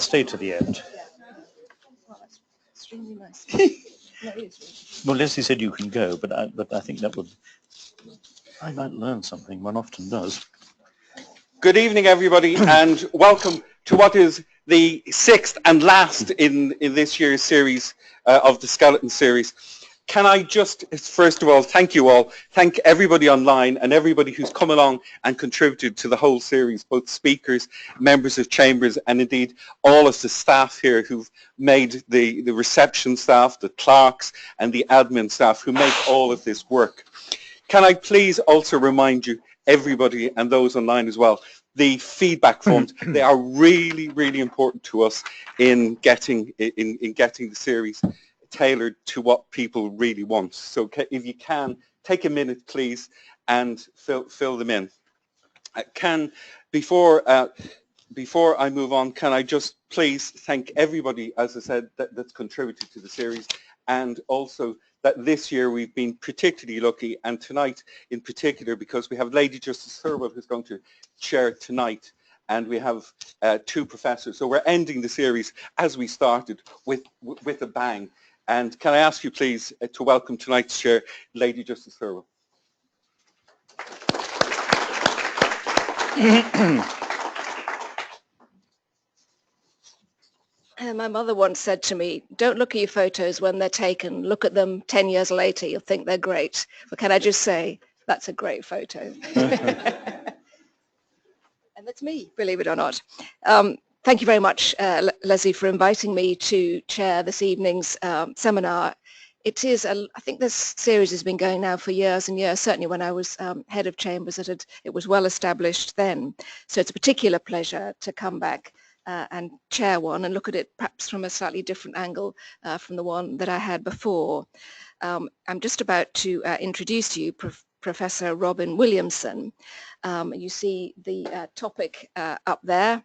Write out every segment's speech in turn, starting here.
stay to the end. Oh, that's extremely nice. No, it is Well, Leslie said you can go, but I think that would, I might learn something. One often does. Good evening, everybody, and welcome to what is the sixth and last in this year's series of the Skeleton series. Can I just, first of all, thank you all, thank everybody online and everybody who's come along and contributed to the whole series, both speakers, members of chambers, and indeed all of the staff here who've made the reception staff, the clerks, and the admin staff who make all of this work. Can I please also remind you, everybody and those online as well, the feedback forms, they are really, really important to us in getting the series tailored to what people really want. So if you can, take a minute, please, and fill them in. Before I move on, can I just please thank everybody, as I said, that's contributed to the series, and also that this year we've been particularly lucky, and tonight in particular, because we have Lady Justice Thirlwall who's going to chair tonight, and we have two professors. So we're ending the series as we started with a bang. And can I ask you please to welcome tonight's chair, Lady Justice Thirlwall. My mother once said to me, don't look at your photos when they're taken, look at them 10 years later, you'll think they're great. But can I just say, that's a great photo. And that's me, believe it or not. Thank you very much, Leslie, for inviting me to chair this evening's seminar. It is, I think this series has been going now for years and years. Certainly when I was head of chambers, it was well established then. So it's a particular pleasure to come back and chair one and look at it perhaps from a slightly different angle from the one that I had before. I'm just about to introduce to you Professor Robin Williamson. You see the topic up there.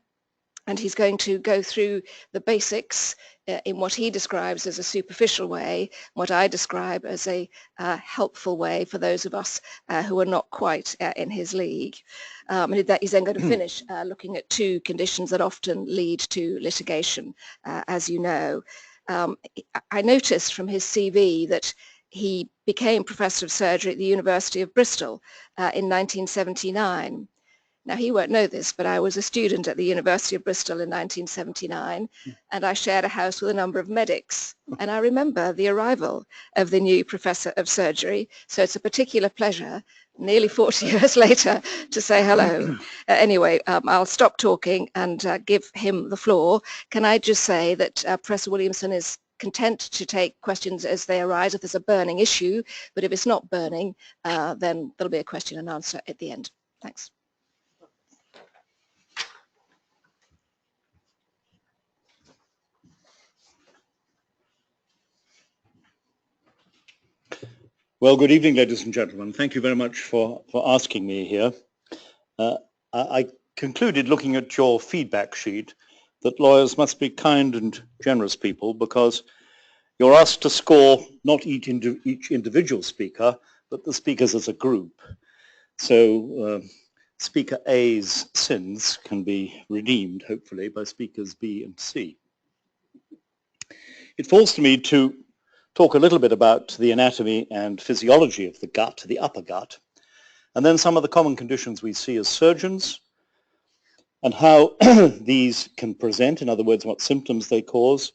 And he's going to go through the basics in what he describes as a superficial way, what I describe as a helpful way for those of us who are not quite in his league. And he's then going to finish looking at two conditions that often lead to litigation, as you know. I noticed from his CV that he became Professor of Surgery at the University of Bristol in 1979. Now, he won't know this, but I was a student at the University of Bristol in 1979, and I shared a house with a number of medics. And I remember the arrival of the new Professor of Surgery, so it's a particular pleasure, nearly 40 years later, to say hello. Anyway, I'll stop talking and give him the floor. Can I just say that Professor Williamson is content to take questions as they arise if there's a burning issue, but if it's not burning, then there'll be a question and answer at the end. Thanks. Well, good evening, ladies and gentlemen. Thank you very much for asking me here. I concluded looking at your feedback sheet that lawyers must be kind and generous people, because you're asked to score not each individual speaker, but the speakers as a group. So Speaker A's sins can be redeemed, hopefully, by speakers B and C. It falls to me to talk a little bit about the anatomy and physiology of the gut, the upper gut, and then some of the common conditions we see as surgeons and how these can present, in other words, what symptoms they cause.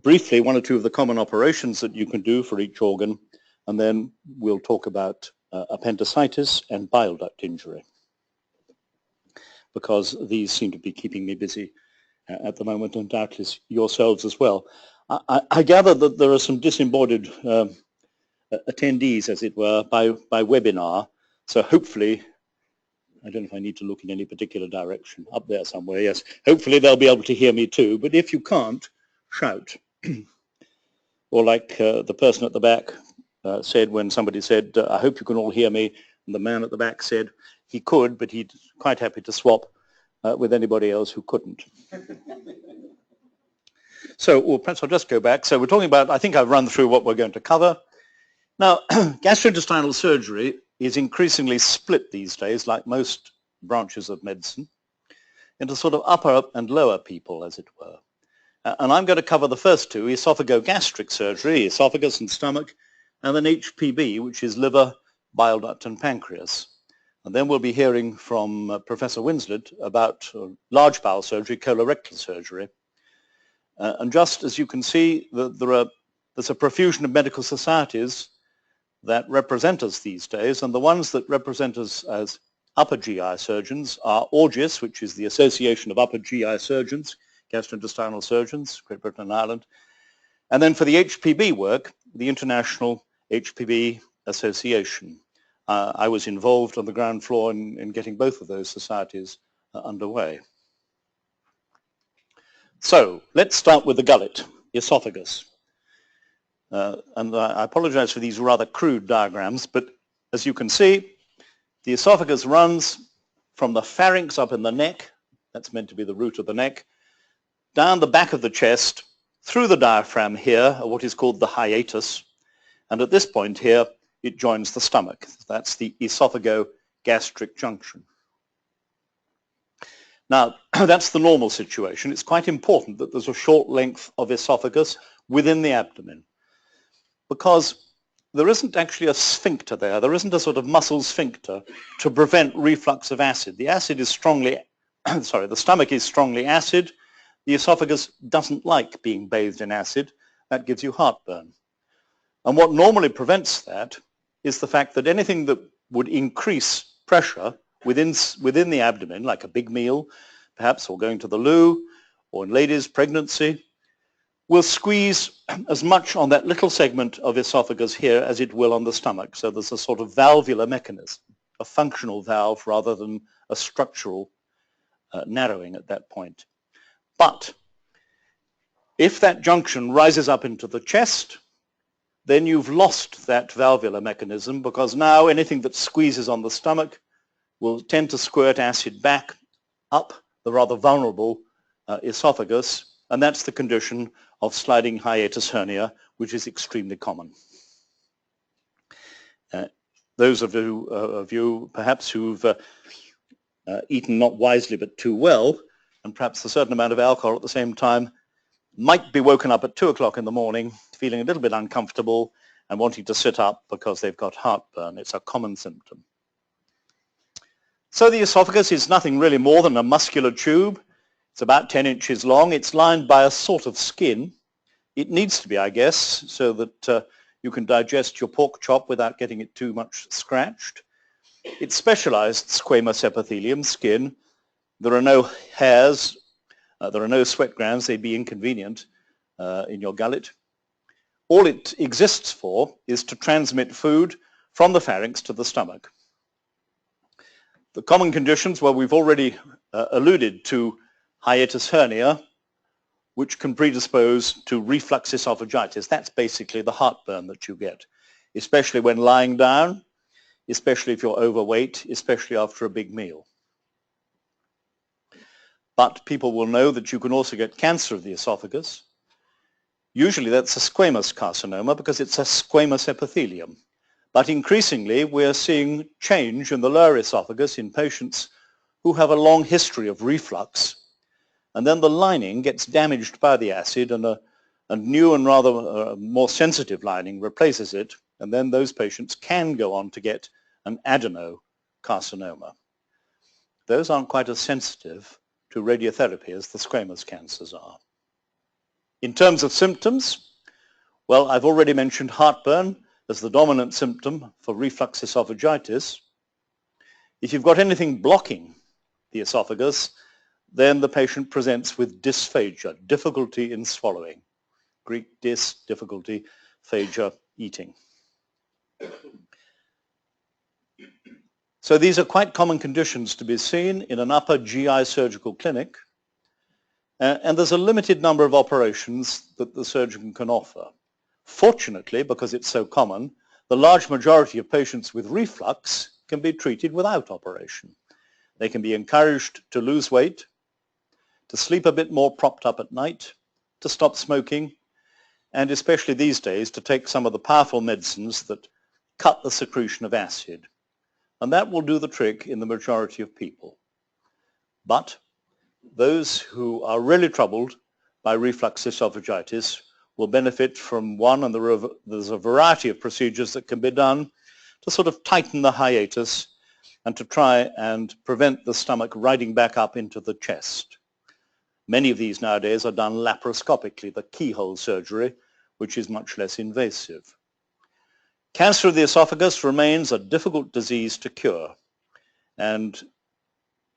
Briefly, one or two of the common operations that you can do for each organ, and then we'll talk about appendicitis and bile duct injury, because these seem to be keeping me busy at the moment, and doubtless yourselves as well. I gather that there are some disembodied attendees, as it were, by webinar. So hopefully, I don't know if I need to look in any particular direction, up there somewhere, yes. Hopefully they'll be able to hear me too, but if you can't, shout. Or like the person at the back said when somebody said, I hope you can all hear me, and the man at the back said he could, but he'd quite happy to swap with anybody else who couldn't. So, well, perhaps I'll just go back. So we're talking about, I think I've run through what we're going to cover. Now, gastrointestinal surgery is increasingly split these days, like most branches of medicine, into sort of upper and lower people, as it were. And I'm going to cover the first two, esophagogastric surgery, esophagus and stomach, and then HPB, which is liver, bile duct and pancreas. And then we'll be hearing from Professor Winslet about large bowel surgery, colorectal surgery. And just as you can see, there's a profusion of medical societies that represent us these days, and the ones that represent us as upper GI surgeons are AUGIS, which is the Association of Upper GI Surgeons, Gastrointestinal Surgeons, Great Britain and Ireland. And then for the HPB work, the International HPB Association. I was involved on the ground floor in getting both of those societies underway. So let's start with the gullet, esophagus. And I apologize for these rather crude diagrams, but as you can see, the esophagus runs from the pharynx up in the neck, that's meant to be the root of the neck, down the back of the chest, through the diaphragm here, what is called the hiatus, and at this point here, it joins the stomach. That's the esophagogastric junction. Now, that's the normal situation. It's quite important that there's a short length of esophagus within the abdomen, because there isn't actually a sphincter there. There isn't a sort of muscle sphincter to prevent reflux of acid. The acid is strongly, the stomach is strongly acid. The esophagus doesn't like being bathed in acid. That gives you heartburn. And what normally prevents that is the fact that anything that would increase pressure within the abdomen, like a big meal, perhaps, or going to the loo, or in ladies' pregnancy, will squeeze as much on that little segment of esophagus here as it will on the stomach. So there's a sort of valvular mechanism, a functional valve rather than a structural narrowing at that point. But if that junction rises up into the chest, then you've lost that valvular mechanism, because now anything that squeezes on the stomach will tend to squirt acid back up the rather vulnerable esophagus, and that's the condition of sliding hiatus hernia, which is extremely common. Those of you perhaps who've eaten not wisely but too well, and perhaps a certain amount of alcohol at the same time, might be woken up at 2 o'clock in the morning feeling a little bit uncomfortable and wanting to sit up because they've got heartburn. It's a common symptom. So the esophagus is nothing really more than a muscular tube. It's about 10 inches long. It's lined by a sort of skin. It needs to be, I guess, so that you can digest your pork chop without getting it too much scratched. It's specialized squamous epithelium, skin. There are no hairs. There are no sweat glands. They'd be inconvenient in your gullet. All it exists for is to transmit food from the pharynx to the stomach. The common conditions, well, we've already alluded to hiatus hernia, which can predispose to reflux esophagitis. That's basically the heartburn that you get, especially when lying down, especially if you're overweight, especially after a big meal. But people will know that you can also get cancer of the esophagus. Usually that's a squamous carcinoma because it's a squamous epithelium. But increasingly we're seeing change in the lower esophagus in patients who have a long history of reflux. And then the lining gets damaged by the acid, and a new and rather more sensitive lining replaces it. And then those patients can go on to get an adenocarcinoma. Those aren't quite as sensitive to radiotherapy as the squamous cancers are. In terms of symptoms, well, I've already mentioned heartburn as the dominant symptom for reflux esophagitis. If you've got anything blocking the esophagus, then the patient presents with dysphagia, difficulty in swallowing. Greek dys, difficulty, phagia, eating. So these are quite common conditions to be seen in an upper GI surgical clinic, and there's a limited number of operations that the surgeon can offer. Fortunately, because it's so common, the large majority of patients with reflux can be treated without operation. They can be encouraged to lose weight, to sleep a bit more propped up at night, to stop smoking, and especially these days to take some of the powerful medicines that cut the secretion of acid. And that will do the trick in the majority of people. But those who are really troubled by reflux esophagitis will benefit from one, and there's a variety of procedures that can be done to sort of tighten the hiatus and to try and prevent the stomach riding back up into the chest. Many of these nowadays are done laparoscopically, the keyhole surgery, which is much less invasive. Cancer of the esophagus remains a difficult disease to cure, and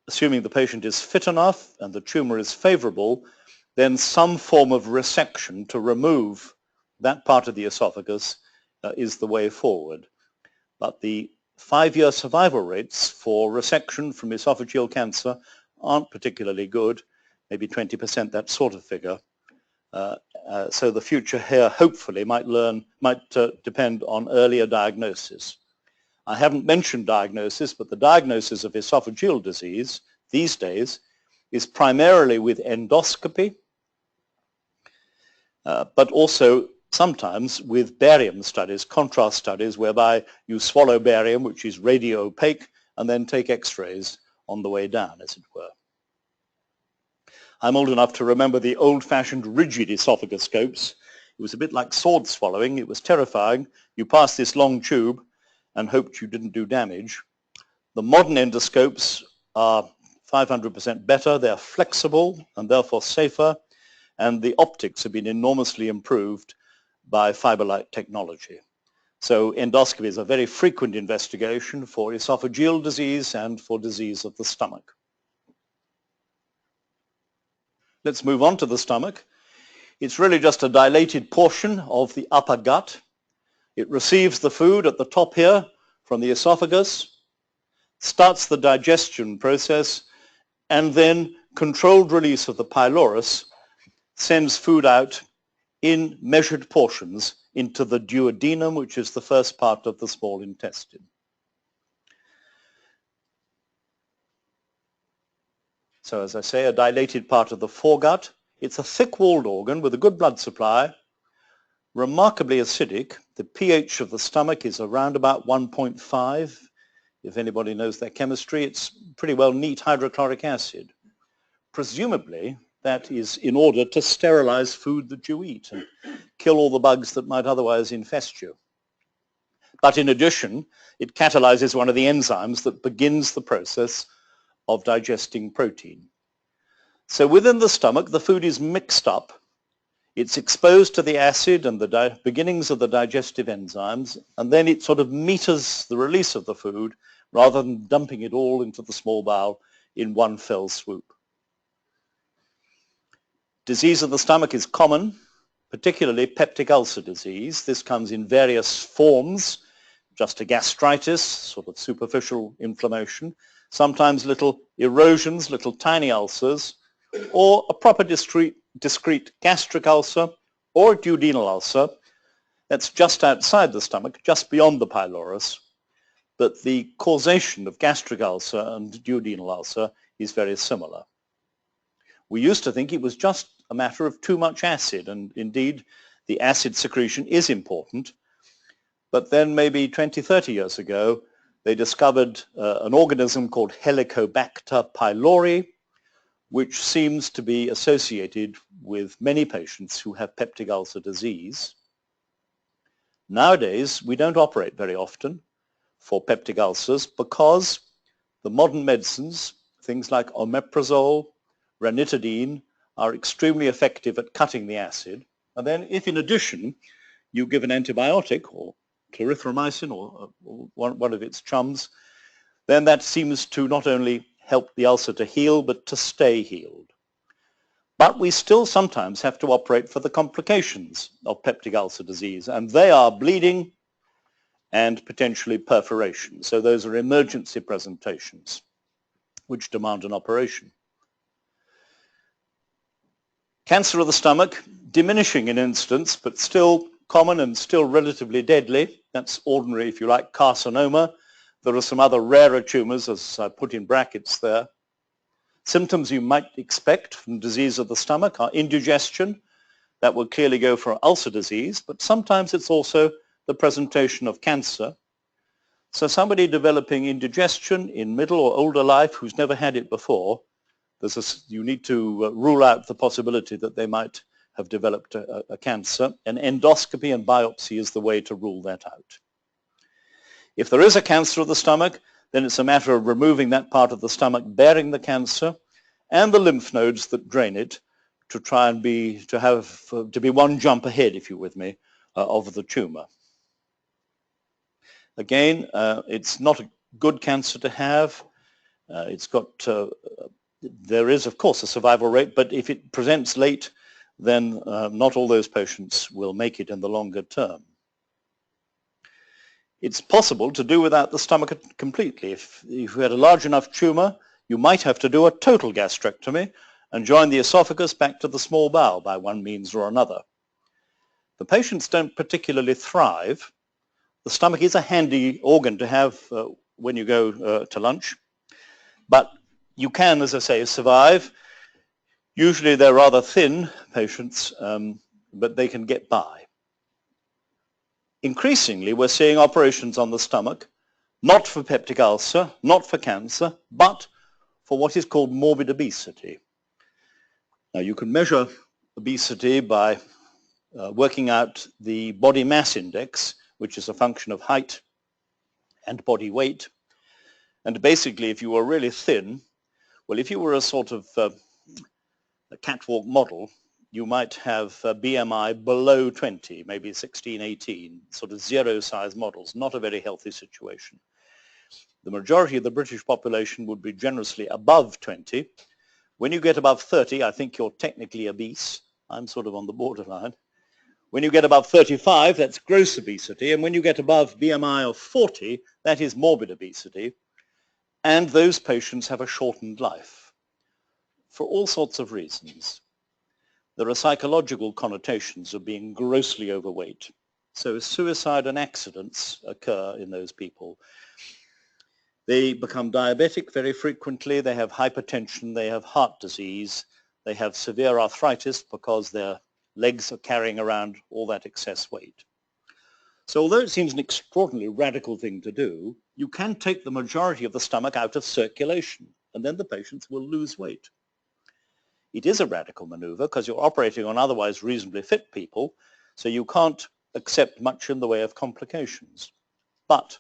assuming the patient is fit enough and the tumor is favorable, then some form of resection to remove that part of the esophagus is the way forward. But the 5-year survival rates for resection from esophageal cancer aren't particularly good, maybe 20%, that sort of figure. So the future here hopefully might depend on earlier diagnosis. I haven't mentioned diagnosis, but the diagnosis of esophageal disease these days is primarily with endoscopy, but also sometimes with barium studies, contrast studies, whereby you swallow barium, which is radio opaque, and then take x-rays on the way down, as it were. I'm old enough to remember the old-fashioned rigid esophagoscopes. It was a bit like sword swallowing. It was terrifying. You passed this long tube and hoped you didn't do damage. The modern endoscopes are 500% better. They're flexible and therefore safer, and the optics have been enormously improved by fiber light technology. So endoscopy is a very frequent investigation for esophageal disease and for disease of the stomach. Let's move on to the stomach. It's really just a dilated portion of the upper gut. It receives the food at the top here from the esophagus, starts the digestion process, and then controlled release of the pylorus sends food out in measured portions into the duodenum, which is the first part of the small intestine. So as I say, a dilated part of the foregut. It's a thick-walled organ with a good blood supply, remarkably acidic. The pH of the stomach is around about 1.5. If anybody knows their chemistry, it's pretty well neat hydrochloric acid. Presumably, that is in order to sterilize food that you eat and kill all the bugs that might otherwise infest you. But in addition, it catalyzes one of the enzymes that begins the process of digesting protein. So within the stomach, the food is mixed up. It's exposed to the acid and the beginnings of the digestive enzymes, and then it sort of meters the release of the food rather than dumping it all into the small bowel in one fell swoop. Disease of the stomach is common, particularly peptic ulcer disease. This comes in various forms, just a gastritis, sort of superficial inflammation, sometimes little erosions, little tiny ulcers, or a proper discrete gastric ulcer or a duodenal ulcer that's just outside the stomach, just beyond the pylorus. But the causation of gastric ulcer and duodenal ulcer is very similar. We used to think it was just a matter of too much acid, and indeed the acid secretion is important. But then maybe 20, 30 years ago, they discovered an organism called Helicobacter pylori, which seems to be associated with many patients who have peptic ulcer disease. Nowadays, we don't operate very often for peptic ulcers because the modern medicines, things like omeprazole, ranitidine, are extremely effective at cutting the acid. And then if in addition you give an antibiotic or clarithromycin or one of its chums, then that seems to not only help the ulcer to heal, but to stay healed. But we still sometimes have to operate for the complications of peptic ulcer disease, and they are bleeding and potentially perforation. So those are emergency presentations which demand an operation. Cancer of the stomach, diminishing in incidence, but still common and still relatively deadly. That's ordinary, if you like, carcinoma. There are some other rarer tumors, as I put in brackets there. Symptoms you might expect from disease of the stomach are indigestion. That will clearly go for ulcer disease, but sometimes it's also the presentation of cancer. So somebody developing indigestion in middle or older life who's never had it before, you need to rule out the possibility that they might have developed a cancer, and endoscopy and biopsy is the way to rule that out. If there is a cancer of the stomach, then it's a matter of removing that part of the stomach bearing the cancer and the lymph nodes that drain it to try and be one jump ahead, if you're with me, of the tumor. Again, it's not a good cancer to have. There is, of course, a survival rate, but if it presents late, then not all those patients will make it in the longer term. It's possible to do without the stomach completely. If you had a large enough tumor, you might have to do a total gastrectomy and join the esophagus back to the small bowel by one means or another. The patients don't particularly thrive. The stomach is a handy organ to have when you go to lunch, but you can, as I say, survive. Usually they're rather thin patients, but they can get by. Increasingly, we're seeing operations on the stomach, not for peptic ulcer, not for cancer, but for what is called morbid obesity. Now, you can measure obesity by working out the body mass index, which is a function of height and body weight. And basically, if you were really thin, well, if you were a sort of a catwalk model, you might have a BMI below 20, maybe 16, 18, sort of zero-size models, not a very healthy situation. The majority of the British population would be generously above 20. When you get above 30, I think you're technically obese. I'm sort of on the borderline. When you get above 35, that's gross obesity. And when you get above BMI of 40, that is morbid obesity. And those patients have a shortened life for all sorts of reasons. There are psychological connotations of being grossly overweight. So suicide and accidents occur in those people. They become diabetic very frequently. They have hypertension. They have heart disease. They have severe arthritis because their legs are carrying around all that excess weight. So although it seems an extraordinarily radical thing to do, you can take the majority of the stomach out of circulation, and then the patients will lose weight. It is a radical maneuver because you're operating on otherwise reasonably fit people, so you can't accept much in the way of complications. But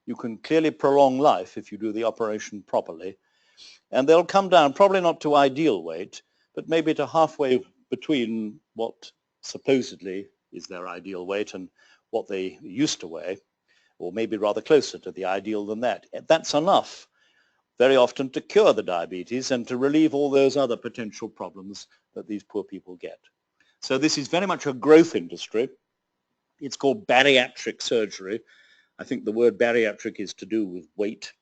you can clearly prolong life if you do the operation properly, and they'll come down probably not to ideal weight, but maybe to halfway between what supposedly is their ideal weight and what they used to weigh, or maybe rather closer to the ideal than that. That's enough very often to cure the diabetes and to relieve all those other potential problems that these poor people get. So this is very much a growth industry. It's called bariatric surgery. I think the word bariatric is to do with weight.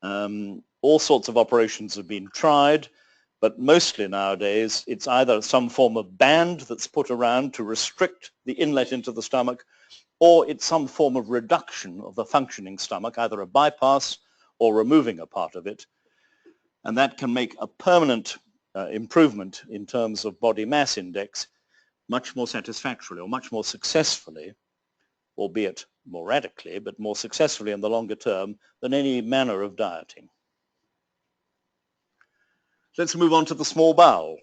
All sorts of operations have been tried, but mostly nowadays it's either some form of band that's put around to restrict the inlet into the stomach, or it's some form of reduction of the functioning stomach, either a bypass or removing a part of it. And that can make a permanent improvement in terms of body mass index much more satisfactorily or much more successfully, albeit more radically, but more successfully in the longer term than any manner of dieting. Let's move on to the small bowel.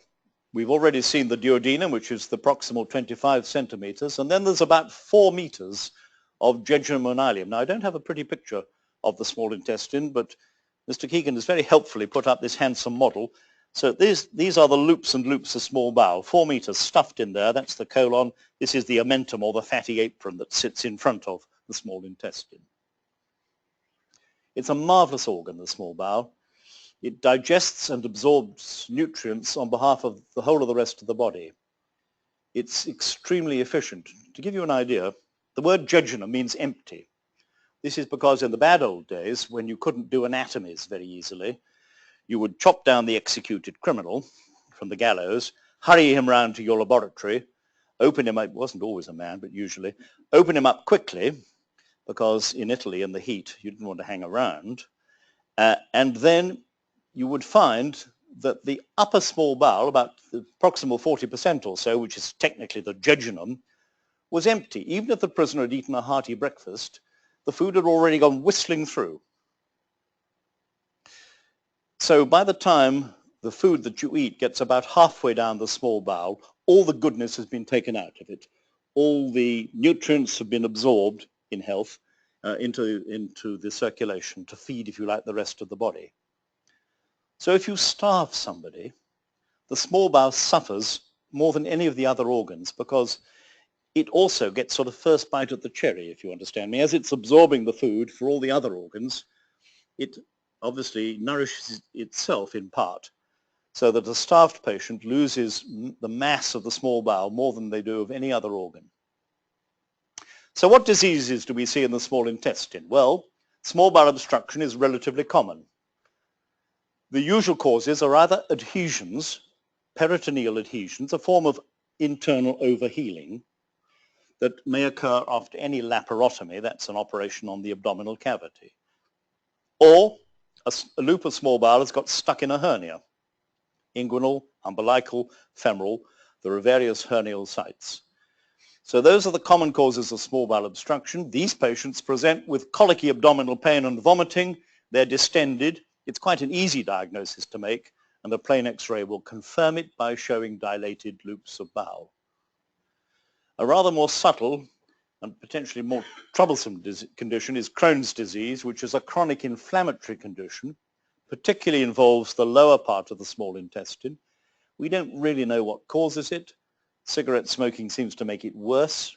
We've already seen the duodenum, which is the proximal 25 centimeters, and then there's about 4 meters of jejunum and ileum. Now, I don't have a pretty picture of the small intestine, but Mr. Keegan has very helpfully put up this handsome model. So these are the loops and loops of small bowel, 4 meters stuffed in there. That's the colon. This is the omentum, or the fatty apron that sits in front of the small intestine. It's a marvelous organ, the small bowel. It digests and absorbs nutrients on behalf of the whole of the rest of the body. It's extremely efficient. To give you an idea, the word jejunum means empty. This is because in the bad old days, when you couldn't do anatomies very easily, you would chop down the executed criminal from the gallows, hurry him round to your laboratory, open him up, it wasn't always a man, but usually, open him up quickly, because in Italy in the heat, you didn't want to hang around, and then you would find that the upper small bowel, about the proximal 40% or so, which is technically the jejunum, was empty. Even if the prisoner had eaten a hearty breakfast, the food had already gone whistling through. So by the time the food that you eat gets about halfway down the small bowel, all the goodness has been taken out of it. All the nutrients have been absorbed in health into the circulation to feed, if you like, the rest of the body. So if you starve somebody, the small bowel suffers more than any of the other organs because it also gets sort of first bite at the cherry, if you understand me. As it's absorbing the food for all the other organs, it obviously nourishes itself in part, so that a starved patient loses the mass of the small bowel more than they do of any other organ. So what diseases do we see in the small intestine? Well, small bowel obstruction is relatively common. The usual causes are either adhesions, peritoneal adhesions, a form of internal overhealing that may occur after any laparotomy, that's an operation on the abdominal cavity, or a loop of small bowel has got stuck in a hernia, inguinal, umbilical, femoral. There are various hernial sites. So those are the common causes of small bowel obstruction. These patients present with colicky abdominal pain and vomiting. They're distended. It's quite an easy diagnosis to make, and a plain X-ray will confirm it by showing dilated loops of bowel. A rather more subtle and potentially more troublesome condition is Crohn's disease, which is a chronic inflammatory condition, particularly involves the lower part of the small intestine. We don't really know what causes it. Cigarette smoking seems to make it worse.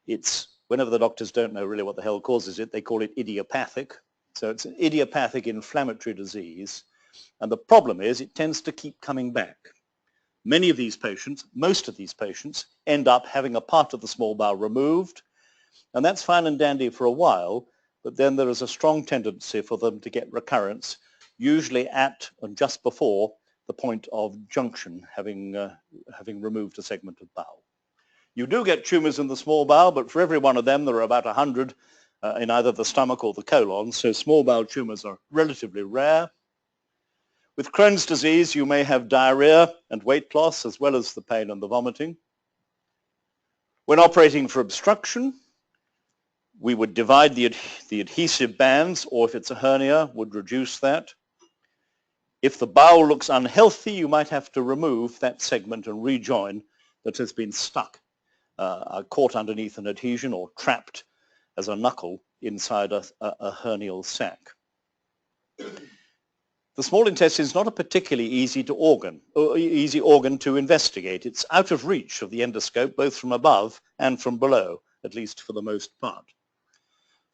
It's, whenever the doctors don't know really what the hell causes it, they call it idiopathic. So it's an idiopathic inflammatory disease. And the problem is it tends to keep coming back. Many of these patients, most of these patients, end up having a part of the small bowel removed, and that's fine and dandy for a while, but then there is a strong tendency for them to get recurrence, usually at and just before the point of junction, having removed a segment of bowel. You do get tumours in the small bowel, but for every one of them there are about 100 in either the stomach or the colon, so small bowel tumours are relatively rare. With Crohn's disease, you may have diarrhea and weight loss, as well as the pain and the vomiting. When operating for obstruction, we would divide the adhesive bands, or if it's a hernia, would reduce that. If the bowel looks unhealthy, you might have to remove that segment and rejoin that has been stuck, caught underneath an adhesion or trapped as a knuckle inside a hernial sac. The small intestine is not a particularly easy organ to investigate. It's out of reach of the endoscope, both from above and from below, at least for the most part.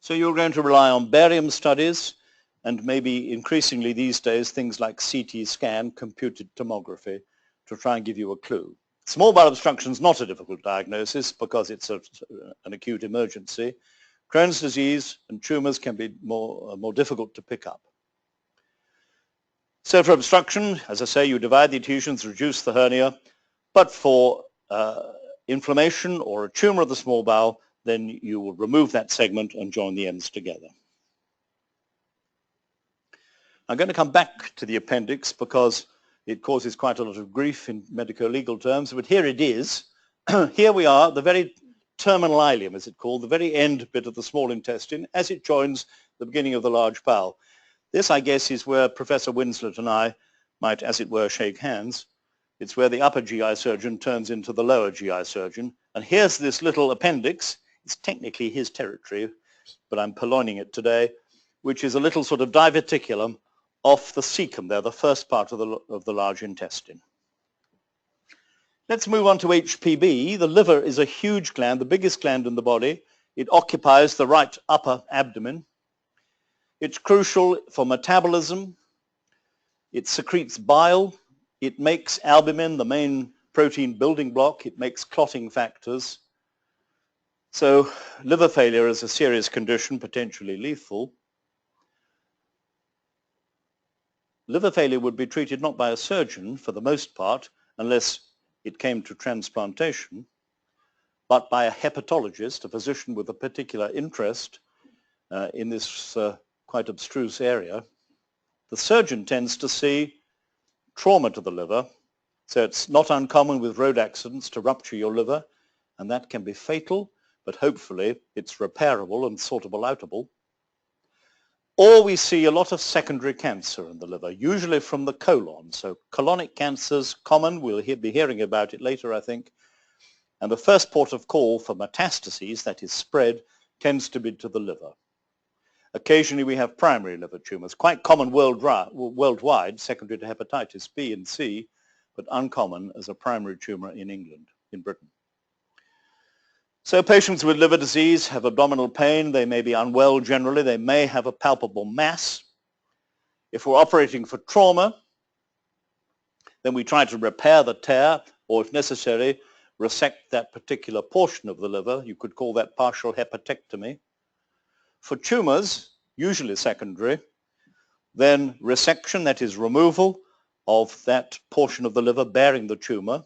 So you're going to rely on barium studies and maybe increasingly these days things like CT scan, computed tomography, to try and give you a clue. Small bowel obstruction is not a difficult diagnosis because it's an acute emergency. Crohn's disease and tumours can be more difficult to pick up. So for obstruction, as I say, you divide the adhesions, reduce the hernia, but for inflammation or a tumour of the small bowel, then you will remove that segment and join the ends together. I'm going to come back to the appendix because it causes quite a lot of grief in medico-legal terms, but here it is. Here we are, the very terminal ileum, as it's called, the very end bit of the small intestine as it joins the beginning of the large bowel. This, I guess, is where Professor Winslet and I might, as it were, shake hands. It's where the upper GI surgeon turns into the lower GI surgeon. And here's this little appendix. It's technically his territory, but I'm purloining it today, which is a little sort of diverticulum off the cecum there, the first part of the large intestine. Let's move on to HPB. The liver is a huge gland, the biggest gland in the body. It occupies the right upper abdomen. It's crucial for metabolism. It secretes bile. It makes albumin, the main protein building block. It makes clotting factors. So liver failure is a serious condition, potentially lethal. Liver failure would be treated not by a surgeon for the most part, unless it came to transplantation, but by a hepatologist, a physician with a particular interest in this quite abstruse area. The surgeon tends to see trauma to the liver, so it's not uncommon with road accidents to rupture your liver, and that can be fatal, but hopefully it's repairable and sortable outable. or we see a lot of secondary cancer in the liver, usually from the colon. So colonic cancers, common, we'll be hearing about it later, I think. And the first port of call for metastases, that is spread, tends to be to the liver. Occasionally we have primary liver tumours, quite common worldwide, secondary to hepatitis B and C, but uncommon as a primary tumour in England, in Britain. So patients with liver disease have abdominal pain, they may be unwell generally, they may have a palpable mass. If we're operating for trauma, then we try to repair the tear, or if necessary, resect that particular portion of the liver. You could call that partial hepatectomy. For tumours, usually secondary, then resection, that is removal of that portion of the liver bearing the tumour.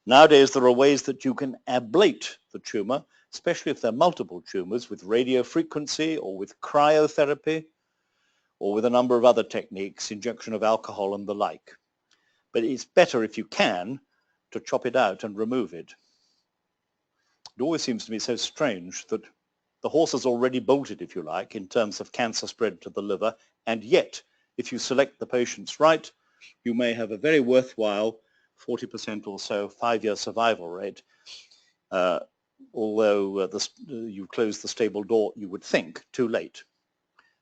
Nowadays there are ways that you can ablate the tumour, especially if there are multiple tumours, with radiofrequency or with cryotherapy or with a number of other techniques, injection of alcohol and the like. But it's better, if you can, to chop it out and remove it. It always seems to me so strange that the horse has already bolted, if you like, in terms of cancer spread to the liver, and yet, if you select the patients right, you may have a very worthwhile 40% or so 5-year survival rate, although you close the stable door, you would think, too late.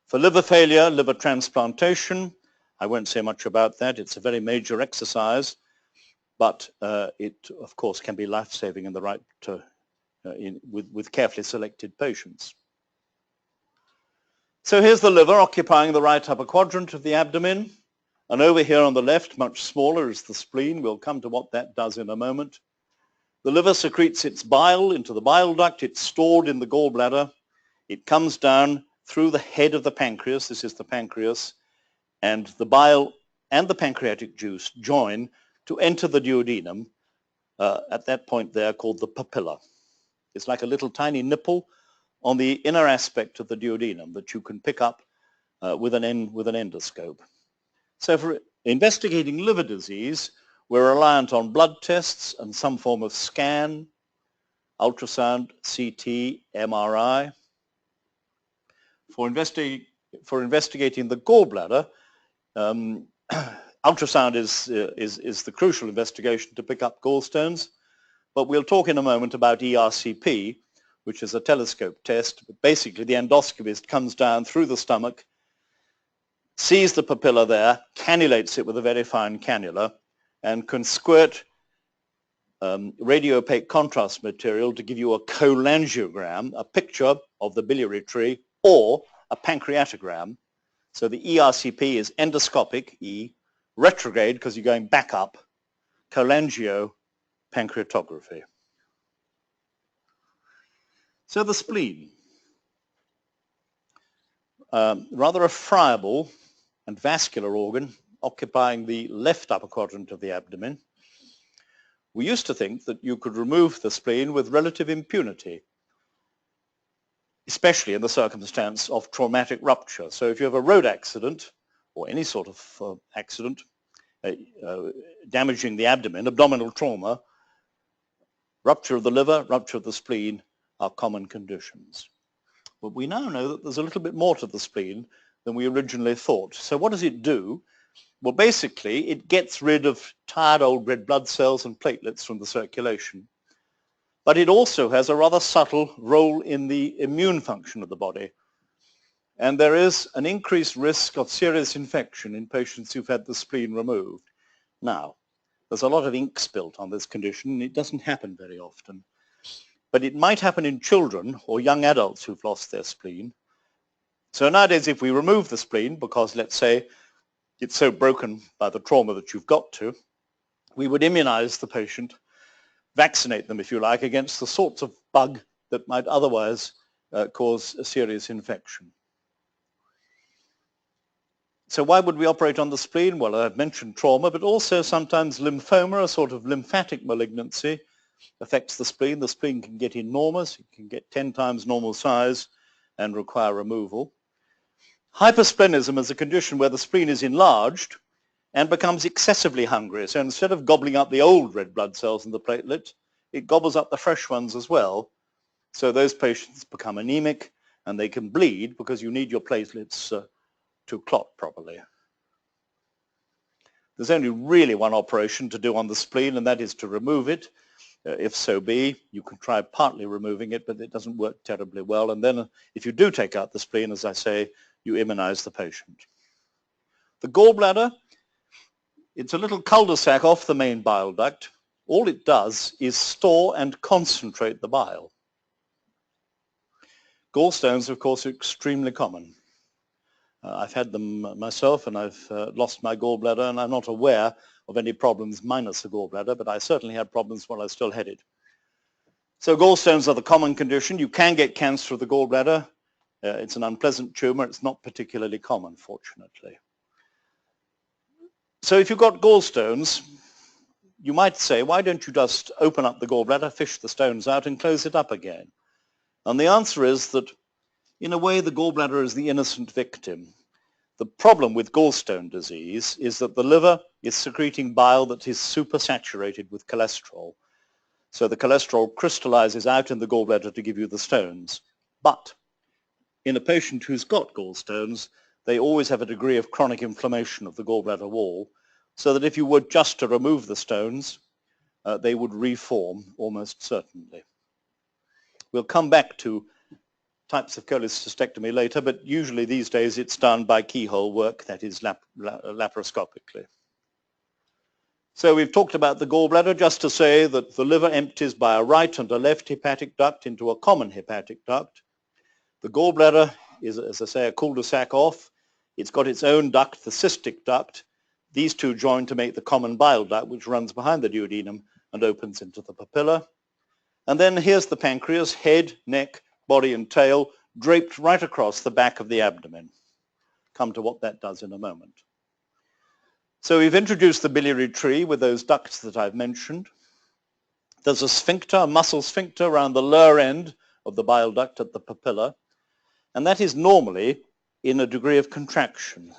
For liver failure, liver transplantation, I won't say much about that. It's a very major exercise, but it, of course, can be life-saving in the right with carefully selected patients. So here's the liver occupying the right upper quadrant of the abdomen. And over here on the left, much smaller, is the spleen. We'll come to what that does in a moment. The liver secretes its bile into the bile duct. It's stored in the gallbladder. It comes down through the head of the pancreas. This is the pancreas. And the bile and the pancreatic juice join to enter the duodenum at that point there called the papilla. It's like a little tiny nipple on the inner aspect of the duodenum that you can pick up with an endoscope. So for investigating liver disease, we're reliant on blood tests and some form of scan, ultrasound, CT, MRI. For investigating the gallbladder, ultrasound is the crucial investigation to pick up gallstones, but we'll talk in a moment about ERCP, which is a telescope test. But basically, the endoscopist comes down through the stomach, sees the papilla there, cannulates it with a very fine cannula, and can squirt radio-opaque contrast material to give you a cholangiogram, a picture of the biliary tree, or a pancreatogram. So the ERCP is endoscopic, E, retrograde, because you're going back up, cholangio, pancreatography. So the spleen, rather a friable and vascular organ occupying the left upper quadrant of the abdomen. We used to think that you could remove the spleen with relative impunity, especially in the circumstance of traumatic rupture. So if you have a road accident or any sort of accident damaging the abdomen, abdominal trauma, rupture of the liver, rupture of the spleen are common conditions. But we now know that there's a little bit more to the spleen than we originally thought. So what does it do? Well, basically, it gets rid of tired old red blood cells and platelets from the circulation. But it also has a rather subtle role in the immune function of the body. And there is an increased risk of serious infection in patients who've had the spleen removed. Now, there's a lot of ink spilt on this condition, and it doesn't happen very often. But it might happen in children or young adults who've lost their spleen. So nowadays, if we remove the spleen, because let's say it's so broken by the trauma that you've got to, we would immunize the patient, vaccinate them, if you like, against the sorts of bug that might otherwise cause a serious infection. So why would we operate on the spleen? Well, I've mentioned trauma, but also sometimes lymphoma, a sort of lymphatic malignancy, affects the spleen. The spleen can get enormous. It can get 10 times normal size and require removal. Hypersplenism is a condition where the spleen is enlarged and becomes excessively hungry. So instead of gobbling up the old red blood cells and the platelet, it gobbles up the fresh ones as well. So those patients become anemic and they can bleed because you need your platelets to clot properly. There's only really one operation to do on the spleen, and that is to remove it. If so be, you can try partly removing it, but it doesn't work terribly well. And then if you do take out the spleen, as I say, you immunize the patient. The gallbladder, it's a little cul-de-sac off the main bile duct. All it does is store and concentrate the bile. Gallstones, of course, are extremely common. I've had them myself, and I've lost my gallbladder, and I'm not aware of any problems minus the gallbladder, but I certainly had problems while I still had it. So gallstones are the common condition. You can get cancer of the gallbladder. It's an unpleasant tumor. It's not particularly common, fortunately. So if you've got gallstones, you might say, why don't you just open up the gallbladder, fish the stones out, and close it up again? And the answer is that, in a way, the gallbladder is the innocent victim. The problem with gallstone disease is that the liver is secreting bile that is supersaturated with cholesterol. So the cholesterol crystallizes out in the gallbladder to give you the stones. But in a patient who's got gallstones, they always have a degree of chronic inflammation of the gallbladder wall, so that if you were just to remove the stones, they would reform almost certainly. We'll come back to types of cholecystectomy later, but usually these days it's done by keyhole work, that is laparoscopically. So we've talked about the gallbladder, just to say that the liver empties by a right and a left hepatic duct into a common hepatic duct. The gallbladder is, as I say, a cul-de-sac off. It's got its own duct, the cystic duct. These two join to make the common bile duct, which runs behind the duodenum and opens into the papilla. And then here's the pancreas, head, neck, body and tail, draped right across the back of the abdomen. Come to what that does in a moment. So we've introduced the biliary tree with those ducts that I've mentioned. There's a sphincter, a muscle sphincter around the lower end of the bile duct at the papilla, and that is normally in a degree of contraction.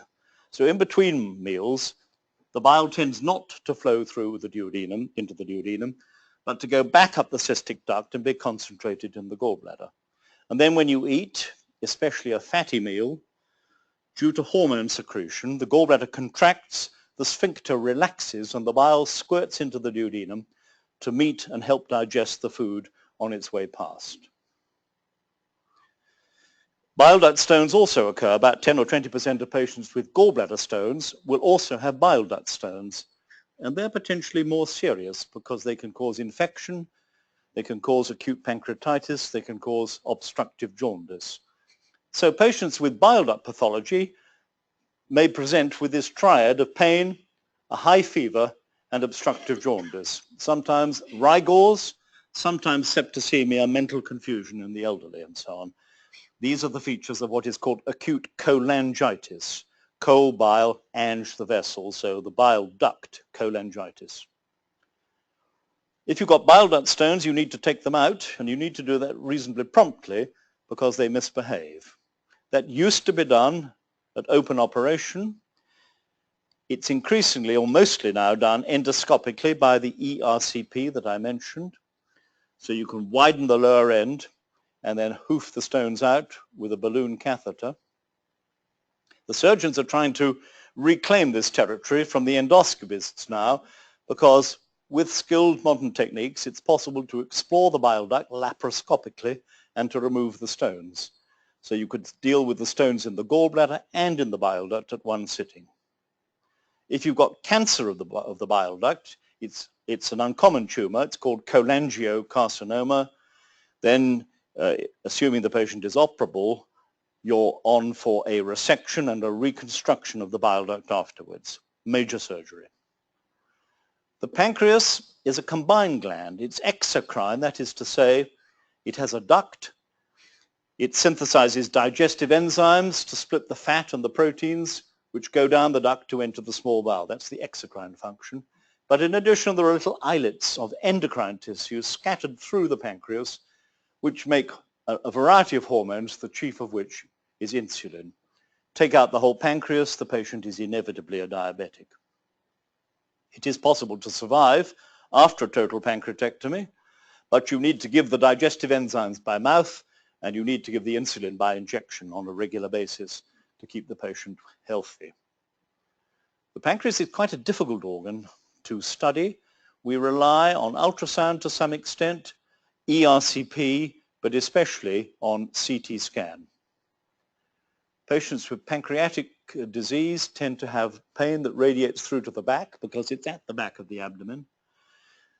So in between meals, the bile tends not to flow through the duodenum, into the duodenum, but to go back up the cystic duct and be concentrated in the gallbladder. And then when you eat, especially a fatty meal, due to hormone secretion, the gallbladder contracts, the sphincter relaxes, and the bile squirts into the duodenum to meet and help digest the food on its way past. Bile duct stones also occur. About 10 or 20% of patients with gallbladder stones will also have bile duct stones. And they're potentially more serious because they can cause infection, they can cause acute pancreatitis, they can cause obstructive jaundice. So patients with bile duct pathology may present with this triad of pain, a high fever, and obstructive jaundice. Sometimes rigors, sometimes septicemia, mental confusion in the elderly, and so on. These are the features of what is called acute cholangitis. Chol, bile, ang, the vessel, so the bile duct, cholangitis. If you've got bile duct stones, you need to take them out, and you need to do that reasonably promptly because they misbehave. That used to be done at open operation. It's increasingly, or mostly now, done endoscopically by the ERCP that I mentioned. So you can widen the lower end and then hoof the stones out with a balloon catheter. The surgeons are trying to reclaim this territory from the endoscopists now, because with skilled modern techniques, it's possible to explore the bile duct laparoscopically and to remove the stones. So you could deal with the stones in the gallbladder and in the bile duct at one sitting. If you've got cancer of the bile duct, it's an uncommon tumor. It's called cholangiocarcinoma. Then, assuming the patient is operable, you're on for a resection and a reconstruction of the bile duct afterwards. Major surgery. The pancreas is a combined gland. It's exocrine, that is to say, it has a duct. It synthesizes digestive enzymes to split the fat and the proteins which go down the duct to enter the small bowel. That's the exocrine function. But in addition, there are little islets of endocrine tissue scattered through the pancreas, which make a variety of hormones, the chief of which is insulin. Take out the whole pancreas, the patient is inevitably a diabetic. It is possible to survive after a total pancreatectomy, but you need to give the digestive enzymes by mouth, and you need to give the insulin by injection on a regular basis to keep the patient healthy. The pancreas is quite a difficult organ to study. We rely on ultrasound to some extent, ERCP, but especially on CT scan. Patients with pancreatic disease tend to have pain that radiates through to the back because it's at the back of the abdomen.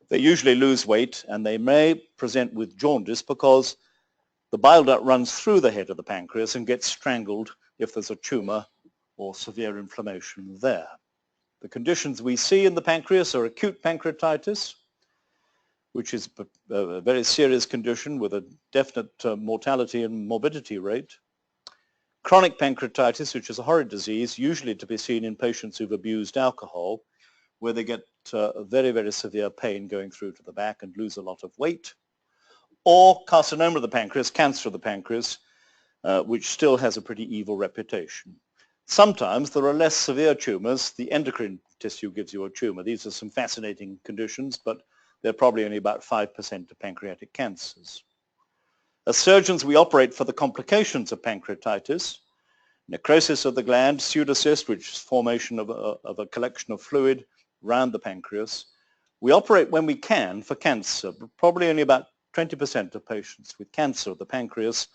They usually lose weight and they may present with jaundice because the bile duct runs through the head of the pancreas and gets strangled if there's a tumor or severe inflammation there. The conditions we see in the pancreas are acute pancreatitis, which is a very serious condition with a definite mortality and morbidity rate. Chronic pancreatitis, which is a horrid disease, usually to be seen in patients who've abused alcohol, where they get very, very severe pain going through to the back and lose a lot of weight. Or carcinoma of the pancreas, cancer of the pancreas, which still has a pretty evil reputation. Sometimes there are less severe tumors. The endocrine tissue gives you a tumor. These are some fascinating conditions, but they're probably only about 5% of pancreatic cancers. As surgeons, we operate for the complications of pancreatitis, necrosis of the gland, pseudocyst, which is formation of a collection of fluid around the pancreas. We operate when we can for cancer, but probably only about 20% of patients with cancer of the pancreas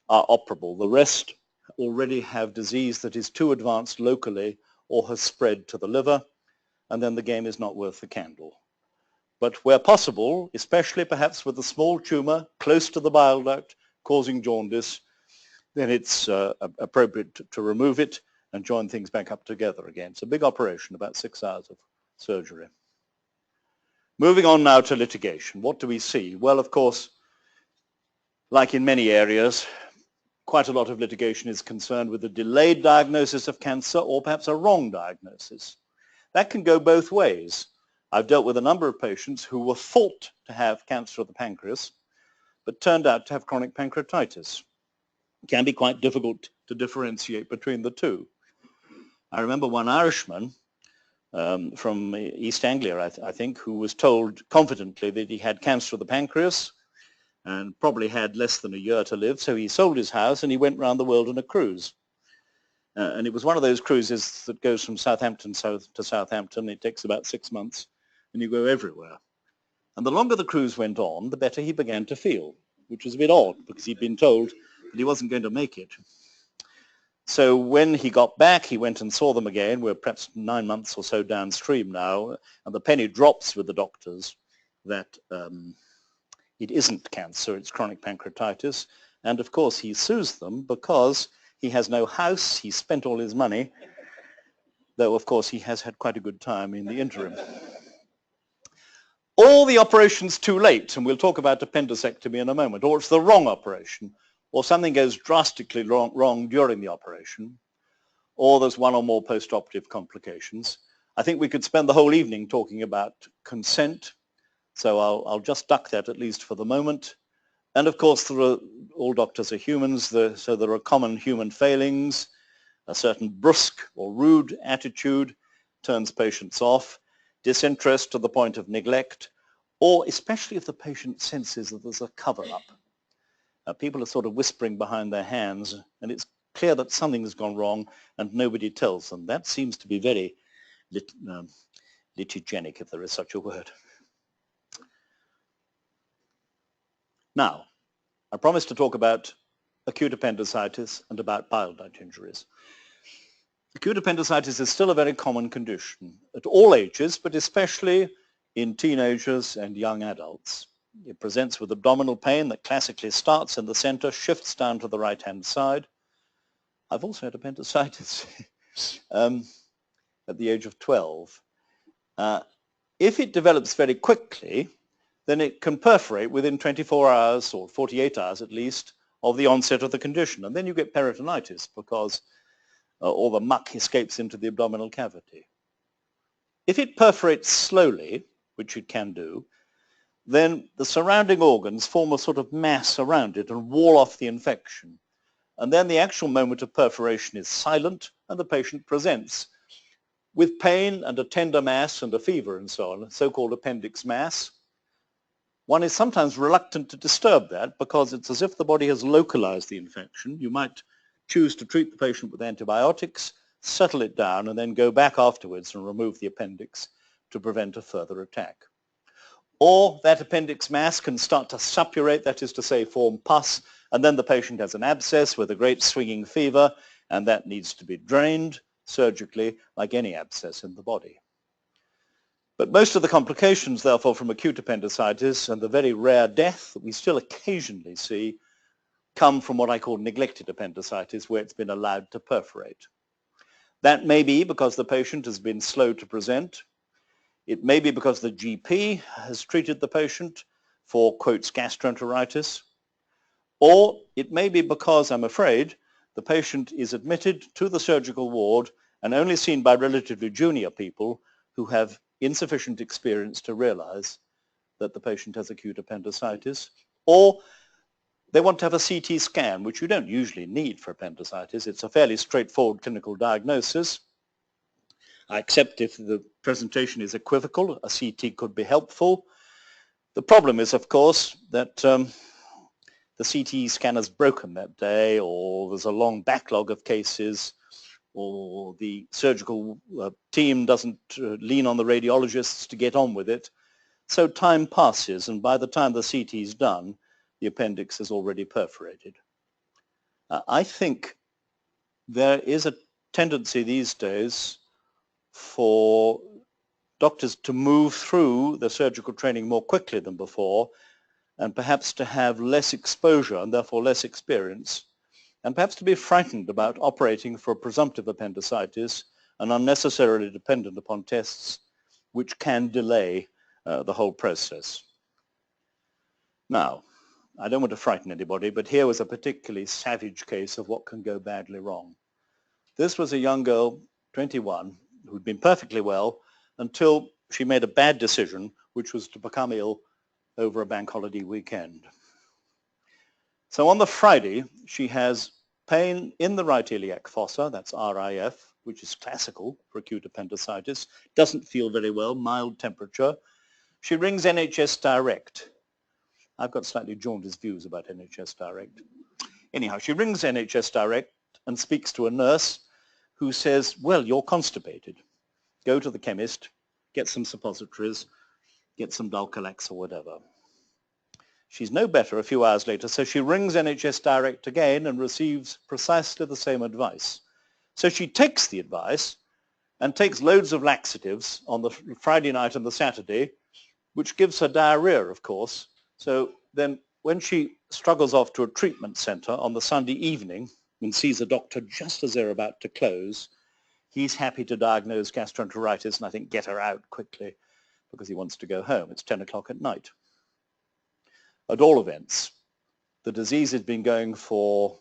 are operable. The rest already have disease that is too advanced locally or has spread to the liver, and then the game is not worth the candle. But where possible, especially perhaps with a small tumor close to the bile duct causing jaundice, then it's appropriate to remove it and join things back up together again. It's a big operation, about 6 hours of surgery. Moving on now to litigation. What do we see? Well, of course, like in many areas, quite a lot of litigation is concerned with the delayed diagnosis of cancer or perhaps a wrong diagnosis. That can go both ways. I've dealt with a number of patients who were thought to have cancer of the pancreas, but turned out to have chronic pancreatitis. It can be quite difficult to differentiate between the two. I remember one Irishman from East Anglia, I think, who was told confidently that he had cancer of the pancreas and probably had less than a year to live, so he sold his house and he went around the world on a cruise. And it was one of those cruises that goes from Southampton to Southampton. It takes about 6 months, and you go everywhere. And the longer the cruise went on, the better he began to feel, which was a bit odd because he'd been told that he wasn't going to make it. So when he got back, he went and saw them again. We're perhaps 9 months or so downstream now, and the penny drops with the doctors that it isn't cancer, it's chronic pancreatitis. And of course he sues them because he has no house, he spent all his money, though of course he has had quite a good time in the interim. All the operations too late, and we'll talk about appendicectomy in a moment, or it's the wrong operation, or something goes drastically wrong during the operation, or there's one or more post-operative complications. I think we could spend the whole evening talking about consent, so I'll just duck that at least for the moment. And of course, all doctors are humans, so there are common human failings. A certain brusque or rude attitude turns patients off, disinterest to the point of neglect, or especially if the patient senses that there's a cover-up. People are sort of whispering behind their hands, and it's clear that something has gone wrong, and nobody tells them. That seems to be very litigenic, if there is such a word. Now, I promised to talk about acute appendicitis and about bile duct injuries. Acute appendicitis is still a very common condition at all ages, but especially in teenagers and young adults. It presents with abdominal pain that classically starts in the center, shifts down to the right-hand side. I've also had appendicitis at the age of 12. If it develops very quickly, then it can perforate within 24 hours or 48 hours at least of the onset of the condition. And then you get peritonitis because all the muck escapes into the abdominal cavity. If it perforates slowly, which it can do, then the surrounding organs form a sort of mass around it and wall off the infection. And then the actual moment of perforation is silent and the patient presents with pain and a tender mass and a fever and so on, so-called appendix mass. One is sometimes reluctant to disturb that because it's as if the body has localized the infection. You might choose to treat the patient with antibiotics, settle it down, and then go back afterwards and remove the appendix to prevent a further attack. Or that appendix mass can start to suppurate, that is to say, form pus, and then the patient has an abscess with a great swinging fever, and that needs to be drained surgically like any abscess in the body. But most of the complications, therefore, from acute appendicitis and the very rare death that we still occasionally see come from what I call neglected appendicitis, where it's been allowed to perforate. That may be because the patient has been slow to present. It may be because the GP has treated the patient for, quotes, gastroenteritis. Or it may be because, I'm afraid, the patient is admitted to the surgical ward and only seen by relatively junior people who have insufficient experience to realize that the patient has acute appendicitis. Or they want to have a CT scan, which you don't usually need for appendicitis. It's a fairly straightforward clinical diagnosis. I accept if the presentation is equivocal, a CT could be helpful. The problem is, of course, that the CT scanner's broken that day, or there's a long backlog of cases, or the surgical team doesn't lean on the radiologists to get on with it. So time passes, and by the time the CT is done, the appendix is already perforated. I think there is a tendency these days for doctors to move through the surgical training more quickly than before, and perhaps to have less exposure and therefore less experience, and perhaps to be frightened about operating for presumptive appendicitis and unnecessarily dependent upon tests which can delay the whole process. Now, I don't want to frighten anybody, but here was a particularly savage case of what can go badly wrong. This was a young girl, 21, who'd been perfectly well until she made a bad decision, which was to become ill over a bank holiday weekend. So on the Friday, she has pain in the right iliac fossa, that's RIF, which is classical for acute appendicitis, doesn't feel very well, mild temperature. She rings NHS Direct. I've got slightly jaundiced views about NHS Direct. Anyhow, she rings NHS Direct and speaks to a nurse who says, well, you're constipated. Go to the chemist, get some suppositories, get some Dulcolax or whatever. She's no better a few hours later, so she rings NHS Direct again and receives precisely the same advice. So she takes the advice and takes loads of laxatives on the Friday night and the Saturday, which gives her diarrhea, of course. So then when she struggles off to a treatment centre on the Sunday evening and sees a doctor just as they're about to close, he's happy to diagnose gastroenteritis and I think get her out quickly because he wants to go home. It's 10 o'clock at night. At all events, the disease had been going for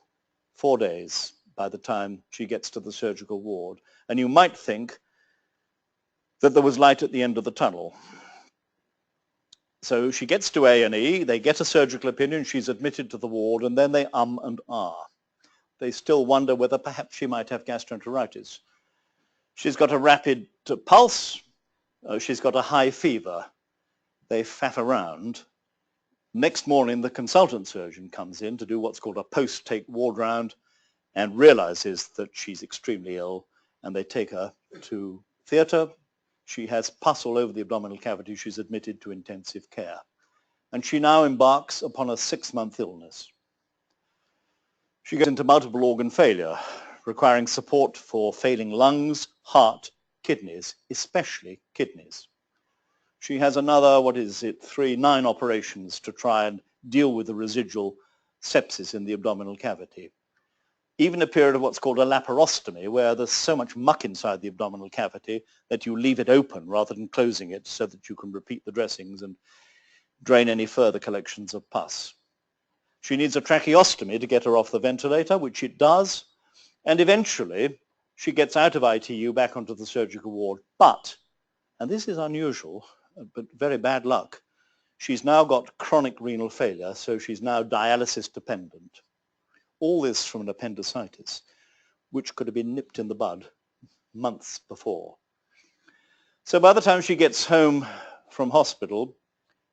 4 days by the time she gets to the surgical ward. And you might think that there was light at the end of the tunnel. So she gets to A&E, they get a surgical opinion, she's admitted to the ward, and then they and ah. They still wonder whether perhaps she might have gastroenteritis. She's got a rapid pulse, she's got a high fever. They faff around. Next morning, the consultant surgeon comes in to do what's called a post-take ward round and realizes that she's extremely ill, and they take her to theatre. She has pus all over the abdominal cavity. She's admitted to intensive care. And she now embarks upon a 6-month illness. She gets into multiple organ failure, requiring support for failing lungs, heart, kidneys, especially kidneys. She has another, 9 operations to try and deal with the residual sepsis in the abdominal cavity. Even a period of what's called a laparostomy, where there's so much muck inside the abdominal cavity that you leave it open rather than closing it so that you can repeat the dressings and drain any further collections of pus. She needs a tracheostomy to get her off the ventilator, which it does, and eventually she gets out of ITU back onto the surgical ward. But, and this is unusual, but very bad luck, she's now got chronic renal failure, so she's now dialysis dependent. All this from an appendicitis, which could have been nipped in the bud months before. So by the time she gets home from hospital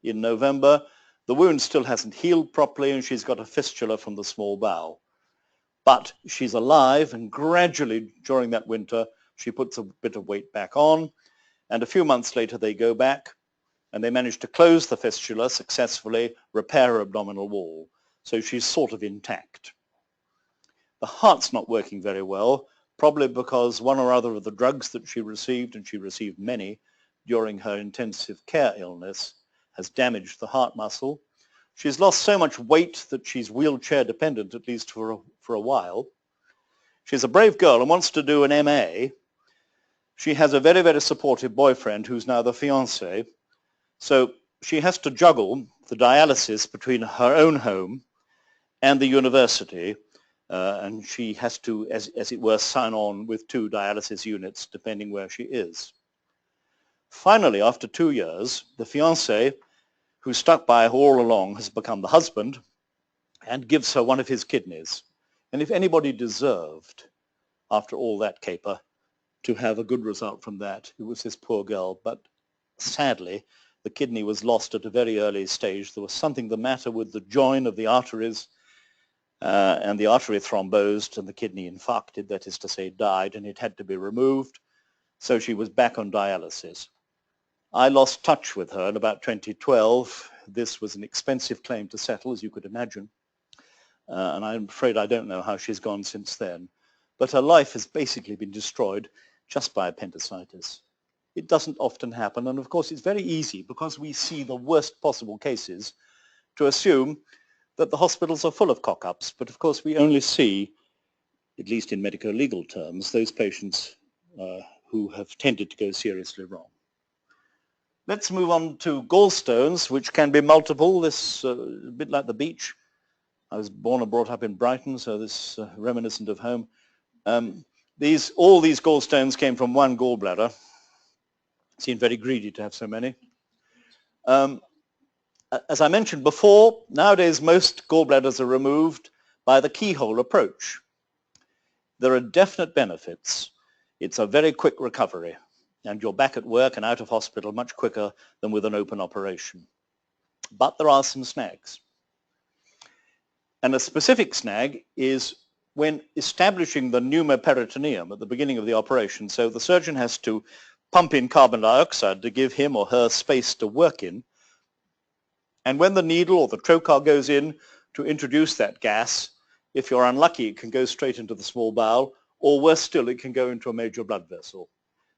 in November, the wound still hasn't healed properly and she's got a fistula from the small bowel. But she's alive, and gradually during that winter, she puts a bit of weight back on, and a few months later they go back, and they manage to close the fistula successfully, repair her abdominal wall. So she's sort of intact. The heart's not working very well, probably because one or other of the drugs that she received, and she received many during her intensive care illness, has damaged the heart muscle. She's lost so much weight that she's wheelchair dependent, at least for a while. She's a brave girl and wants to do an MA. She has a very, very supportive boyfriend who's now the fiancé. So she has to juggle the dialysis between her own home and the university, and she has to, as it were, sign on with 2 dialysis units depending where she is. Finally, after 2 years, the fiancé, who stuck by her all along, has become the husband and gives her one of his kidneys. And if anybody deserved, after all that caper, to have a good result from that, it was this poor girl. But sadly, the kidney was lost at a very early stage. There was something the matter with the join of the arteries, and the artery thrombosed and the kidney infarcted, that is to say died, and it had to be removed. So she was back on dialysis. I lost touch with her in about 2012. This was an expensive claim to settle, as you could imagine. And I'm afraid I don't know how she's gone since then. But her life has basically been destroyed just by appendicitis. It doesn't often happen. And of course, it's very easy, because we see the worst possible cases, to assume that the hospitals are full of cock-ups. But of course, we only see, at least in medico-legal terms, those patients who have tended to go seriously wrong. Let's move on to gallstones, which can be multiple. This a bit like the beach. I was born and brought up in Brighton, so this reminiscent of home. All these gallstones came from one gallbladder. Seemed very greedy to have so many. As I mentioned before, nowadays most gallbladders are removed by the keyhole approach. There are definite benefits. It's a very quick recovery, and you're back at work and out of hospital much quicker than with an open operation. But there are some snags. And a specific snag is when establishing the pneumoperitoneum at the beginning of the operation. So the surgeon has to pump in carbon dioxide to give him or her space to work in. And when the needle or the trocar goes in to introduce that gas, if you're unlucky, it can go straight into the small bowel, or worse still, it can go into a major blood vessel.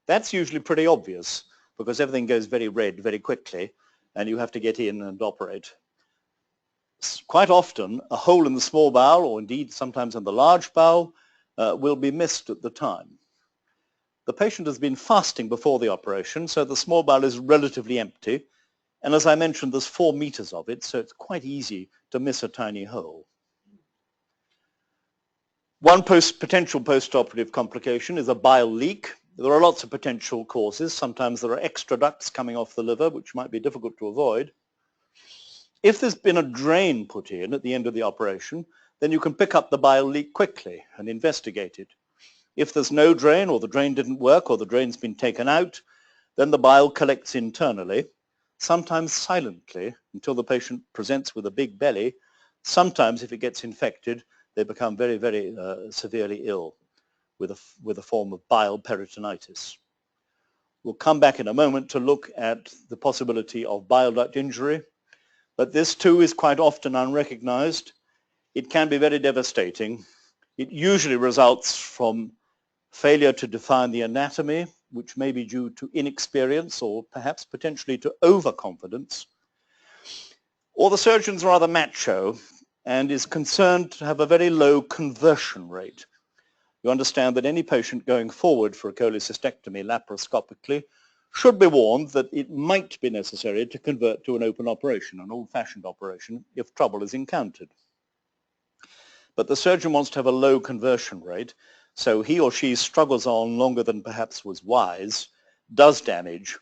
That's usually pretty obvious, because everything goes very red very quickly, and you have to get in and operate. Quite often, a hole in the small bowel, or indeed sometimes in the large bowel, will be missed at the time. The patient has been fasting before the operation, so the small bowel is relatively empty. And as I mentioned, there's 4 meters of it, so it's quite easy to miss a tiny hole. One potential postoperative complication is a bile leak. There are lots of potential causes. Sometimes there are extra ducts coming off the liver, which might be difficult to avoid. If there's been a drain put in at the end of the operation, then you can pick up the bile leak quickly and investigate it. If there's no drain, or the drain didn't work, or the drain's been taken out, then the bile collects internally, sometimes silently, until the patient presents with a big belly. Sometimes, if it gets infected, they become very, very severely ill with a form of bile peritonitis. We'll come back in a moment to look at the possibility of bile duct injury, but this too is quite often unrecognized. It can be very devastating. It usually results from failure to define the anatomy, which may be due to inexperience or perhaps potentially to overconfidence. Or the surgeon's rather macho and is concerned to have a very low conversion rate. You understand that any patient going forward for a cholecystectomy laparoscopically should be warned that it might be necessary to convert to an open operation, an old-fashioned operation, if trouble is encountered. But the surgeon wants to have a low conversion rate, so he or she struggles on longer than perhaps was wise, does damage,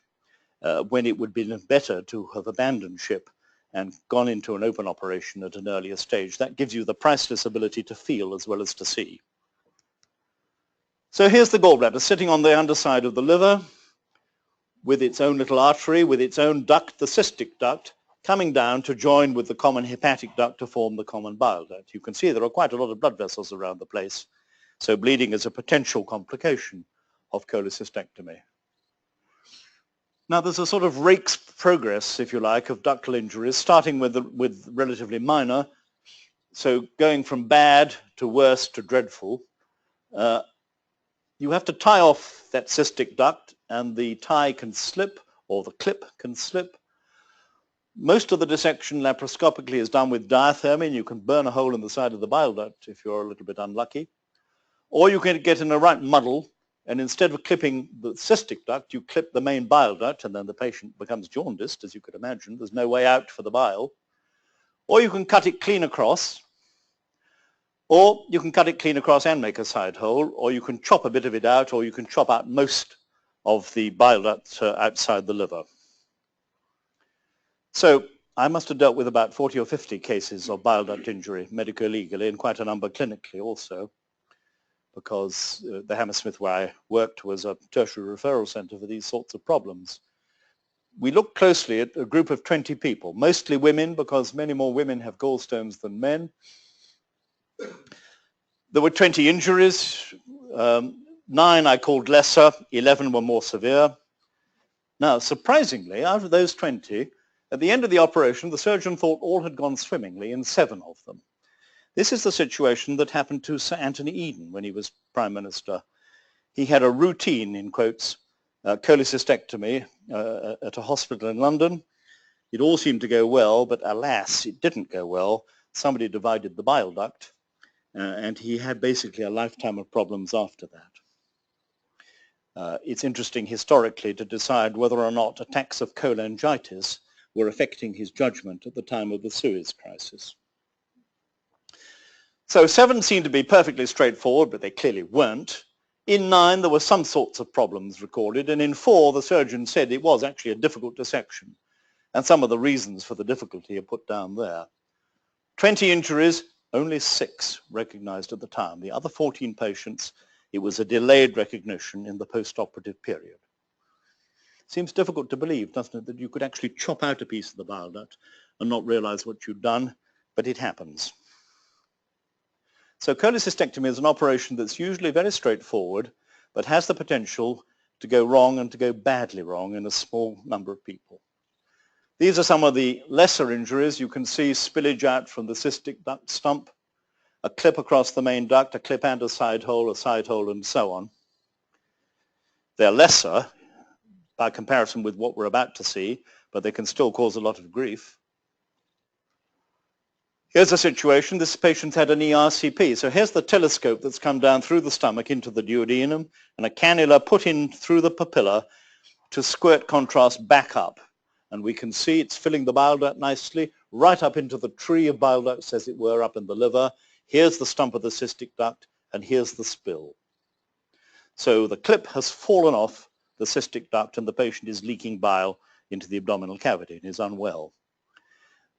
when it would be better to have abandoned ship and gone into an open operation at an earlier stage. That gives you the priceless ability to feel as well as to see. So here's the gallbladder sitting on the underside of the liver with its own little artery, with its own duct, the cystic duct, coming down to join with the common hepatic duct to form the common bile duct. You can see there are quite a lot of blood vessels around the place, so bleeding is a potential complication of cholecystectomy. Now there's a sort of rake's progress, if you like, of ductal injuries, starting with relatively minor, so going from bad to worse to dreadful. You have to tie off that cystic duct, and the tie can slip, or the clip can slip. Most of the dissection laparoscopically is done with diathermy, and you can burn a hole in the side of the bile duct if you're a little bit unlucky. Or you can get in a right muddle, and instead of clipping the cystic duct, you clip the main bile duct, and then the patient becomes jaundiced, as you could imagine. There's no way out for the bile. Or you can cut it clean across, or you can cut it clean across and make a side hole, or you can chop a bit of it out, or you can chop out most of the bile duct outside the liver. So I must have dealt with about 40 or 50 cases of bile duct injury, medico-legally, and quite a number clinically also, because the Hammersmith where I worked was a tertiary referral centre for these sorts of problems. We looked closely at a group of 20 people, mostly women, because many more women have gallstones than men. There were 20 injuries, 9 I called lesser, 11 were more severe. Now, surprisingly, out of those 20, at the end of the operation, the surgeon thought all had gone swimmingly in 7 of them. This is the situation that happened to Sir Anthony Eden when he was Prime Minister. He had a routine, in quotes, cholecystectomy at a hospital in London. It all seemed to go well, but alas, it didn't go well. Somebody divided the bile duct, and he had basically a lifetime of problems after that. It's interesting historically to decide whether or not attacks of cholangitis were affecting his judgment at the time of the Suez crisis. So 7 seemed to be perfectly straightforward, but they clearly weren't. In 9, there were some sorts of problems recorded, and in 4, the surgeon said it was actually a difficult dissection, and some of the reasons for the difficulty are put down there. 20 injuries, only 6 recognized at the time. The other 14 patients, it was a delayed recognition in the post-operative period. Seems difficult to believe, doesn't it, that you could actually chop out a piece of the bile duct and not realize what you'd done, but it happens. So cholecystectomy is an operation that's usually very straightforward, but has the potential to go wrong and to go badly wrong in a small number of people. These are some of the lesser injuries. You can see spillage out from the cystic duct stump, a clip across the main duct, a clip and a side hole, and so on. They're lesser by comparison with what we're about to see, but they can still cause a lot of grief. Here's a situation. This patient had an ERCP. So here's the telescope that's come down through the stomach into the duodenum, and a cannula put in through the papilla to squirt contrast back up. And we can see it's filling the bile duct nicely, right up into the tree of bile ducts, as it were, up in the liver. Here's the stump of the cystic duct, and here's the spill. So the clip has fallen off the cystic duct, and the patient is leaking bile into the abdominal cavity and is unwell.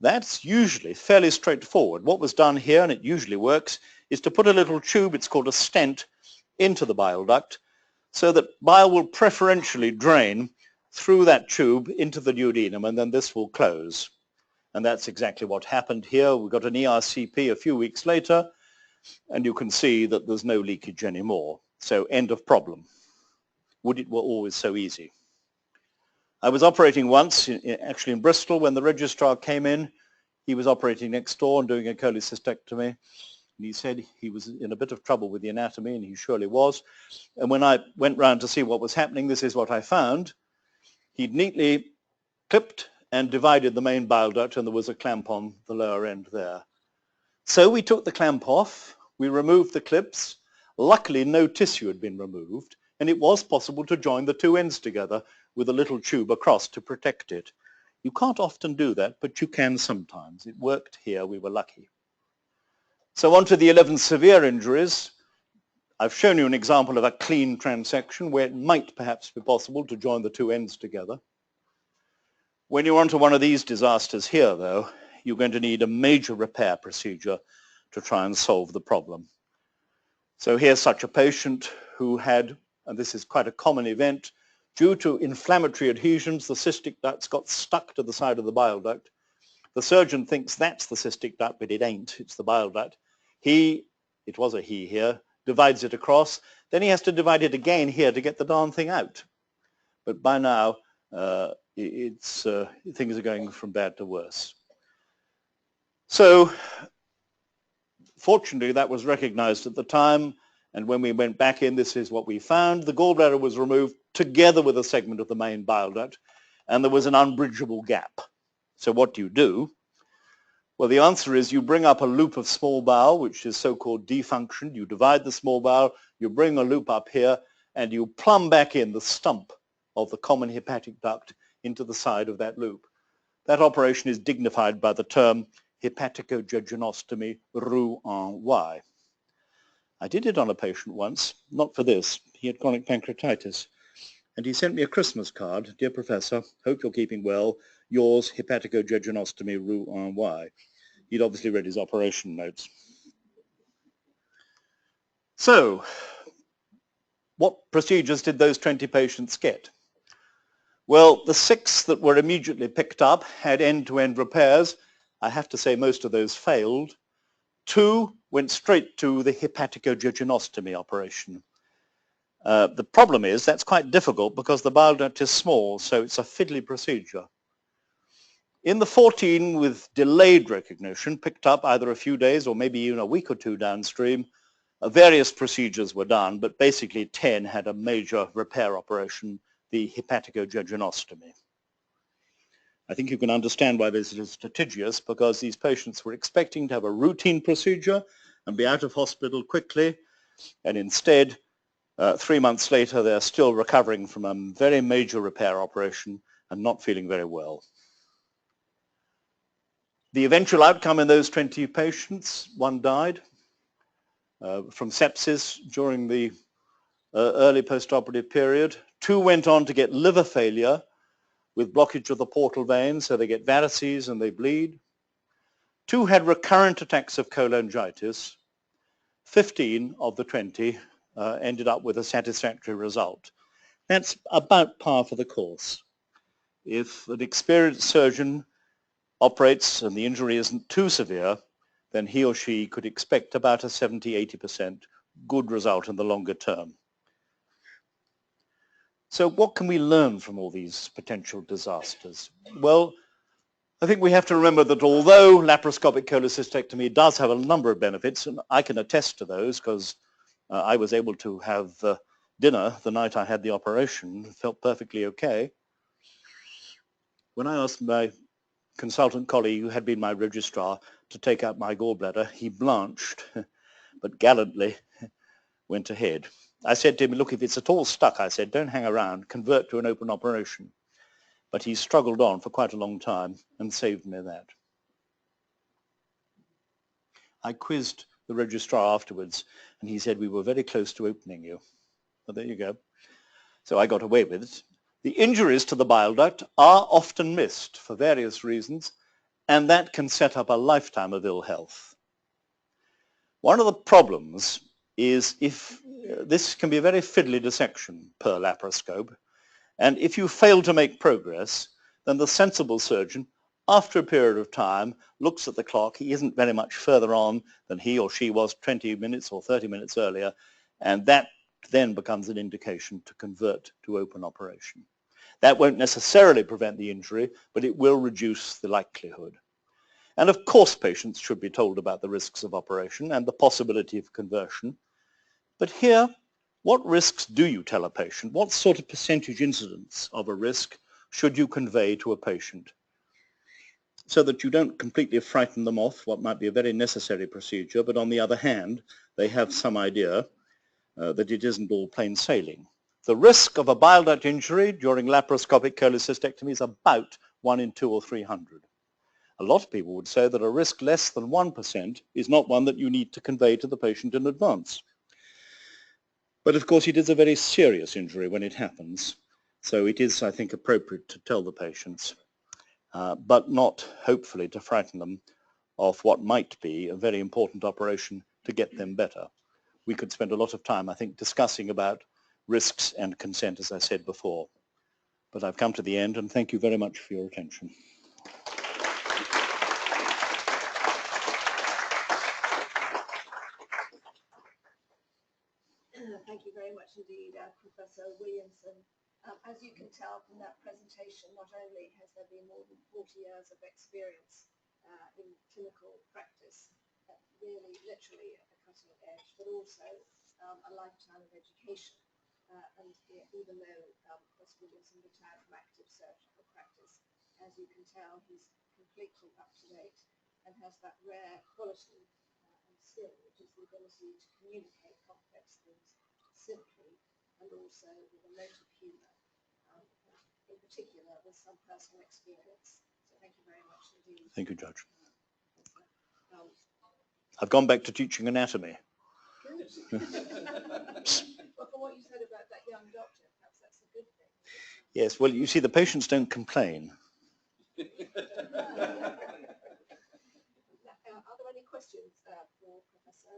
That's usually fairly straightforward. What was done here, and it usually works, is to put a little tube, it's called a stent, into the bile duct so that bile will preferentially drain through that tube into the duodenum, and then this will close. And that's exactly what happened here. We got an ERCP a few weeks later, and you can see that there's no leakage anymore. So end of problem. Would it were always so easy. I was operating once, actually in Bristol, when the registrar came in. He was operating next door and doing a cholecystectomy. And he said he was in a bit of trouble with the anatomy, and he surely was. And when I went round to see what was happening, this is what I found. He'd neatly clipped and divided the main bile duct, and there was a clamp on the lower end there. So we took the clamp off, we removed the clips. Luckily, no tissue had been removed, and it was possible to join the 2 ends together with a little tube across to protect it. You can't often do that, but you can sometimes. It worked here, we were lucky. So on to the 11 severe injuries. I've shown you an example of a clean transection where it might perhaps be possible to join the 2 ends together. When you're onto one of these disasters here, though, you're going to need a major repair procedure to try and solve the problem. So here's such a patient who had, and this is quite a common event, due to inflammatory adhesions, the cystic ducts got stuck to the side of the bile duct, The surgeon thinks that's the cystic duct, but it ain't. It's the bile duct. It was a he here, divides it across. Then he has to divide it again here to get the darn thing out. But by now, things are going from bad to worse. So, fortunately, that was recognized at the time. And when we went back in, this is what we found. The gallbladder was removed together with a segment of the main bile duct, and there was an unbridgeable gap. So what do you do? Well, the answer is you bring up a loop of small bowel, which is so-called defunctioned. You divide the small bowel, you bring a loop up here, and you plumb back in the stump of the common hepatic duct into the side of that loop. That operation is dignified by the term hepaticojejunostomy Roux-en-Y. I did it on a patient once, not for this. He had chronic pancreatitis. And he sent me a Christmas card. Dear Professor, hope you're keeping well. Yours, hepaticojejunostomy Roux-en-Y. He'd obviously read his operation notes. So, what procedures did those 20 patients get? Well, the 6 that were immediately picked up had end-to-end repairs. I have to say most of those failed. 2 went straight to the hepaticojejunostomy operation. The problem is that's quite difficult because the bile duct is small, so it's a fiddly procedure. In the 14 with delayed recognition, picked up either a few days or maybe even a week or 2 downstream, various procedures were done, but basically 10 had a major repair operation, the hepaticojejunostomy. I think you can understand why this is litigious, because these patients were expecting to have a routine procedure and be out of hospital quickly, and instead, 3 months later, they're still recovering from a very major repair operation and not feeling very well. The eventual outcome in those 20 patients, 1 died from sepsis during the early postoperative period. 2 went on to get liver failure with blockage of the portal vein, so they get varices and they bleed. 2 had recurrent attacks of cholangitis. 15 of the 20 ended up with a satisfactory result. That's about par for the course. If an experienced surgeon operates and the injury isn't too severe, then he or she could expect about a 70-80% good result in the longer term. So what can we learn from all these potential disasters? Well, I think we have to remember that although laparoscopic cholecystectomy does have a number of benefits, and I can attest to those because I was able to have dinner the night I had the operation, felt perfectly okay. When I asked my consultant colleague, who had been my registrar, to take out my gallbladder, he blanched, but gallantly went ahead. I said to him, look, if it's at all stuck, I said, don't hang around, convert to an open operation. But he struggled on for quite a long time and saved me that. I quizzed the registrar afterwards, and he said, we were very close to opening you. Well, there you go. So I got away with it. The injuries to the bile duct are often missed for various reasons, and that can set up a lifetime of ill health. One of the problems is if this can be a very fiddly dissection per laparoscope, and if you fail to make progress, then the sensible surgeon, after a period of time, looks at the clock. He isn't very much further on than he or she was 20 minutes or 30 minutes earlier, and that then becomes an indication to convert to open operation. That won't necessarily prevent the injury, but it will reduce the likelihood. And of course, patients should be told about the risks of operation and the possibility of conversion. But here, what risks do you tell a patient? What sort of percentage incidence of a risk should you convey to a patient so that you don't completely frighten them off what might be a very necessary procedure, but on the other hand, they have some idea that it isn't all plain sailing. The risk of a bile duct injury during laparoscopic cholecystectomy is about 1 in 2 or 300. A lot of people would say that a risk less than 1% is not one that you need to convey to the patient in advance. But of course, it is a very serious injury when it happens. So it is, I think, appropriate to tell the patients, but not, hopefully, to frighten them of what might be a very important operation to get them better. We could spend a lot of time, I think, discussing about risks and consent, as I said before. But I've come to the end, and thank you very much for your attention. Thank you very much indeed, Professor Williamson. As you can tell from that presentation, not only has there been more than 40 years of experience in clinical practice, really literally at the cutting edge, but also a lifetime of education. And even though Professor Williamson retired from active surgical practice, as you can tell, he's completely up to date and has that rare quality and skill, which is the ability to communicate complex things simply and also with a note of humour, in particular with some personal experience. So thank you very much indeed. Thank you, Judge. I've gone back to teaching anatomy. Good. Well, from what you said about that young doctor, perhaps that's a good thing. Yes, well, you see, the patients don't complain. Are there any questions for Professor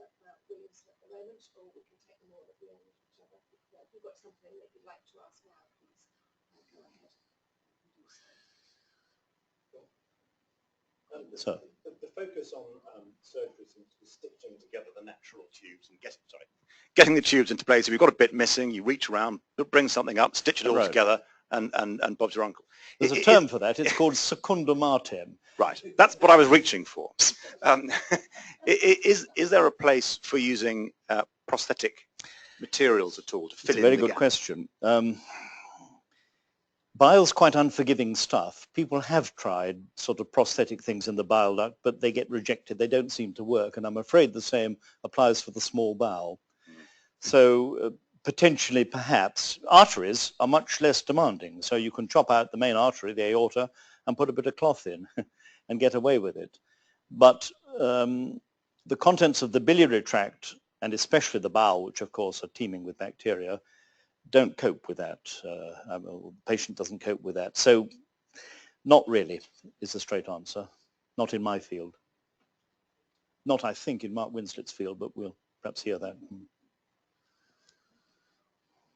Williamson at the moment, or we can take them all at the end of each other? If you've got something that you'd like to ask now, please go ahead. So, the focus on surgery seems to be stitching together the natural tubes and getting the tubes into place. If you've got a bit missing, you reach around, bring something up, stitch it all together, and Bob's your uncle. there's a term for that. It's called secundum artem. Right, that's what I was reaching for. Is there a place for using prosthetic materials at all to fill It's a in very the good gap? question. Bile's quite unforgiving stuff. People have tried sort of prosthetic things in the bile duct, but they get rejected. They don't seem to work, and I'm afraid the same applies for the small bowel. So potentially, perhaps, arteries are much less demanding. So you can chop out the main artery, the aorta, and put a bit of cloth in and get away with it. But the contents of the biliary tract, and especially the bowel, which of course are teeming with bacteria, don't cope with that. The patient doesn't cope with that. So not really is the straight answer. Not in my field. Not, I think, in Mark Winslet's field, but we'll perhaps hear that.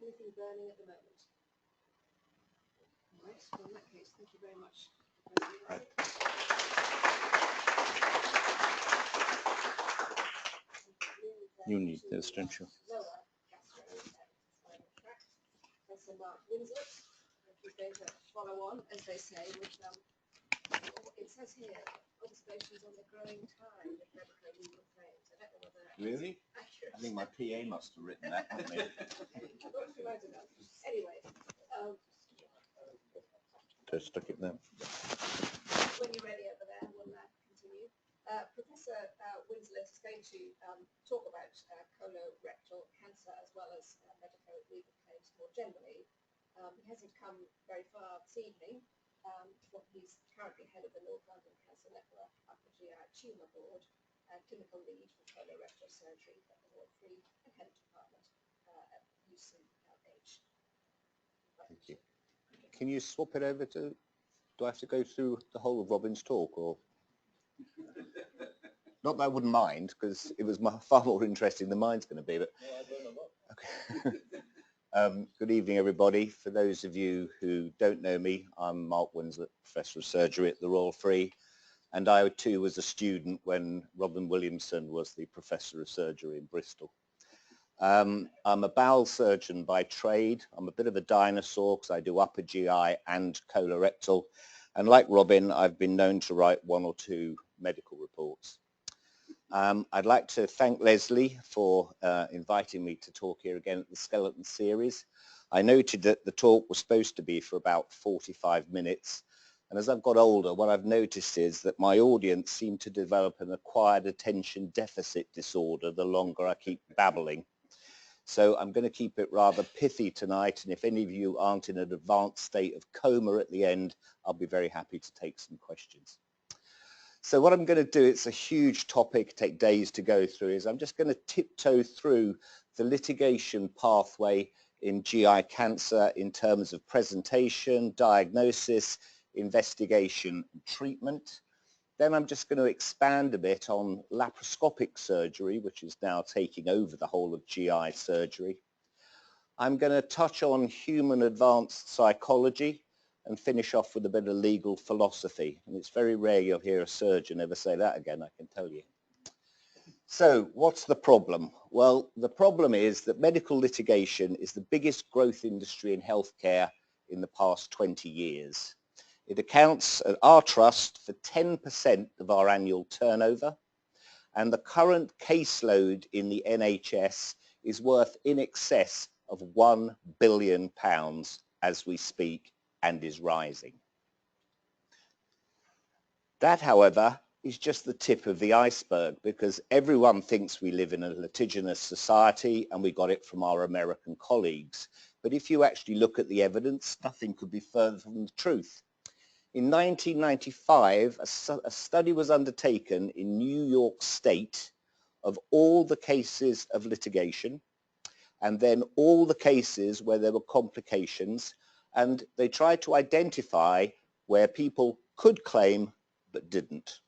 Anything burning at the moment? All right, well, in that case, thank you very much. You need this, don't you? Lower gastrointestinal tract. Professor Mark Winslet, who's going to follow on, as they say, with it says here, observations on the growing time of medico-legal claims. I don't know whether that's Really? accurate. I think my PA must have written that, hadn't they? Anyway, Just stick it there. when you're ready over there, we'll continue. Professor Winslet is going to talk about colorectal cancer as well as medico-legal claims more generally. He hasn't come very far this evening. He's currently head of the North London Cancer Network Upper GI Tumour Board and clinical lead for colorectal surgery at the Royal Free and head of department at UCLH. Thank you. Can you swap it over to, do I have to go through the whole of Robin's talk, or? Not that I wouldn't mind, because it was far more interesting than mine's going to be, but. Okay. Good evening, everybody. For those of you who don't know me, I'm Mark Winslet, Professor of Surgery at the Royal Free, and I too was a student when Robin Williamson was the Professor of Surgery in Bristol. I'm a bowel surgeon by trade. I'm a bit of a dinosaur because I do upper GI and colorectal, and like Robin, I've been known to write 1 or 2 medical reports. I'd like to thank Leslie for inviting me to talk here again at the Skeleton series. I noted that the talk was supposed to be for about 45 minutes, and as I've got older, what I've noticed is that my audience seem to develop an acquired attention deficit disorder the longer I keep babbling. So I'm going to keep it rather pithy tonight, and if any of you aren't in an advanced state of coma at the end, I'll be very happy to take some questions. So what I'm going to do, it's a huge topic, take days to go through, is I'm just going to tiptoe through the litigation pathway in GI cancer in terms of presentation, diagnosis, investigation, and treatment. Then I'm just going to expand a bit on laparoscopic surgery, which is now taking over the whole of GI surgery. I'm going to touch on human advanced psychology and finish off with a bit of legal philosophy. And it's very rare you'll hear a surgeon ever say that again, I can tell you. So what's the problem? Well, the problem is that medical litigation is the biggest growth industry in healthcare in the past 20 years. It accounts at our trust for 10% of our annual turnover, and the current caseload in the NHS is worth in excess of £1 billion as we speak, and is rising. That, however, is just the tip of the iceberg, because everyone thinks we live in a litigious society and we got it from our American colleagues. But if you actually look at the evidence, nothing could be further from the truth. In 1995, a study was undertaken in New York State of all the cases of litigation, and then all the cases where there were complications, and they tried to identify where people could claim but didn't.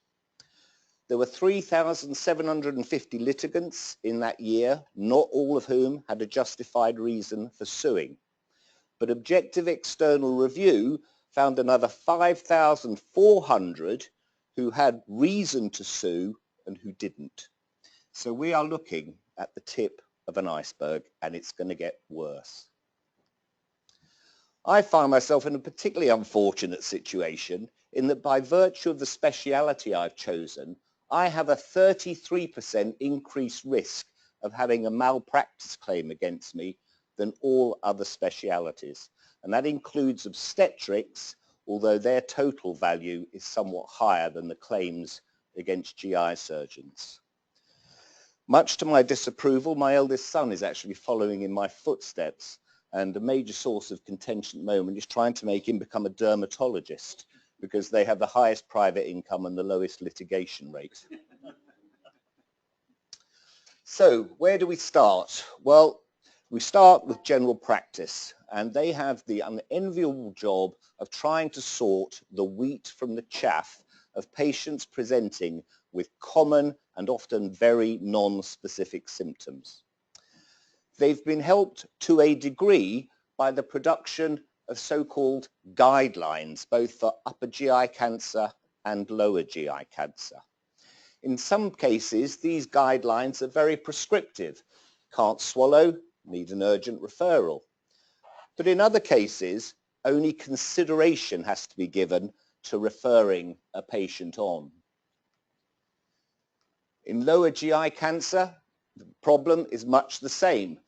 There were 3,750 litigants in that year, not all of whom had a justified reason for suing. But objective external review found another 5,400 who had reason to sue and who didn't. So we are looking at the tip of an iceberg, and it's going to get worse. I find myself in a particularly unfortunate situation in that by virtue of the speciality I've chosen, I have a 33% increased risk of having a malpractice claim against me than all other specialities. And that includes obstetrics, although their total value is somewhat higher than the claims against GI surgeons. Much to my disapproval, my eldest son is actually following in my footsteps, and a major source of contention at the moment is trying to make him become a dermatologist, because they have the highest private income and the lowest litigation rate. So where do we start? Well, we start with general practice, and they have the unenviable job of trying to sort the wheat from the chaff of patients presenting with common and often very non-specific symptoms. They've been helped to a degree by the production of so-called guidelines, both for upper GI cancer and lower GI cancer. In some cases, these guidelines are very prescriptive. Can't swallow, need an urgent referral. But in other cases, only consideration has to be given to referring a patient on. In lower GI cancer, the problem is much the same.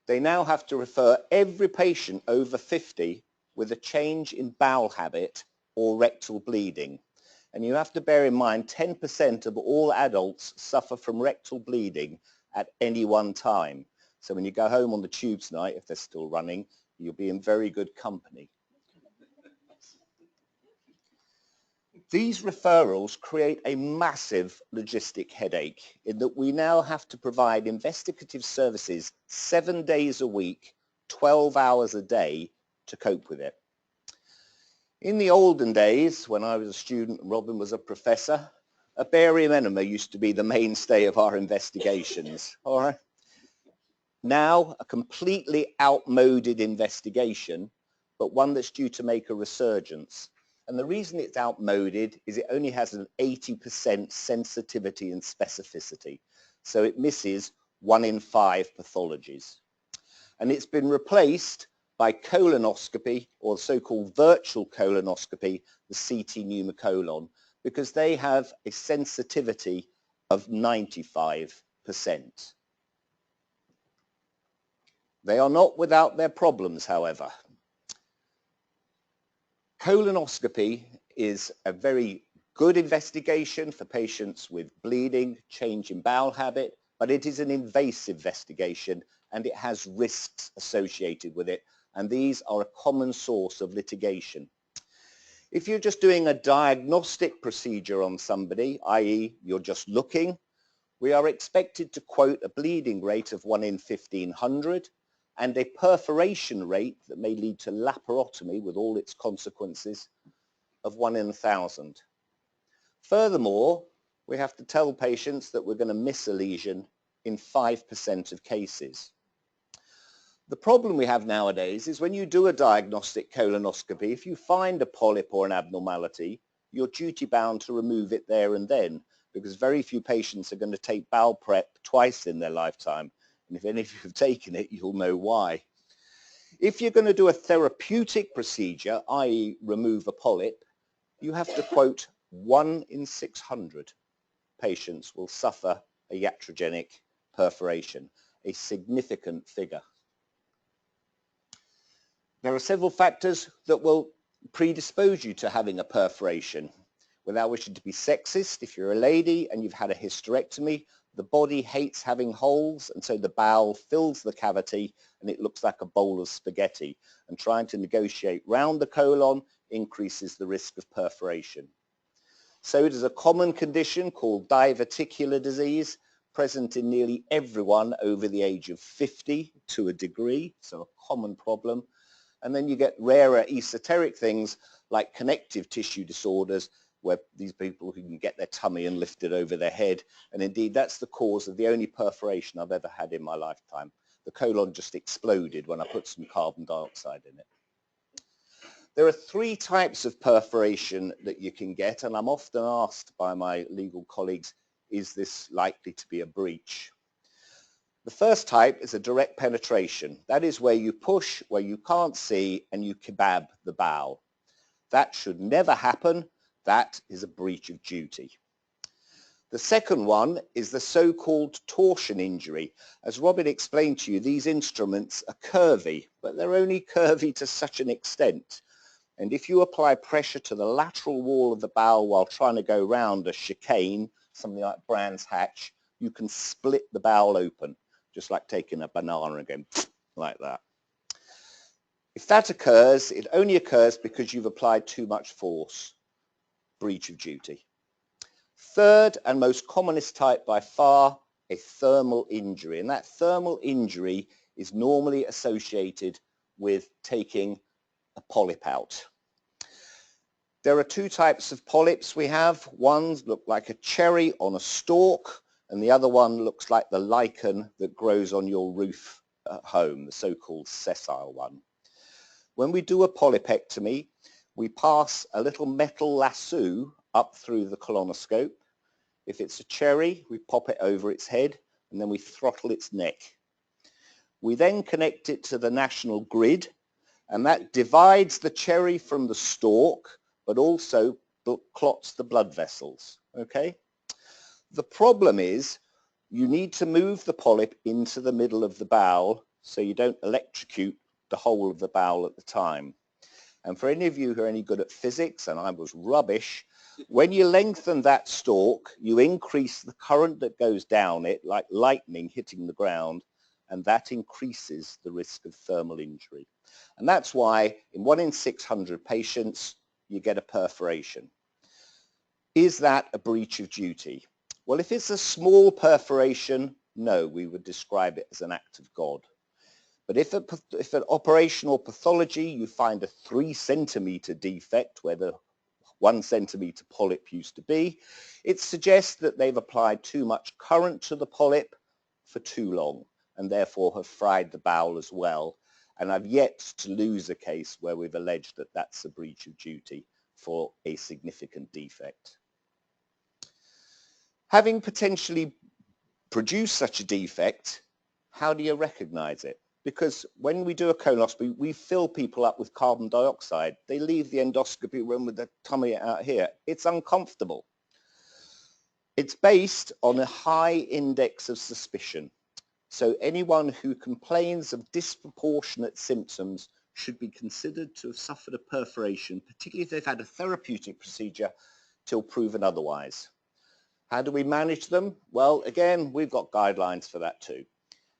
They now have to refer every patient over 50 with a change in bowel habit or rectal bleeding. And you have to bear in mind 10% of all adults suffer from rectal bleeding at any one time. So when you go home on the tube tonight, if they're still running, you'll be in very good company. These referrals create a massive logistic headache in that we now have to provide investigative services 7 days a week, 12 hours a day to cope with it. In the olden days, when I was a student and Robin was a professor, a barium enema used to be the mainstay of our investigations. All right? Now, a completely outmoded investigation, but one that's due to make a resurgence. And the reason it's outmoded is it only has an 80% sensitivity and specificity. So it misses 1 in 5 pathologies. And it's been replaced by colonoscopy, or so-called virtual colonoscopy, the CT pneumocolon, because they have a sensitivity of 95%. They are not without their problems, however. Colonoscopy is a very good investigation for patients with bleeding, change in bowel habit, but it is an invasive investigation and it has risks associated with it, and these are a common source of litigation. If you're just doing a diagnostic procedure on somebody, i.e. you're just looking, we are expected to quote a bleeding rate of 1 in 1,500 and a perforation rate that may lead to laparotomy with all its consequences of 1 in 1,000. Furthermore, we have to tell patients that we're going to miss a lesion in 5% of cases. The problem we have nowadays is when you do a diagnostic colonoscopy, if you find a polyp or an abnormality, you're duty bound to remove it there and then, because very few patients are going to take bowel prep twice in their lifetime. And if any of you have taken it, you'll know why. If you're going to do a therapeutic procedure, i.e. remove a polyp, you have to quote 1 in 600 patients will suffer a iatrogenic perforation, a significant figure. There are several factors that will predispose you to having a perforation. Without wishing to be sexist, if you're a lady and you've had a hysterectomy, the body hates having holes, and so the bowel fills the cavity and it looks like a bowl of spaghetti, and trying to negotiate round the colon increases the risk of perforation. So does a common condition called diverticular disease, present in nearly everyone over the age of 50 to a degree, so a common problem. And then you get rarer esoteric things like connective tissue disorders, where these people who can get their tummy and lift it over their head. And indeed, that's the cause of the only perforation I've ever had in my lifetime. The colon just exploded when I put some carbon dioxide in it. There are 3 types of perforation that you can get, and I'm often asked by my legal colleagues, is this likely to be a breach? The first type is a direct penetration. That is where you push where you can't see and you kebab the bowel. That should never happen. That is a breach of duty. The second one is the so-called torsion injury. As Robin explained to you, these instruments are curvy, but they're only curvy to such an extent. And if you apply pressure to the lateral wall of the bowel while trying to go round a chicane, something like Brands Hatch, you can split the bowel open, just like taking a banana and going like that. If that occurs, it only occurs because you've applied too much force. Breach of duty. Third and most commonest type by far, a thermal injury. And that thermal injury is normally associated with taking a polyp out. There are 2 types of polyps we have. One look like a cherry on a stalk, and the other one looks like the lichen that grows on your roof at home, the so-called sessile one. When we do a polypectomy, we pass a little metal lasso up through the colonoscope. If it's a cherry, we pop it over its head and then we throttle its neck. We then connect it to the national grid, and that divides the cherry from the stalk, but also clots the blood vessels. Okay? The problem is you need to move the polyp into the middle of the bowel so you don't electrocute the whole of the bowel at the time. And for any of you who are any good at physics, and I was rubbish, when you lengthen that stalk, you increase the current that goes down it, like lightning hitting the ground, and that increases the risk of thermal injury. And that's why in 1 in 600 patients, you get a perforation. Is that a breach of duty? Well, if it's a small perforation, no, we would describe it as an act of God. But if an operational pathology, you find a 3 centimeter defect where the 1 centimeter polyp used to be, it suggests that they've applied too much current to the polyp for too long and therefore have fried the bowel as well. And I've yet to lose a case where we've alleged that that's a breach of duty for a significant defect. Having potentially produced such a defect, how do you recognize it? Because when we do a colonoscopy, we fill people up with carbon dioxide. They leave the endoscopy room with their tummy out here. It's uncomfortable. It's based on a high index of suspicion. So anyone who complains of disproportionate symptoms should be considered to have suffered a perforation, particularly if they've had a therapeutic procedure, till proven otherwise. How do we manage them? Well, again, we've got guidelines for that too.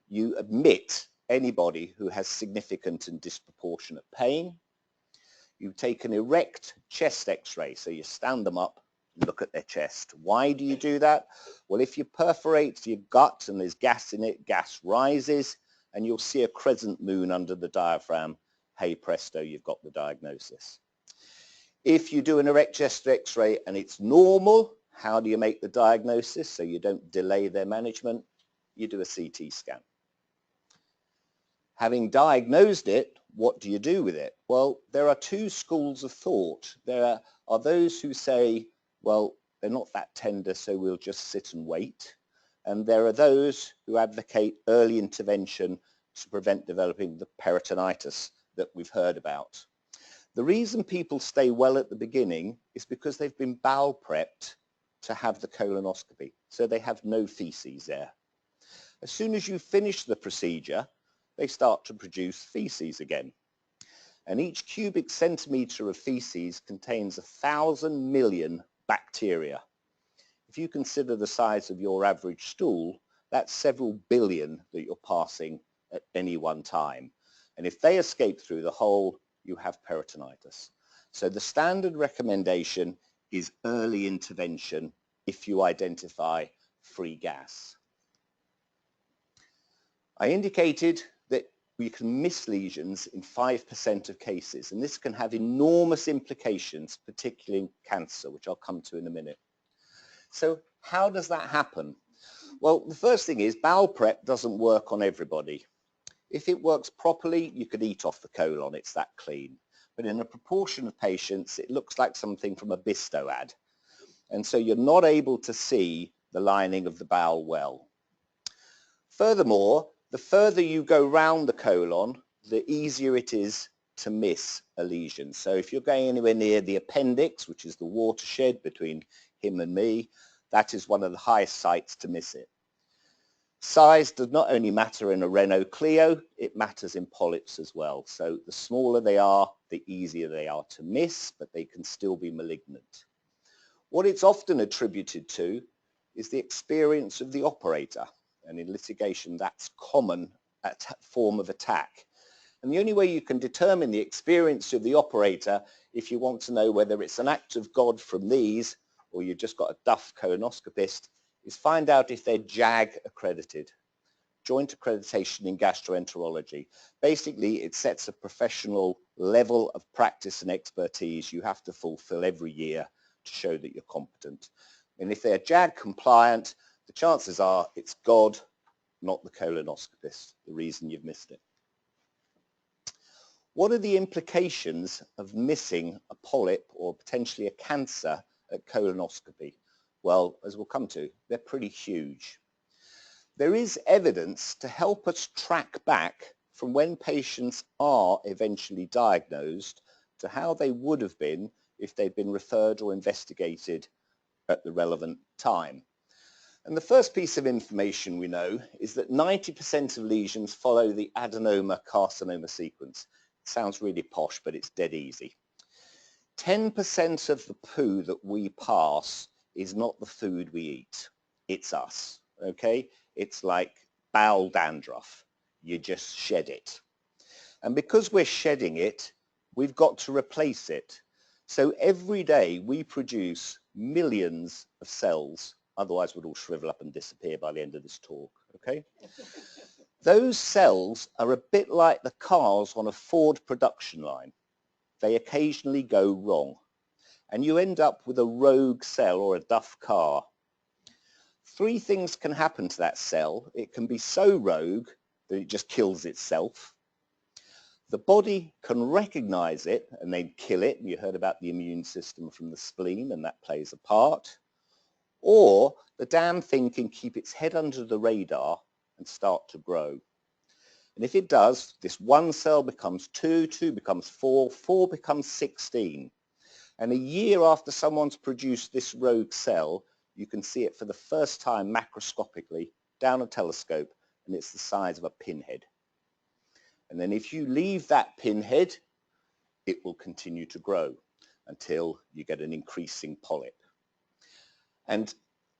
You admit anybody who has significant and disproportionate pain. You take an erect chest x-ray, so you stand them up, look at their chest. Why do you do that? Well, if you perforate your gut and there's gas in it, gas rises, and you'll see a crescent moon under the diaphragm. Hey presto, you've got the diagnosis. If you do an erect chest x-ray and it's normal, how do you make the diagnosis so you don't delay their management? You do a CT scan. Having diagnosed it, what do you do with it? Well, there are 2 schools of thought. There are those who say, well, they're not that tender, so we'll just sit and wait. And there are those who advocate early intervention to prevent developing the peritonitis that we've heard about. The reason people stay well at the beginning is because they've been bowel prepped to have the colonoscopy, so they have no feces there. As soon as you finish the procedure, they start to produce feces again. And each cubic centimetre of feces contains 1,000 million bacteria. If you consider the size of your average stool, that's several billion that you're passing at any one time. And if they escape through the hole, you have peritonitis. So the standard recommendation is early intervention if you identify free gas. I indicated that we can miss lesions in 5% of cases, and this can have enormous implications, particularly in cancer, which I'll come to in a minute. So how does that happen? Well, the first thing is bowel prep doesn't work on everybody. If it works properly, you could eat off the colon, it's that clean. But in a proportion of patients, it looks like something from a Bisto ad. And so you're not able to see the lining of the bowel well. Furthermore, the further you go round the colon, the easier it is to miss a lesion. So if you're going anywhere near the appendix, which is the watershed between him and me, that is one of the highest sites to miss it. Size does not only matter in a Renault Clio, it matters in polyps as well. So the smaller they are, the easier they are to miss, but they can still be malignant. What it's often attributed to is the experience of the operator. And in litigation, that's common form of attack. And the only way you can determine the experience of the operator, if you want to know whether it's an act of God from these, or you've just got a duff colonoscopist, is find out if they're JAG accredited, Joint Accreditation in Gastroenterology. Basically, it sets a professional level of practice and expertise you have to fulfill every year to show that you're competent. And if they're JAG compliant, the chances are it's God, not the colonoscopist, the reason you've missed it. What are the implications of missing a polyp or potentially a cancer at colonoscopy? Well, as we'll come to, they're pretty huge. There is evidence to help us track back from when patients are eventually diagnosed to how they would have been if they'd been referred or investigated at the relevant time. And the first piece of information we know is that 90% of lesions follow the adenoma-carcinoma sequence. It sounds really posh, but it's dead easy. 10% of the poo that we pass is not the food we eat. It's us, okay? It's like bowel dandruff. You just shed it. And because we're shedding it, we've got to replace it. So every day we produce millions of cells, otherwise we'd all shrivel up and disappear by the end of this talk, okay? Those cells are a bit like the cars on a Ford production line. They occasionally go wrong, and you end up with a rogue cell or a duff car. Three things can happen to that cell. It can be so rogue that it just kills itself. The body can recognize it and then kill it. You heard about the immune system from the spleen, and that plays a part. Or the damn thing can keep its head under the radar and start to grow. And if it does, this one cell becomes 2, 2 becomes 4, 4 becomes 16. And a year after someone's produced this rogue cell, you can see it for the first time macroscopically down a telescope, and it's the size of a pinhead. And then if you leave that pinhead, it will continue to grow until you get an increasing polyp. And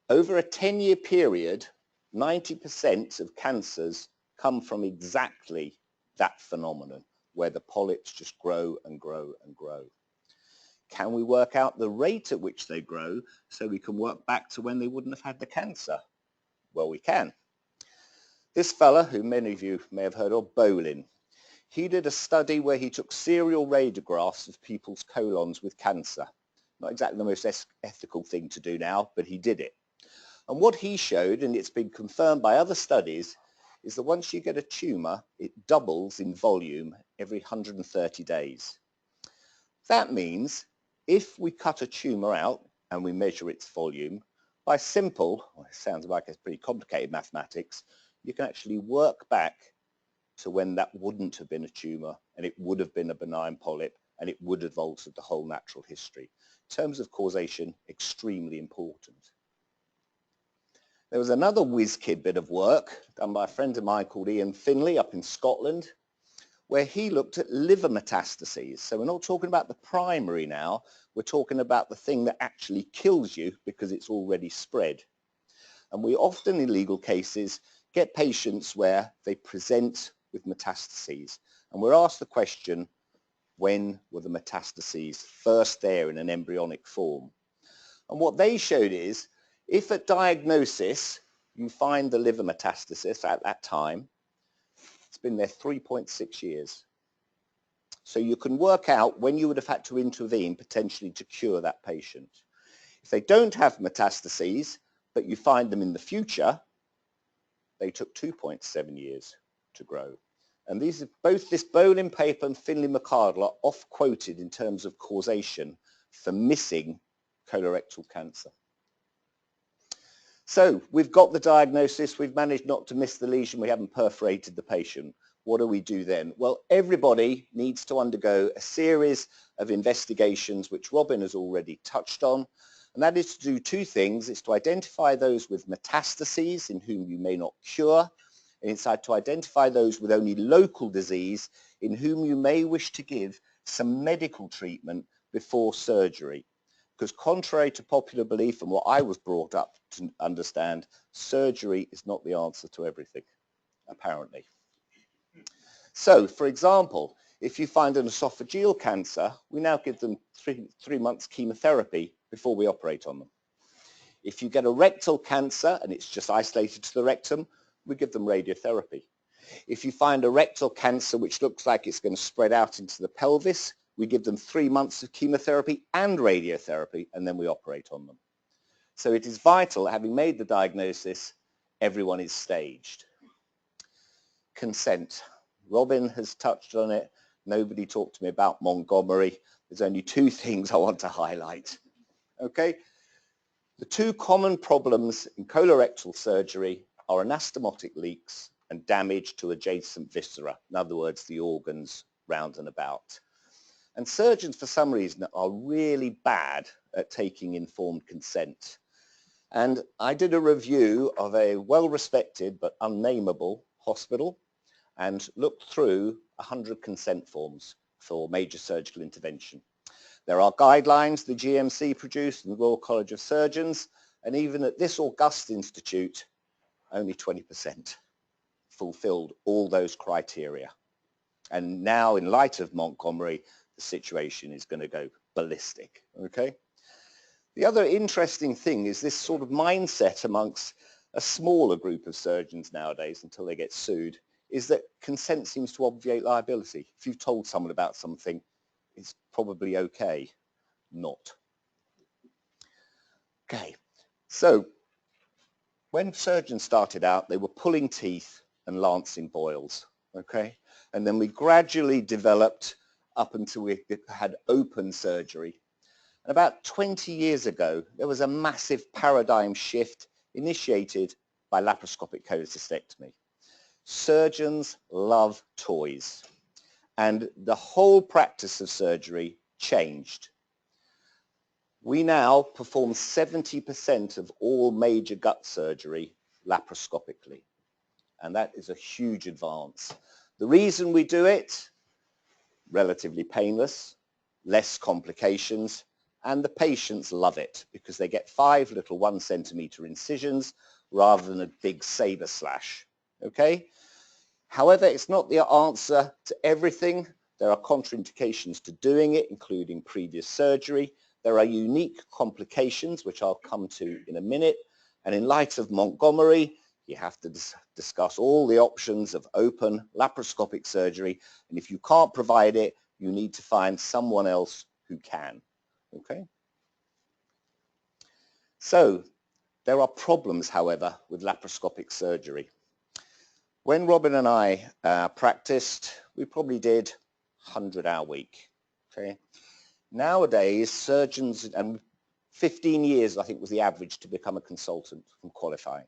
over a 10-year period, 90% of cancers come from exactly that phenomenon, where the polyps just grow and grow and grow. Can we work out the rate at which they grow so we can work back to when they wouldn't have had the cancer? Well, we can. This fella, who many of you may have heard of, Bolin, he did a study where he took serial radiographs of people's colons with cancer. Not exactly the most ethical thing to do now, but he did it. And what he showed, and it's been confirmed by other studies, is that once you get a tumour, it doubles in volume every 130 days. That means if we cut a tumour out, and we measure its volume, by simple, well, it sounds like it's pretty complicated mathematics, you can actually work back to when that wouldn't have been a tumour and it would have been a benign polyp and it would have altered the whole natural history. In terms of causation, extremely important. There was another whiz-kid bit of work done by a friend of mine called Ian Finlay up in Scotland, where he looked at liver metastases. So we're not talking about the primary now, we're talking about the thing that actually kills you because it's already spread. And we often in legal cases get patients where they present with metastases. And we're asked the question, when were the metastases first there in an embryonic form? And what they showed is, if at diagnosis you find the liver metastasis at that time, it's been there 3.6 years. So you can work out when you would have had to intervene potentially to cure that patient. If they don't have metastases, but you find them in the future, they took 2.7 years to grow. And these are both this Bolin paper and Finlay McArdle are oft quoted in terms of causation for missing colorectal cancer. So we've got the diagnosis, we've managed not to miss the lesion, we haven't perforated the patient. What do we do then? Well, everybody needs to undergo a series of investigations, which Robin has already touched on. And that is to do two things. It's to identify those with metastases in whom you may not cure. And it's to identify those with only local disease in whom you may wish to give some medical treatment before surgery. Because contrary to popular belief and what I was brought up to understand, surgery is not the answer to everything, apparently. So, for example, if you find an esophageal cancer, we now give them three months chemotherapy before we operate on them. If you get a rectal cancer and it's just isolated to the rectum, we give them radiotherapy. If you find a rectal cancer which looks like it's going to spread out into the pelvis, we give them 3 months of chemotherapy and radiotherapy, and then we operate on them. So it is vital, having made the diagnosis, everyone is staged. Consent. Robin has touched on it. Nobody talked to me about Montgomery. There's only two things I want to highlight. Okay? The two common problems in colorectal surgery are anastomotic leaks and damage to adjacent viscera. In other words, the organs round and about. And surgeons, for some reason, are really bad at taking informed consent. And I did a review of a well-respected but unnameable hospital and looked through 100 consent forms for major surgical intervention. There are guidelines the GMC produced and the Royal College of Surgeons, and even at this august institute, only 20% fulfilled all those criteria. And now, in light of Montgomery, the situation is going to go ballistic, okay? The other interesting thing is this sort of mindset amongst a smaller group of surgeons nowadays, until they get sued, is that consent seems to obviate liability. If you've told someone about something, it's probably okay. Not. Okay, so when surgeons started out, they were pulling teeth and lancing boils, okay? And then we gradually developed up until we had open surgery. And about 20 years ago, there was a massive paradigm shift initiated by laparoscopic cholecystectomy. Surgeons love toys, and the whole practice of surgery changed. We now perform 70% of all major gut surgery laparoscopically, and that is a huge advance. The reason we do it, relatively painless, less complications, and the patients love it because they get 5 little 1 centimeter incisions rather than a big saber slash, okay? However, it's not the answer to everything. There are contraindications to doing it, including previous surgery. There are unique complications, which I'll come to in a minute. And in light of Montgomery, you have to discuss all the options of open laparoscopic surgery. And if you can't provide it, you need to find someone else who can. Okay? So there are problems, however, with laparoscopic surgery. When Robin and I practiced, we probably did 100-hour week. Okay? Nowadays, surgeons, and 15 years, I think, was the average to become a consultant from qualifying.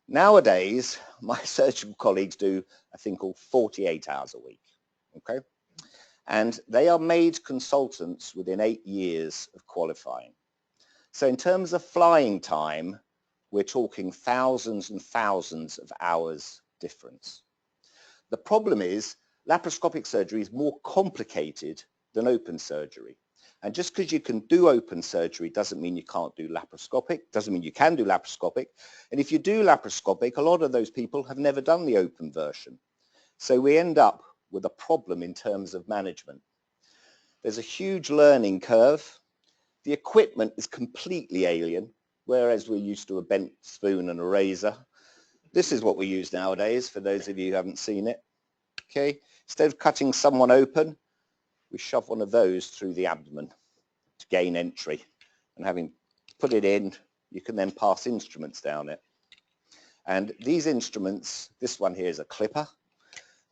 Nowadays, my surgical colleagues do a thing called 48 hours a week, okay? And they are made consultants within 8 years of qualifying. So in terms of flying time, we're talking thousands and thousands of hours difference. The problem is laparoscopic surgery is more complicated than open surgery. And just because you can do open surgery doesn't mean you can't do laparoscopic, doesn't mean you can do laparoscopic. And if you do laparoscopic, a lot of those people have never done the open version. So we end up with a problem in terms of management. There's a huge learning curve. The equipment is completely alien, whereas we're used to a bent spoon and a razor. This is what we use nowadays, for those of you who haven't seen it. Okay, instead of cutting someone open, we shove one of those through the abdomen to gain entry. And having put it in, you can then pass instruments down it. And these instruments, this one here is a clipper.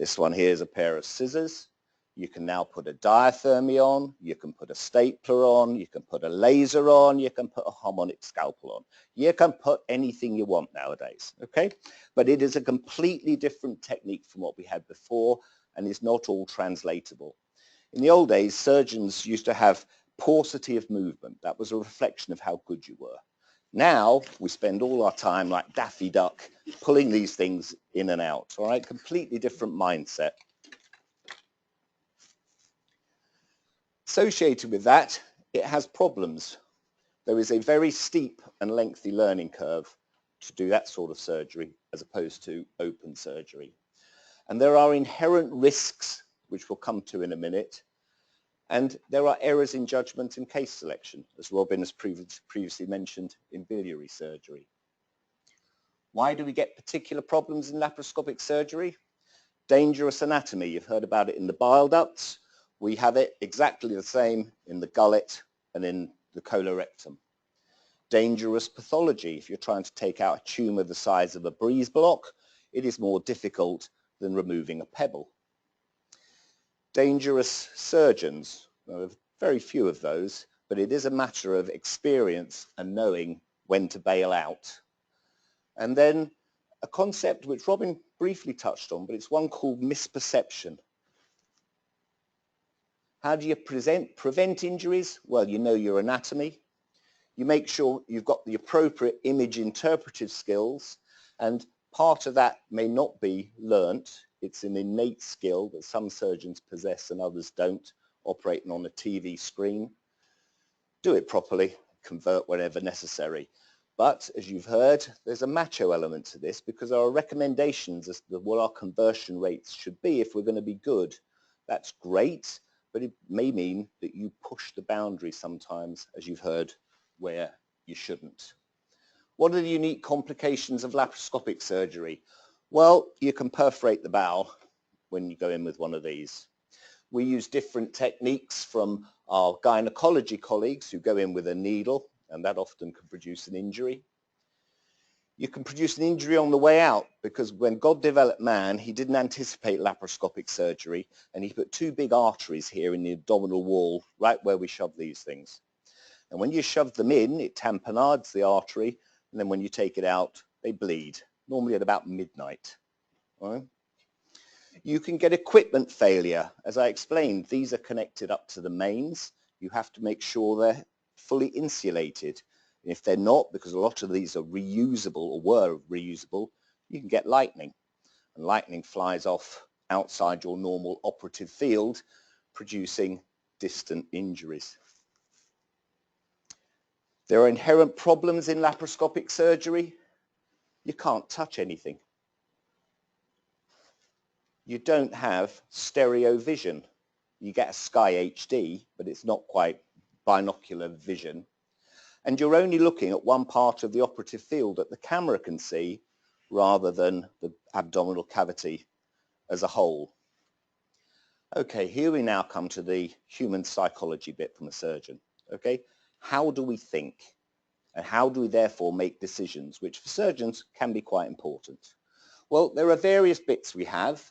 This one here is a pair of scissors. You can now put a diathermy on, you can put a stapler on, you can put a laser on, you can put a harmonic scalpel on. You can put anything you want nowadays, okay? But it is a completely different technique from what we had before, and it's not all translatable. In the old days, surgeons used to have paucity of movement. That was a reflection of how good you were. Now, we spend all our time like Daffy Duck, pulling these things in and out, all right? Completely different mindset. Associated with that, it has problems. There is a very steep and lengthy learning curve to do that sort of surgery as opposed to open surgery. And there are inherent risks, which we'll come to in a minute, and there are errors in judgment and case selection, as Robin has previously mentioned in biliary surgery. Why do we get particular problems in laparoscopic surgery? Dangerous anatomy, you've heard about it in the bile ducts. We have it exactly the same in the gullet and in the colorectum. Dangerous pathology. If you're trying to take out a tumour the size of a breeze block, it is more difficult than removing a pebble. Dangerous surgeons. There are very few of those, but it is a matter of experience and knowing when to bail out. And then a concept which Robin briefly touched on, but it's one called misperception. How do you prevent injuries? Well, you know your anatomy. You make sure you've got the appropriate image interpretive skills, and part of that may not be learnt. It's an innate skill that some surgeons possess and others don't, operating on a TV screen. Do it properly, convert whenever necessary. But as you've heard, there's a macho element to this because there are recommendations as to what our conversion rates should be if we're going to be good. That's great, but it may mean that you push the boundary sometimes, as you've heard, where you shouldn't. What are the unique complications of laparoscopic surgery? Well, you can perforate the bowel when you go in with one of these. We use different techniques from our gynecology colleagues who go in with a needle, and that often can produce an injury. You can produce an injury on the way out because when God developed man, he didn't anticipate laparoscopic surgery, and he put two big arteries here in the abdominal wall, right where we shove these things. And when you shove them in, it tamponades the artery, and then when you take it out, they bleed, normally at about midnight. All right? You can get equipment failure. As I explained, these are connected up to the mains. You have to make sure they're fully insulated. And if they're not, because a lot of these are reusable or were reusable, you can get lightning. And lightning flies off outside your normal operative field, producing distant injuries. There are inherent problems in laparoscopic surgery. You can't touch anything. You don't have stereo vision. You get a Sky HD, but it's not quite binocular vision. And you're only looking at one part of the operative field that the camera can see rather than the abdominal cavity as a whole. Okay, here we now come to the human psychology bit from a surgeon. Okay, how do we think? And how do we therefore make decisions, which for surgeons can be quite important? Well, there are various bits we have.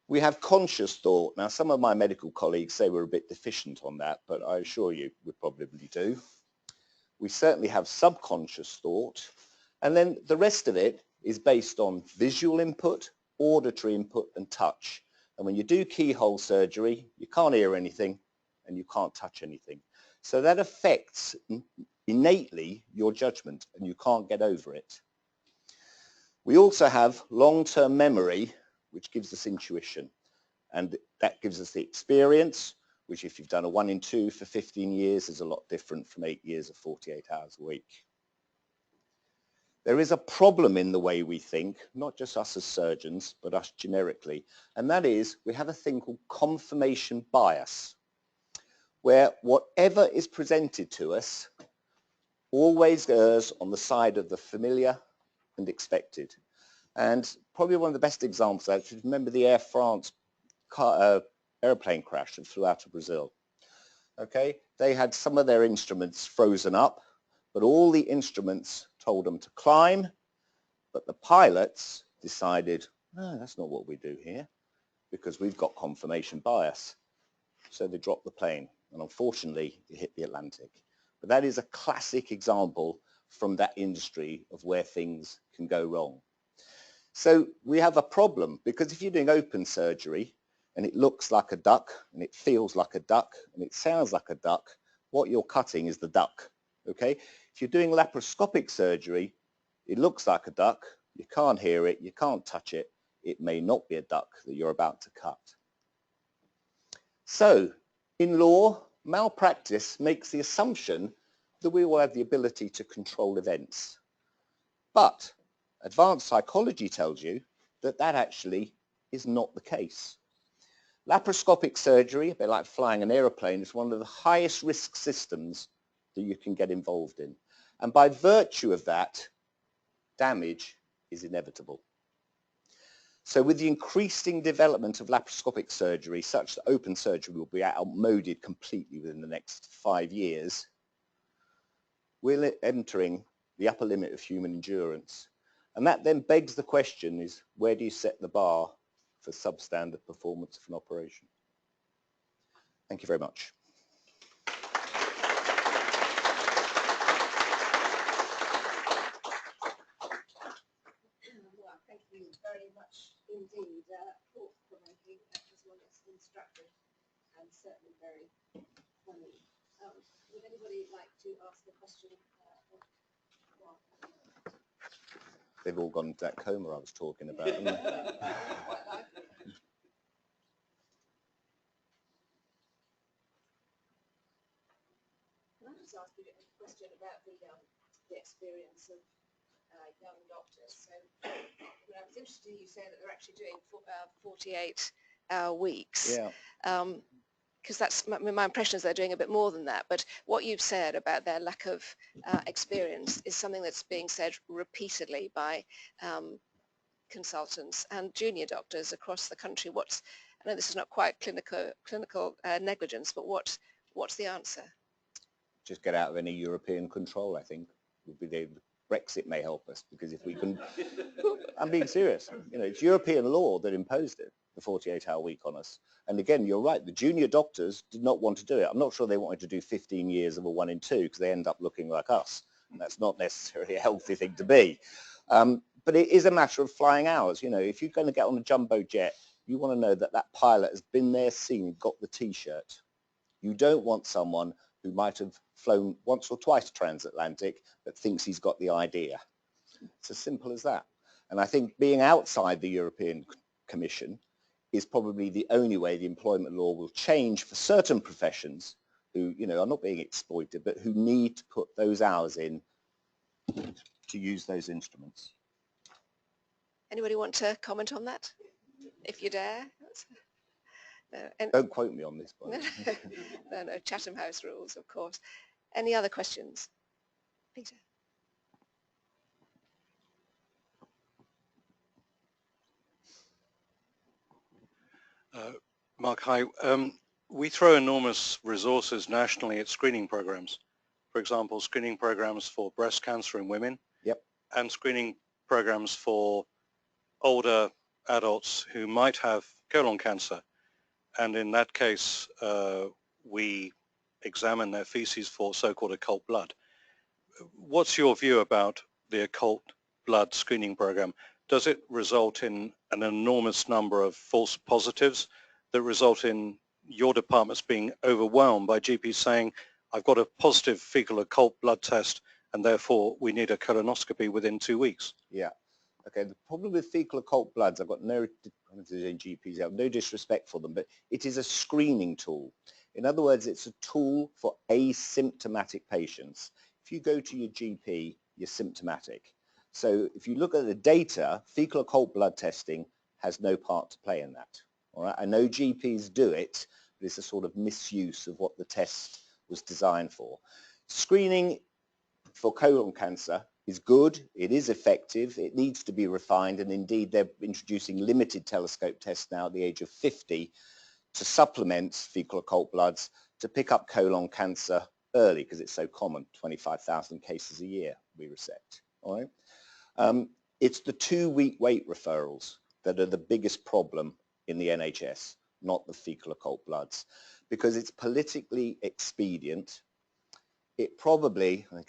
We have conscious thought. Now, some of my medical colleagues say we're a bit deficient on that, but I assure you we probably do. We certainly have subconscious thought, and then the rest of it is based on visual input, auditory input and touch. And when you do keyhole surgery, you can't hear anything and you can't touch anything. So that affects innately your judgment and you can't get over it. We also have long-term memory, which gives us intuition. And that gives us the experience, which if you've done a 1 in 2 for 15 years is a lot different from 8 years of 48 hours a week. There is a problem in the way we think, not just us as surgeons, but us generically, and that is we have a thing called confirmation bias, where whatever is presented to us always errs on the side of the familiar and expected. And probably one of the best examples of that, if you remember the Air France airplane crash that flew out of Brazil. Okay, they had some of their instruments frozen up, but all the instruments told them to climb, but the pilots decided, no, that's not what we do here, because we've got confirmation bias. So they dropped the plane, and unfortunately, it hit the Atlantic. But that is a classic example from that industry of where things can go wrong. So we have a problem, because if you're doing open surgery, and it looks like a duck, and it feels like a duck, and it sounds like a duck, what you're cutting is the duck, okay? If you're doing laparoscopic surgery, it looks like a duck, you can't hear it, you can't touch it, it may not be a duck that you're about to cut. So, in law, malpractice makes the assumption that we all have the ability to control events. But advanced psychology tells you that that actually is not the case. Laparoscopic surgery, a bit like flying an aeroplane, is one of the highest risk systems that you can get involved in. And by virtue of that, damage is inevitable. So with the increasing development of laparoscopic surgery, such that open surgery will be outmoded completely within the next 5 years, we're entering the upper limit of human endurance. And that then begs the question is, where do you set the bar for substandard performance of an operation? Thank you very much. Well, thank you very much indeed. Thought-provoking as well as instructive and certainly very funny. Would anybody like to ask a question? They've all gone into that coma I was talking about. haven't they? Can I just ask you a question about the experience of young doctors? So I was interested in you saying that they're actually doing 48-hour weeks. Yeah. Because that's my impression is they're doing a bit more than that. But what you've said about their lack of experience is something that's being said repeatedly by consultants and junior doctors across the country. I know this is not quite clinical negligence, but what's the answer? Just get out of any European control, I think, would be Brexit may help us, because if we can, I'm being serious, it's European law that imposed it, the 48-hour week on us. And again, you're right, the junior doctors did not want to do it. I'm not sure they wanted to do 15 years of a 1 in 2 because they end up looking like us. And that's not necessarily a healthy thing to be. But it is a matter of flying hours. If you're going to get on a jumbo jet, you want to know that that pilot has been there, seen, got the T-shirt. You don't want someone who might have flown once or twice transatlantic but thinks he's got the idea. It's as simple as that. And I think being outside the European Commission is probably the only way the employment law will change for certain professions who, are not being exploited, but who need to put those hours in to use those instruments. Anybody want to comment on that, if you dare? Don't quote me on this, by the way. No, Chatham House rules, of course. Any other questions? Peter. Mark, hi. We throw enormous resources nationally at screening programs. For example, screening programs for breast cancer in women. Yep. And screening programs for older adults who might have colon cancer. And in that case, we examine their feces for so-called occult blood. what's your view about the occult blood screening program? Does it result in an enormous number of false positives that result in your departments being overwhelmed by GPs saying, I've got a positive fecal occult blood test and therefore we need a colonoscopy within 2 weeks? Yeah. Okay, the problem with fecal occult bloods, I've got no GPs out, no disrespect for them, but it is a screening tool. In other words, it's a tool for asymptomatic patients. If you go to your GP, you're symptomatic. So if you look at the data, fecal occult blood testing has no part to play in that. All right, I know GPs do it, but it's a sort of misuse of what the test was designed for. Screening for colon cancer is good, it is effective, it needs to be refined, and indeed they're introducing limited telescope tests now at the age of 50 to supplement fecal occult bloods to pick up colon cancer early because it's so common, 25,000 cases a year we resect. All right? It's the 2-week wait referrals that are the biggest problem in the NHS, not the fecal occult bloods, because it's politically expedient. It probably, I'll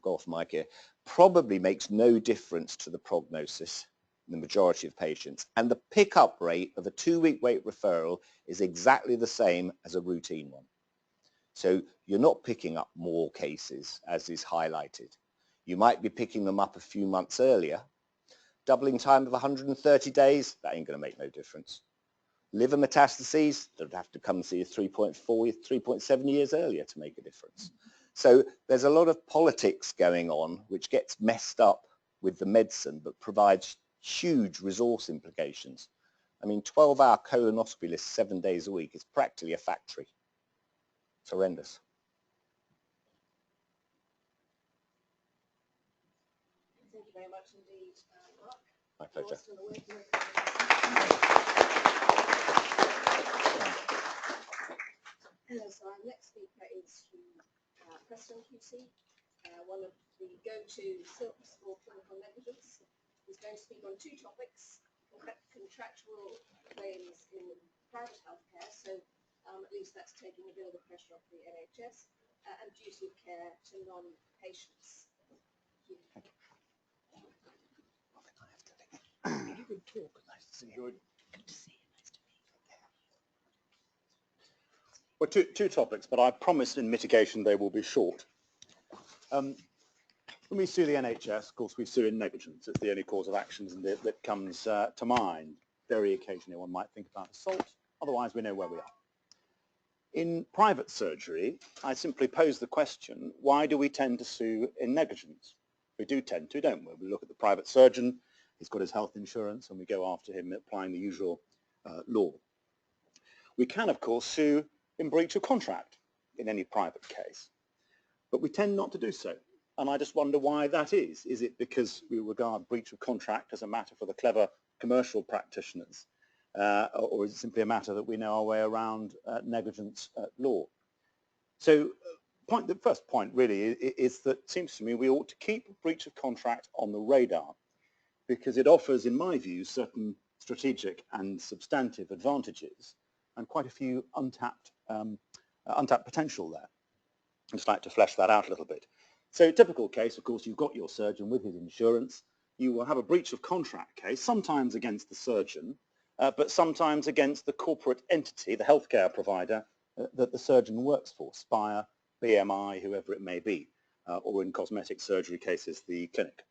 go off mic here, probably makes no difference to the prognosis in the majority of patients. And the pickup rate of a 2-week wait referral is exactly the same as a routine one. So you're not picking up more cases, as is highlighted. You might be picking them up a few months earlier. Doubling time of 130 days, that ain't going to make no difference. Liver metastases, they'd have to come and see you 3.4, 3.7 years earlier to make a difference. So there's a lot of politics going on which gets messed up with the medicine but provides huge resource implications. I mean, 12-hour colonoscopy list 7 days a week is practically a factory. It's horrendous. Thank you very much indeed, Mark. My pleasure. So our next speaker is Hugh, Preston QC, one of the go-to silks for clinical negligence. He's going to speak on 2 topics: contractual claims in private healthcare, so at least that's taking a bit of the pressure off the NHS, and duty of care to non-patients. Thank you. Good talk. Nice to see you. Good to see you. Nice to meet you. Well, two topics, but I promise in mitigation they will be short. When we sue the NHS, of course we sue in negligence. It's the only cause of action that comes to mind. Very occasionally one might think about assault, otherwise we know where we are. In private surgery, I simply pose the question, why do we tend to sue in negligence? We do tend to, don't we? We look at the private surgeon, he's got his health insurance, and we go after him applying the usual law. We can, of course, sue in breach of contract in any private case, but we tend not to do so. And I just wonder why that is. Is it because we regard breach of contract as a matter for the clever commercial practitioners, or is it simply a matter that we know our way around negligence law? So the first point really is that it seems to me we ought to keep breach of contract on the radar, because it offers, in my view, certain strategic and substantive advantages and quite a few untapped potential there. I'd just like to flesh that out a little bit. So typical case, of course, you've got your surgeon with his insurance. You will have a breach of contract case, sometimes against the surgeon, but sometimes against the corporate entity, the healthcare provider that the surgeon works for, Spire, BMI, whoever it may be, or in cosmetic surgery cases, the clinic.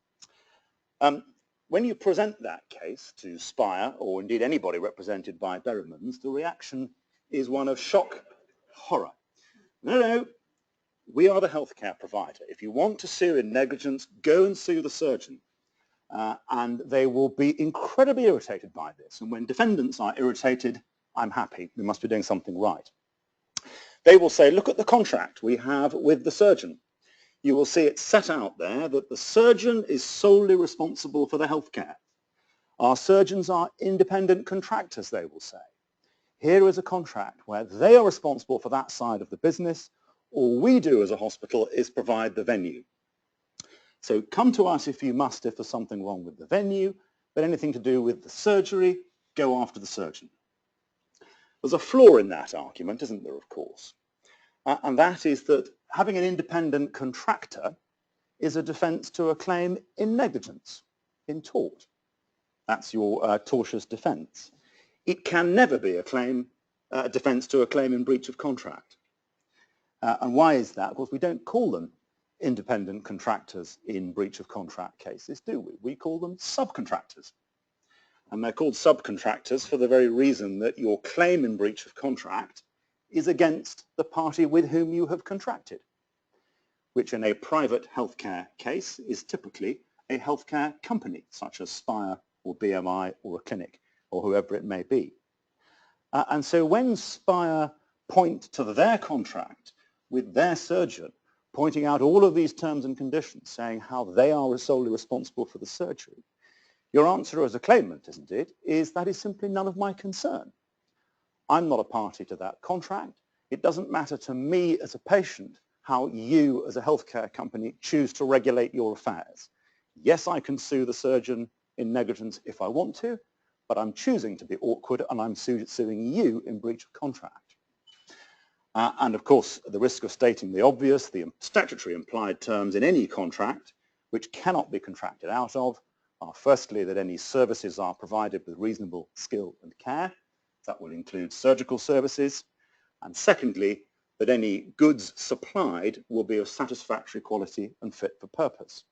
When you present that case to Spire, or indeed anybody represented by Berrimans, the reaction is one of shock, horror. No, we are the healthcare provider. If you want to sue in negligence, go and sue the surgeon. And they will be incredibly irritated by this. And when defendants are irritated, I'm happy. We must be doing something right. They will say, look at the contract we have with the surgeon. You will see it set out there that the surgeon is solely responsible for the healthcare. Our surgeons are independent contractors, they will say. Here is a contract where they are responsible for that side of the business. All we do as a hospital is provide the venue. So come to us if you must, if there's something wrong with the venue, but anything to do with the surgery, go after the surgeon. There's a flaw in that argument, isn't there, of course? And that is that having an independent contractor is a defence to a claim in negligence, in tort. That's your tortious defence. It can never be a defence to a claim in breach of contract. And why is that? Of course, we don't call them independent contractors in breach of contract cases, do we? We call them subcontractors. And they're called subcontractors for the very reason that your claim in breach of contract is against the party with whom you have contracted, which in a private healthcare case is typically a healthcare company, such as Spire or BMI or a clinic or whoever it may be. And so when Spire point to their contract with their surgeon, pointing out all of these terms and conditions, saying how they are solely responsible for the surgery, your answer as a claimant, isn't it, is that is simply none of my concern. I'm not a party to that contract. It doesn't matter to me as a patient how you as a healthcare company choose to regulate your affairs. Yes, I can sue the surgeon in negligence if I want to, but I'm choosing to be awkward and I'm suing you in breach of contract. And of course, at the risk of stating the obvious, the statutory implied terms in any contract which cannot be contracted out of are firstly that any services are provided with reasonable skill and care. That will include surgical services. And secondly, that any goods supplied will be of satisfactory quality and fit for purpose.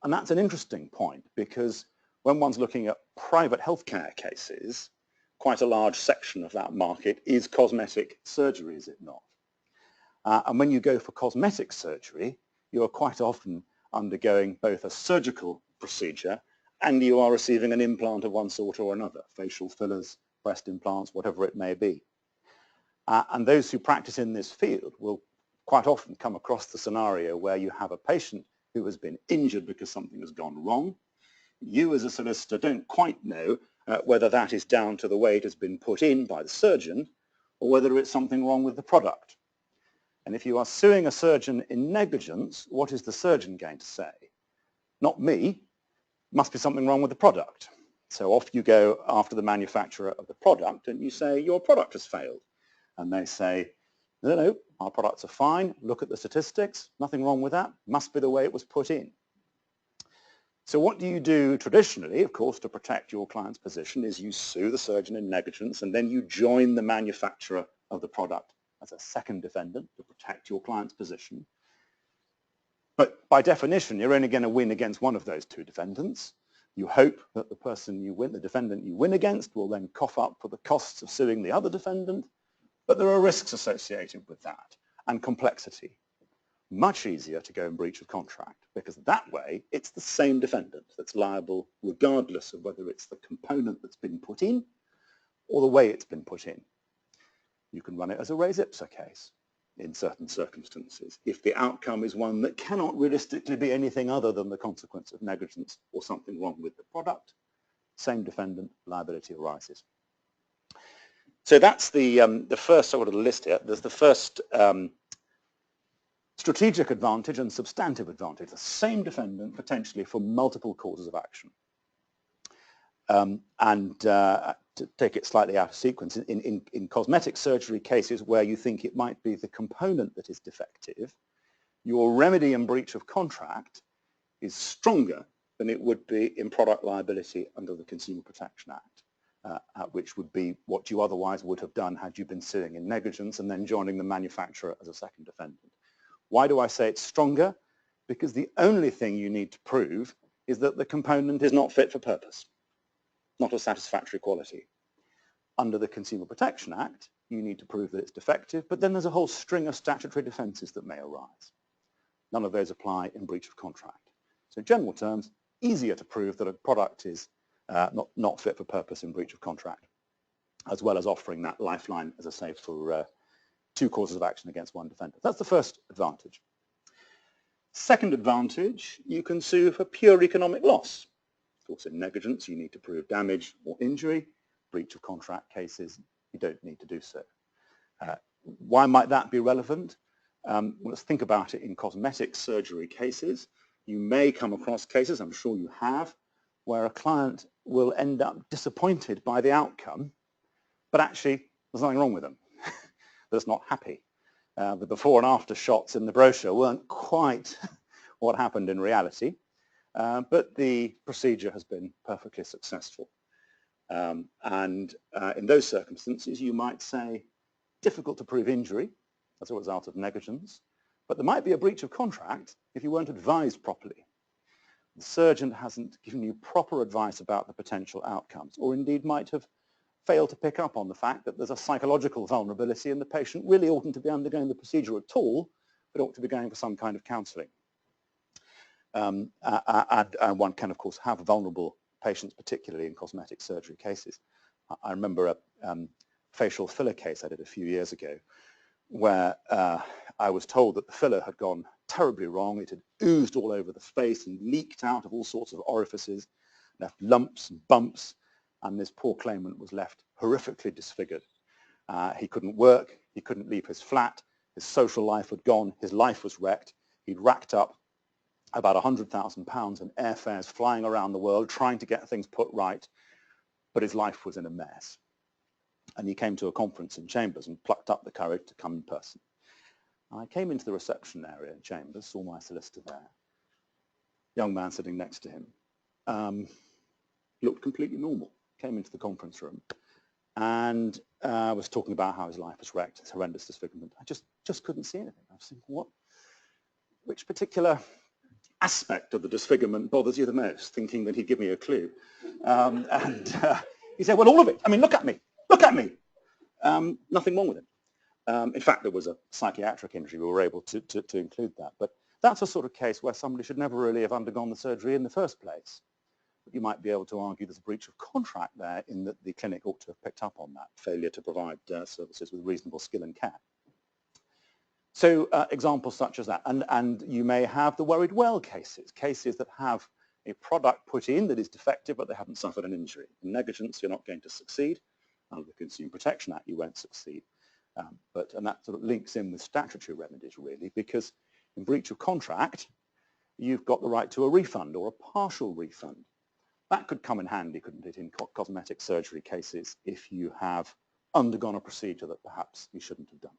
And that's an interesting point because when one's looking at private healthcare cases, quite a large section of that market is cosmetic surgery, is it not? And when you go for cosmetic surgery, you are quite often undergoing both a surgical procedure and you are receiving an implant of one sort or another, facial fillers, breast implants, whatever it may be. And those who practice in this field will quite often come across the scenario where you have a patient who has been injured because something has gone wrong. You as a solicitor don't quite know whether that is down to the way it has been put in by the surgeon or whether it's something wrong with the product. And if you are suing a surgeon in negligence, what is the surgeon going to say? Not me, must be something wrong with the product. So off you go after the manufacturer of the product and you say, your product has failed. And they say, no, our products are fine, look at the statistics, nothing wrong with that, must be the way it was put in. So what do you do traditionally, of course, to protect your client's position is you sue the surgeon in negligence and then you join the manufacturer of the product as a second defendant to protect your client's position. But by definition, you're only going to win against one of those two defendants. You hope that the person you win, the defendant you win against, will then cough up for the costs of suing the other defendant. But there are risks associated with that and complexity. Much easier to go in breach of contract because that way it's the same defendant that's liable regardless of whether it's the component that's been put in or the way it's been put in. You can run it as a res ipsa case in certain circumstances if the outcome is one that cannot realistically be anything other than the consequence of negligence or something wrong with the product. Same defendant, liability arises. So that's the first sort of list here. There's the first strategic advantage and substantive advantage, the same defendant potentially for multiple causes of action. To take it slightly out of sequence, in cosmetic surgery cases where you think it might be the component that is defective, your remedy in breach of contract is stronger than it would be in product liability under the Consumer Protection Act, which would be what you otherwise would have done had you been suing in negligence and then joining the manufacturer as a second defendant. Why do I say it's stronger? Because the only thing you need to prove is that the component is not fit for purpose, not of satisfactory quality. Under the Consumer Protection Act, you need to prove that it's defective, but then there's a whole string of statutory defences that may arise. None of those apply in breach of contract. So in general terms, easier to prove that a product is not fit for purpose in breach of contract, as well as offering that lifeline, as I say, for two causes of action against one defendant. That's the first advantage. Second advantage, you can sue for pure economic loss. Of course, in negligence, you need to prove damage or injury. Breach of contract cases, you don't need to do so. Why might that be relevant? Well, let's think about it in cosmetic surgery cases. You may come across cases, I'm sure you have, where a client will end up disappointed by the outcome, but actually there's nothing wrong with them. That's not happy. The before and after shots in the brochure weren't quite what happened in reality, but the procedure has been perfectly successful. In those circumstances, you might say, difficult to prove injury as a result of negligence, but there might be a breach of contract if you weren't advised properly. The surgeon hasn't given you proper advice about the potential outcomes, or indeed might have failed to pick up on the fact that there's a psychological vulnerability and the patient really oughtn't to be undergoing the procedure at all, but ought to be going for some kind of counselling. And one can, of course, have vulnerable patients, particularly in cosmetic surgery cases. I remember a facial filler case I did a few years ago where I was told that the filler had gone terribly wrong. It had oozed all over the face and leaked out of all sorts of orifices, left lumps and bumps, and this poor claimant was left horrifically disfigured. He couldn't work, he couldn't leave his flat, his social life had gone, his life was wrecked. He'd racked up about £100,000 in airfares flying around the world trying to get things put right, but his life was in a mess. And he came to a conference in Chambers and plucked up the courage to come in person. I came into the reception area in Chambers, saw my solicitor there, young man sitting next to him, looked completely normal, came into the conference room and was talking about how his life was wrecked, his horrendous disfigurement. I just couldn't see anything. I was thinking, which particular aspect of the disfigurement bothers you the most, thinking that he'd give me a clue. He said, well, all of it. I mean, look at me. Look at me. Nothing wrong with him. In fact, there was a psychiatric injury. We were able to include that. But that's a sort of case where somebody should never really have undergone the surgery in the first place. But you might be able to argue there's a breach of contract there in that the clinic ought to have picked up on that failure to provide services with reasonable skill and care. So examples such as that. And you may have the worried well cases, cases that have a product put in that is defective, but they haven't suffered an injury. In negligence, you're not going to succeed. Under the Consumer Protection Act, you won't succeed. And that sort of links in with statutory remedies, really, because in breach of contract, you've got the right to a refund or a partial refund. That could come in handy, couldn't it, in cosmetic surgery cases if you have undergone a procedure that perhaps you shouldn't have done.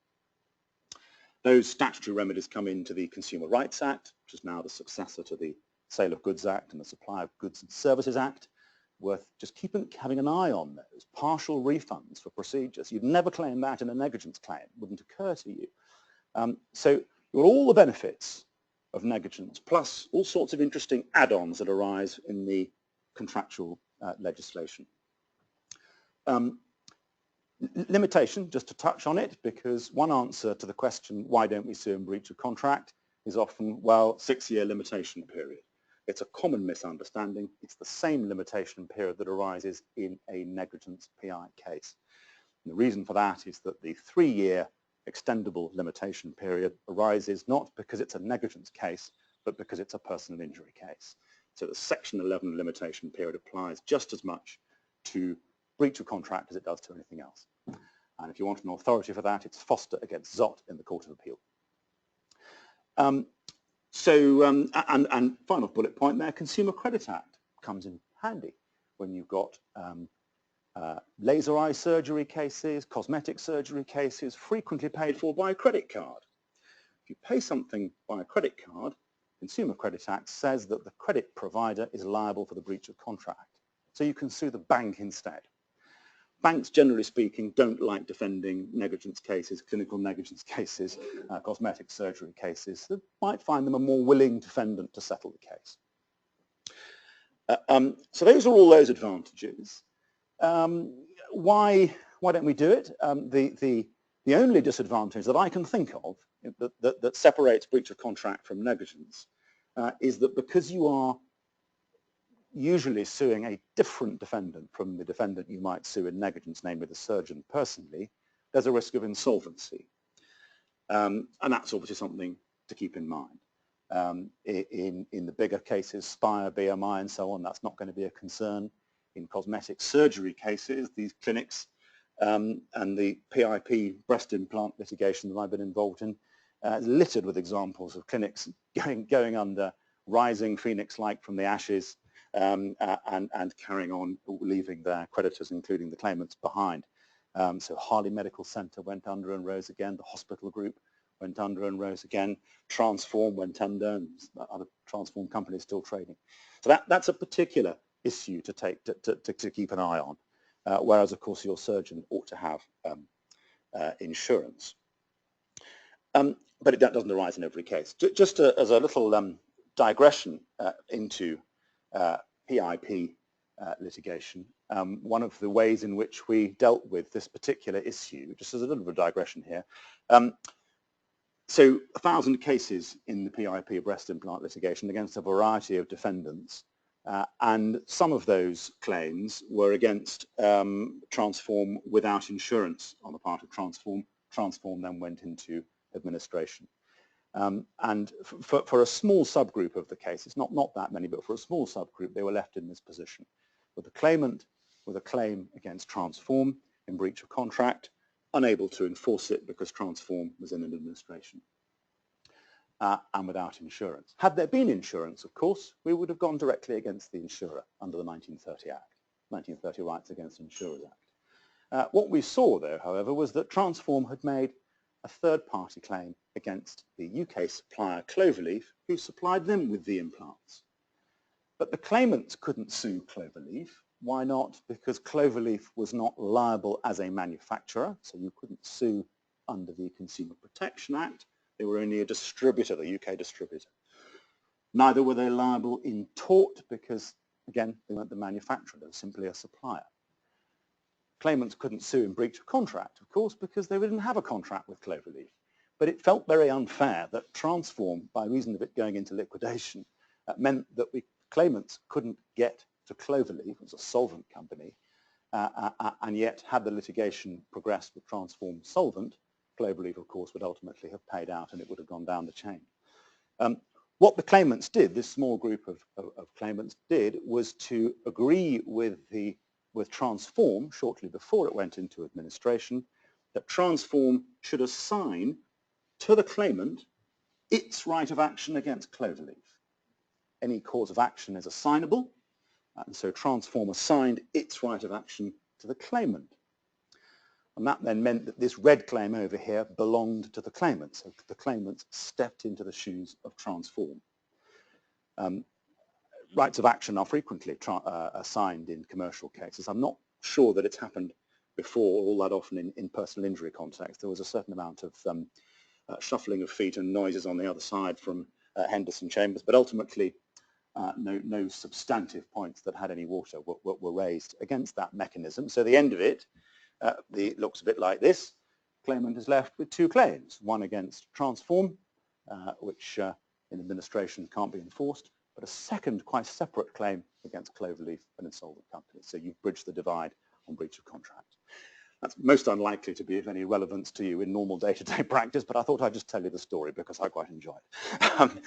Those statutory remedies come into the Consumer Rights Act, which is now the successor to the Sale of Goods Act and the Supply of Goods and Services Act. Worth just having an eye on those. Partial refunds for procedures. You'd never claim that in a negligence claim. It wouldn't occur to you. So you've got all the benefits of negligence, plus all sorts of interesting add-ons that arise in the contractual legislation. Limitation, just to touch on it, because one answer to the question, why don't we sue in breach of contract, is often, well, 6-year limitation period. It's a common misunderstanding. It's the same limitation period that arises in a negligence PI case. And the reason for that is that the 3-year extendable limitation period arises not because it's a negligence case, but because it's a personal injury case. So the Section 11 limitation period applies just as much to breach of contract as it does to anything else. And if you want an authority for that, it's Foster against Zott in the Court of Appeal. And final bullet point there, Consumer Credit Act comes in handy when you've got laser eye surgery cases, cosmetic surgery cases, frequently paid for by a credit card. If you pay something by a credit card, Consumer Credit Act says that the credit provider is liable for the breach of contract. So you can sue the bank instead. Banks, generally speaking, don't like defending negligence cases, clinical negligence cases, cosmetic surgery cases. They might find them a more willing defendant to settle the case. So those are all those advantages. Why don't we do it? The only disadvantage that I can think of that separates breach of contract from negligence is that because you are usually suing a different defendant from the defendant you might sue in negligence, namely the surgeon personally, there's a risk of insolvency. And that's obviously something to keep in mind. In the bigger cases, Spire, BMI and so on, that's not going to be a concern. In cosmetic surgery cases, these clinics and the PIP breast implant litigation that I've been involved in is littered with examples of clinics going under, rising phoenix-like from the ashes, and carrying on, leaving their creditors, including the claimants, behind. So Harley Medical Centre went under and rose again. The hospital group went under and rose again. Transform went under, and other Transform companies still trading. So that's a particular issue to keep an eye on, whereas of course your surgeon ought to have insurance. But that doesn't arise in every case. Just as a little digression into PIP litigation, one of the ways in which we dealt with this particular issue, just as a little bit of a digression here, so 1,000 cases in the PIP breast implant litigation against a variety of defendants, and some of those claims were against Transform without insurance on the part of Transform. Transform then went into administration. And for a small subgroup of the cases, not that many, but for a small subgroup, they were left in this position, with the claimant with a claim against Transform in breach of contract, unable to enforce it because Transform was in an administration, and without insurance. Had there been insurance, of course, we would have gone directly against the insurer under the 1930 Act, 1930 Rights Against Insurers Act. What we saw, though, however, was that Transform had made a third-party claim against the UK supplier Cloverleaf, who supplied them with the implants. But the claimants couldn't sue Cloverleaf. Why not? Because Cloverleaf was not liable as a manufacturer, so you couldn't sue under the Consumer Protection Act. They were only a distributor, the UK distributor. Neither were they liable in tort because, again, they weren't the manufacturer, they were simply a supplier. Claimants couldn't sue in breach of contract, of course, because they didn't have a contract with Cloverleaf. But it felt very unfair that Transform, by reason of it going into liquidation, meant that claimants couldn't get to Cloverleaf, it was a solvent company, and yet had the litigation progressed with Transform solvent, Cloverleaf, of course, would ultimately have paid out and it would have gone down the chain. What the claimants did, this small group of claimants did, was to agree with Transform shortly before it went into administration that Transform should assign to the claimant its right of action against Cloverleaf. Any cause of action is assignable, and so Transform assigned its right of action to the claimant. And that then meant that this red claim over here belonged to the claimant, so the claimant stepped into the shoes of Transform. Rights of action are frequently assigned in commercial cases. I'm not sure that it's happened before all that often in personal injury context. There was a certain amount of shuffling of feet and noises on the other side from Henderson Chambers, but ultimately no substantive points that had any water were raised against that mechanism. So the end of it looks a bit like this. Claimant is left with two claims, one against Transform, which in administration can't be enforced, but a second quite separate claim against Cloverleaf, an insolvent company. So you've bridged the divide on breach of contract. That's most unlikely to be of any relevance to you in normal day-to-day practice, but I thought I'd just tell you the story because I quite enjoy it.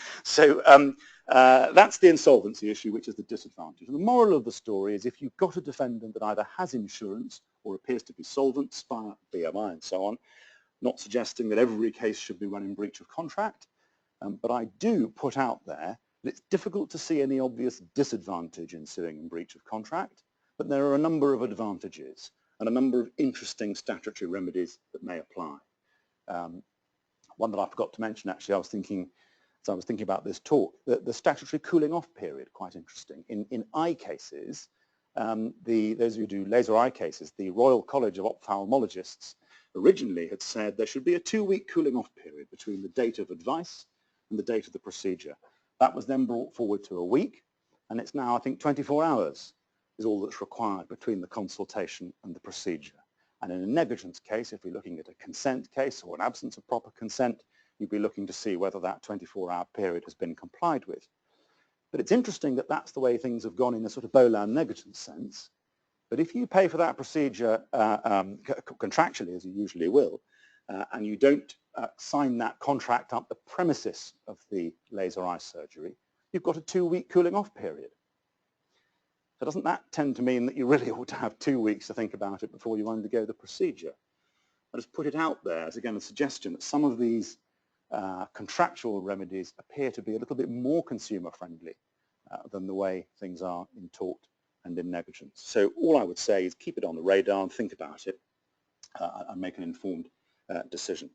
That's the insolvency issue, which is the disadvantage. And the moral of the story is if you've got a defendant that either has insurance or appears to be solvent, SPIRE, BMI, and so on, not suggesting that every case should be run in breach of contract, but I do put out there that it's difficult to see any obvious disadvantage in suing in breach of contract, but there are a number of advantages and a number of interesting statutory remedies that may apply. One that I forgot to mention, actually, I was thinking about this talk, the statutory cooling off period, quite interesting. In eye cases, those who do laser eye cases, the Royal College of Ophthalmologists originally had said there should be a 2-week cooling off period between the date of advice and the date of the procedure. That was then brought forward to a week, and it's now, I think, 24 hours is all that's required between the consultation and the procedure. And in a negligence case, if we're looking at a consent case or an absence of proper consent, you'd be looking to see whether that 24-hour period has been complied with. But it's interesting that that's the way things have gone in a sort of Bolan negligence sense. But if you pay for that procedure contractually, as you usually will, and you don't sign that contract up the premises of the laser eye surgery, you've got a 2-week cooling off period. So doesn't that tend to mean that you really ought to have 2 weeks to think about it before you undergo the procedure? I just put it out there as, again, a suggestion that some of these contractual remedies appear to be a little bit more consumer-friendly than the way things are in tort and in negligence. So all I would say is keep it on the radar and think about it and make an informed decision.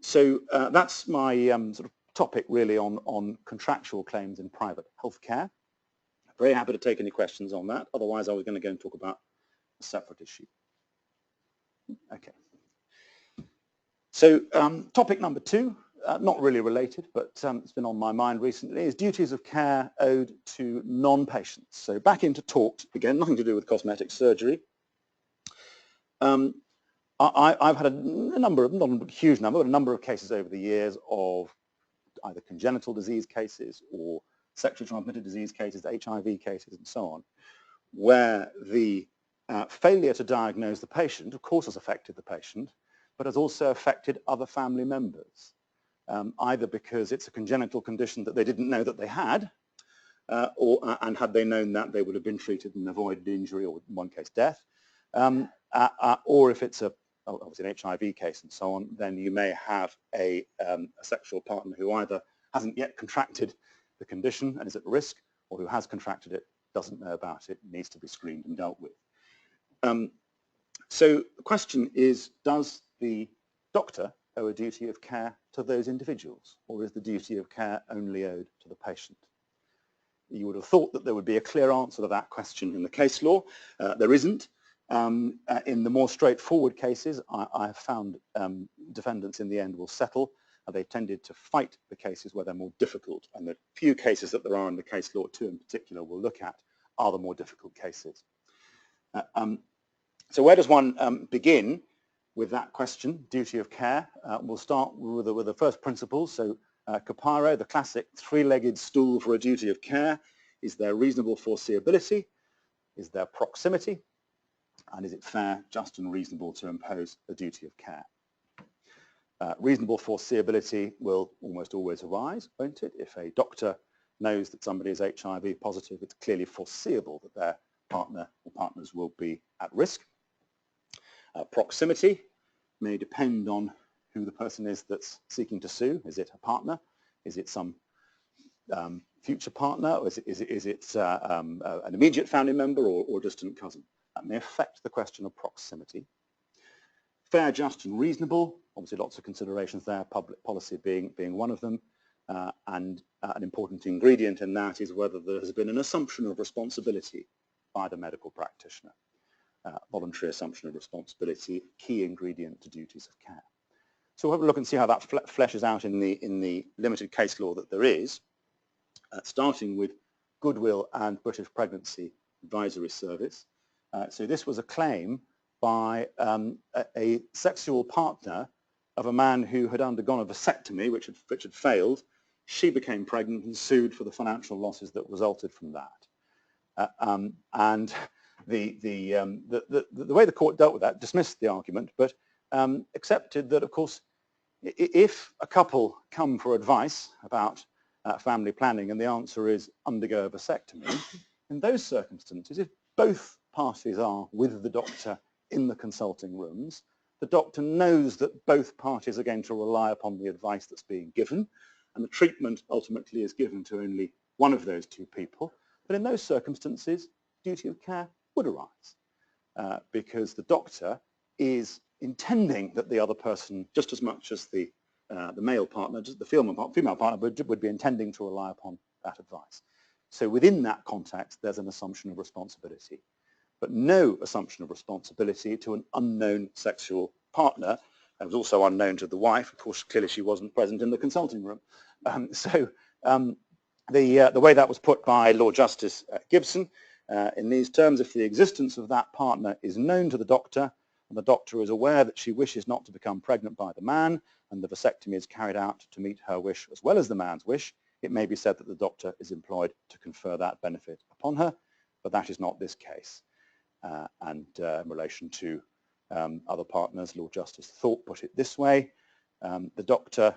That's my sort of topic really on contractual claims in private healthcare. Very happy to take any questions on that. Otherwise, I was going to go and talk about a separate issue. Okay. So topic number 2, not really related, but it's been on my mind recently, is duties of care owed to non-patients. So back into talks again, nothing to do with cosmetic surgery. I've had a number of, not a huge number, but a number of cases over the years of either congenital disease cases or sexually transmitted disease cases, HIV cases, and so on, where the failure to diagnose the patient, of course, has affected the patient, but has also affected other family members, either because it's a congenital condition that they didn't know that they had, and had they known that, they would have been treated and avoided injury or, in one case, death, or if it's obviously an HIV case and so on, then you may have a sexual partner who either hasn't yet contracted the condition and is at risk, or who has contracted it, doesn't know about it, needs to be screened and dealt with. So the question is, does the doctor owe a duty of care to those individuals, or is the duty of care only owed to the patient? You would have thought that there would be a clear answer to that question in the case law. There isn't. In the more straightforward cases, I have found defendants in the end will settle. They tended to fight the cases where they're more difficult, and the few cases that there are in the case law, 2 in particular, we'll look at are the more difficult cases. So where does one begin with that question, duty of care? We'll start with the first principle. So Caparo, the classic 3-legged stool for a duty of care. Is there reasonable foreseeability? Is there proximity? And is it fair, just and reasonable to impose a duty of care? Reasonable foreseeability will almost always arise, won't it? If a doctor knows that somebody is HIV positive, it's clearly foreseeable that their partner or partners will be at risk. Proximity may depend on who the person is that's seeking to sue. Is it a partner? Is it some future partner? Or is it an immediate family member or distant cousin? That may affect the question of proximity. Fair, just and reasonable, obviously lots of considerations there, public policy being one of them, and an important ingredient in that is whether there has been an assumption of responsibility by the medical practitioner. Voluntary assumption of responsibility, key ingredient to duties of care. So we'll have a look and see how that fleshes out in the limited case law that there is, starting with Goodwill and British Pregnancy Advisory Service. So this was a claim by a sexual partner of a man who had undergone a vasectomy, which had failed. She became pregnant and sued for the financial losses that resulted from that. And the way the court dealt with that, dismissed the argument, but accepted that, of course, if a couple come for advice about family planning and the answer is undergo a vasectomy, in those circumstances, if both parties are with the doctor in the consulting rooms, the doctor knows that both parties are going to rely upon the advice that's being given, and the treatment ultimately is given to only one of those 2 people. But in those circumstances, duty of care would arise because the doctor is intending that the other person, just as much as the male partner, just the female partner would be intending to rely upon that advice. So within that context, there's an assumption of responsibility, but no assumption of responsibility to an unknown sexual partner. It was also unknown to the wife. Of course, clearly she wasn't present in the consulting room. The way that was put by Lord Justice Gibson, in these terms, if the existence of that partner is known to the doctor, and the doctor is aware that she wishes not to become pregnant by the man, and the vasectomy is carried out to meet her wish as well as the man's wish, it may be said that the doctor is employed to confer that benefit upon her, but that is not this case. In relation to other partners, Lord Justice Thorpe put it this way: the doctor,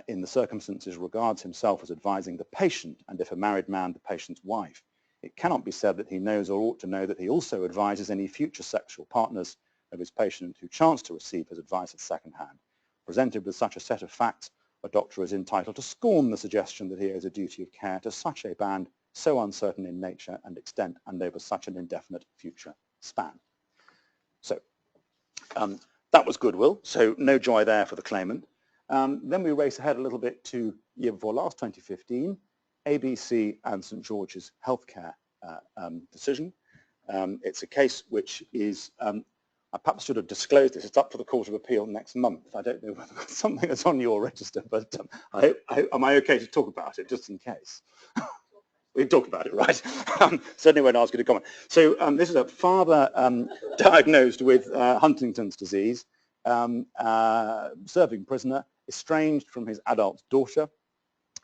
in the circumstances, regards himself as advising the patient, and if a married man, the patient's wife. It cannot be said that he knows or ought to know that he also advises any future sexual partners of his patient who chance to receive his advice at second hand. Presented with such a set of facts, a doctor is entitled to scorn the suggestion that he owes a duty of care to such a band so uncertain in nature and extent and over such an indefinite future span. So that was Goodwill, so no joy there for the claimant. Then we race ahead a little bit to year before last, 2015, ABC and St George's Healthcare decision. It's a case which is, I perhaps should have disclosed this, it's up for the Court of Appeal next month. I don't know whether it's something that's on your register, but am I okay to talk about it, just in case? We've talked about it, right? Certainly won't ask you to comment. So this is a father diagnosed with Huntington's disease, serving prisoner, estranged from his adult daughter,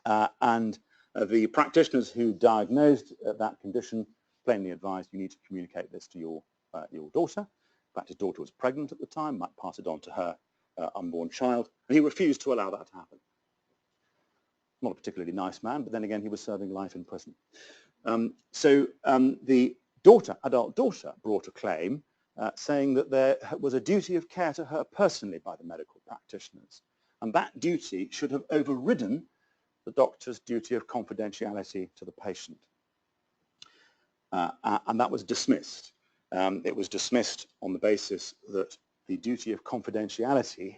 and the practitioners who diagnosed that condition plainly advised you need to communicate this to your daughter. In fact, his daughter was pregnant at the time, might pass it on to her unborn child, and he refused to allow that to happen. Not a particularly nice man, but then again, he was serving life in prison. The adult daughter, brought a claim saying that there was a duty of care to her personally by the medical practitioners, and that duty should have overridden the doctor's duty of confidentiality to the patient. And that was dismissed. It was dismissed on the basis that the duty of confidentiality,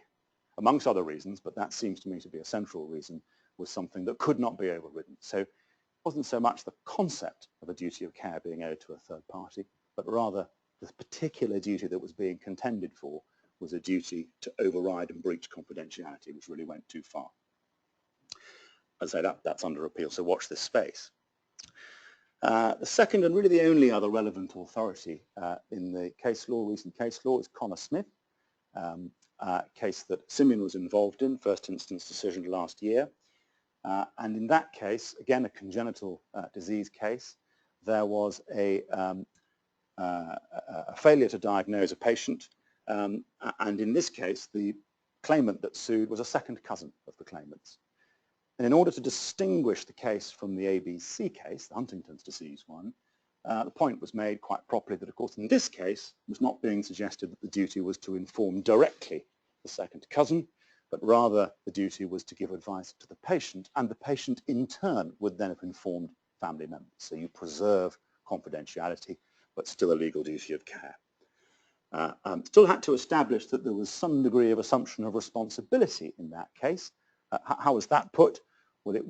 amongst other reasons, but that seems to me to be a central reason, was something that could not be overridden. So it wasn't so much the concept of a duty of care being owed to a third party, but rather the particular duty that was being contended for was a duty to override and breach confidentiality, which really went too far. As I say, that's under appeal, so watch this space. The second and really the only other relevant authority in the case law, recent case law, is Connor Smith, a case that Simeon was involved in, first instance decision last year. And in that case, again, a congenital disease case, there was a failure to diagnose a patient. And in this case, the claimant that sued was a second cousin of the claimant's. And in order to distinguish the case from the ABC case, the Huntington's disease one, the point was made quite properly that, of course, in this case, it was not being suggested that the duty was to inform directly the second cousin, but rather the duty was to give advice to the patient, and the patient in turn would then have informed family members. So you preserve confidentiality, but still a legal duty of care. Still had to establish that there was some degree of assumption of responsibility in that case. How was that put? Well, it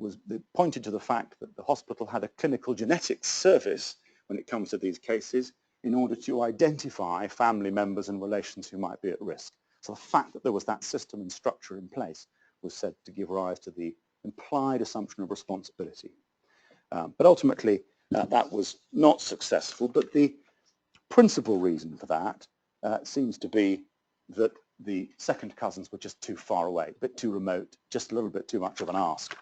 pointed to the fact that the hospital had a clinical genetics service when it comes to these cases in order to identify family members and relations who might be at risk. So the fact that there was that system and structure in place was said to give rise to the implied assumption of responsibility. But ultimately, that was not successful. But the principal reason for that seems to be that the second cousins were just too far away, a bit too remote, just a little bit too much of an ask.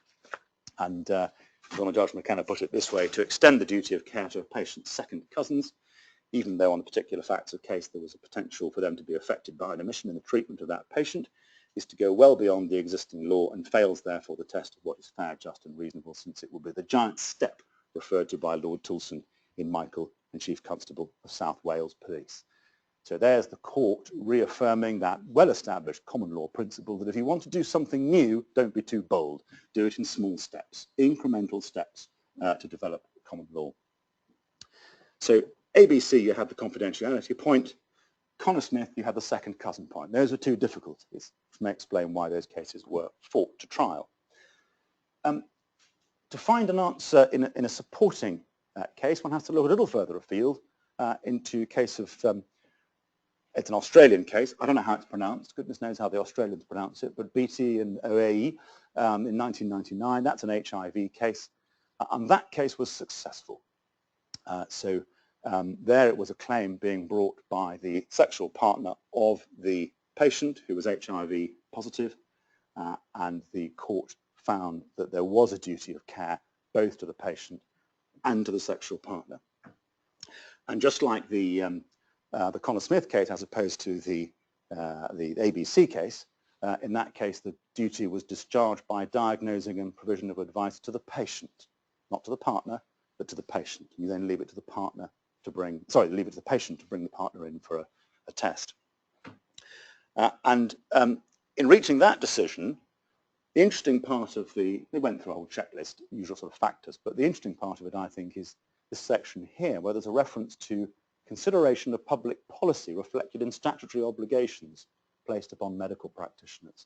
And Donna Judge McKenna put it this way: to extend the duty of care to a patient's second cousins, even though on the particular facts of the case there was a potential for them to be affected by an omission in the treatment of that patient, is to go well beyond the existing law and fails therefore the test of what is fair, just and reasonable, since it will be the giant step referred to by Lord Toulson in Michael and Chief Constable of South Wales Police. So there's the court reaffirming that well-established common law principle that if you want to do something new, don't be too bold. Do it in small steps, incremental steps to develop common law. So ABC, you have the confidentiality point. Connor Smith, you have the second cousin point. Those are two difficulties, which may explain why those cases were fought to trial. To find an answer in a supporting case, one has to look a little further afield into case of, it's an Australian case. I don't know how it's pronounced. Goodness knows how the Australians pronounce it, but BT and OAE in 1999, that's an HIV case. And that case was successful. There it was a claim being brought by the sexual partner of the patient who was HIV positive, and the court found that there was a duty of care both to the patient and to the sexual partner. And just like the Connor Smith case, as opposed to the ABC case, in that case the duty was discharged by diagnosing and provision of advice to the patient, not to the partner, but to the patient. You then leave it to the partner to bring, leave it to the patient to bring the partner in for a test. In reaching that decision, the interesting part of they went through a whole checklist, usual sort of factors, but the interesting part of it, I think, is this section here, where there's a reference to consideration of public policy reflected in statutory obligations placed upon medical practitioners.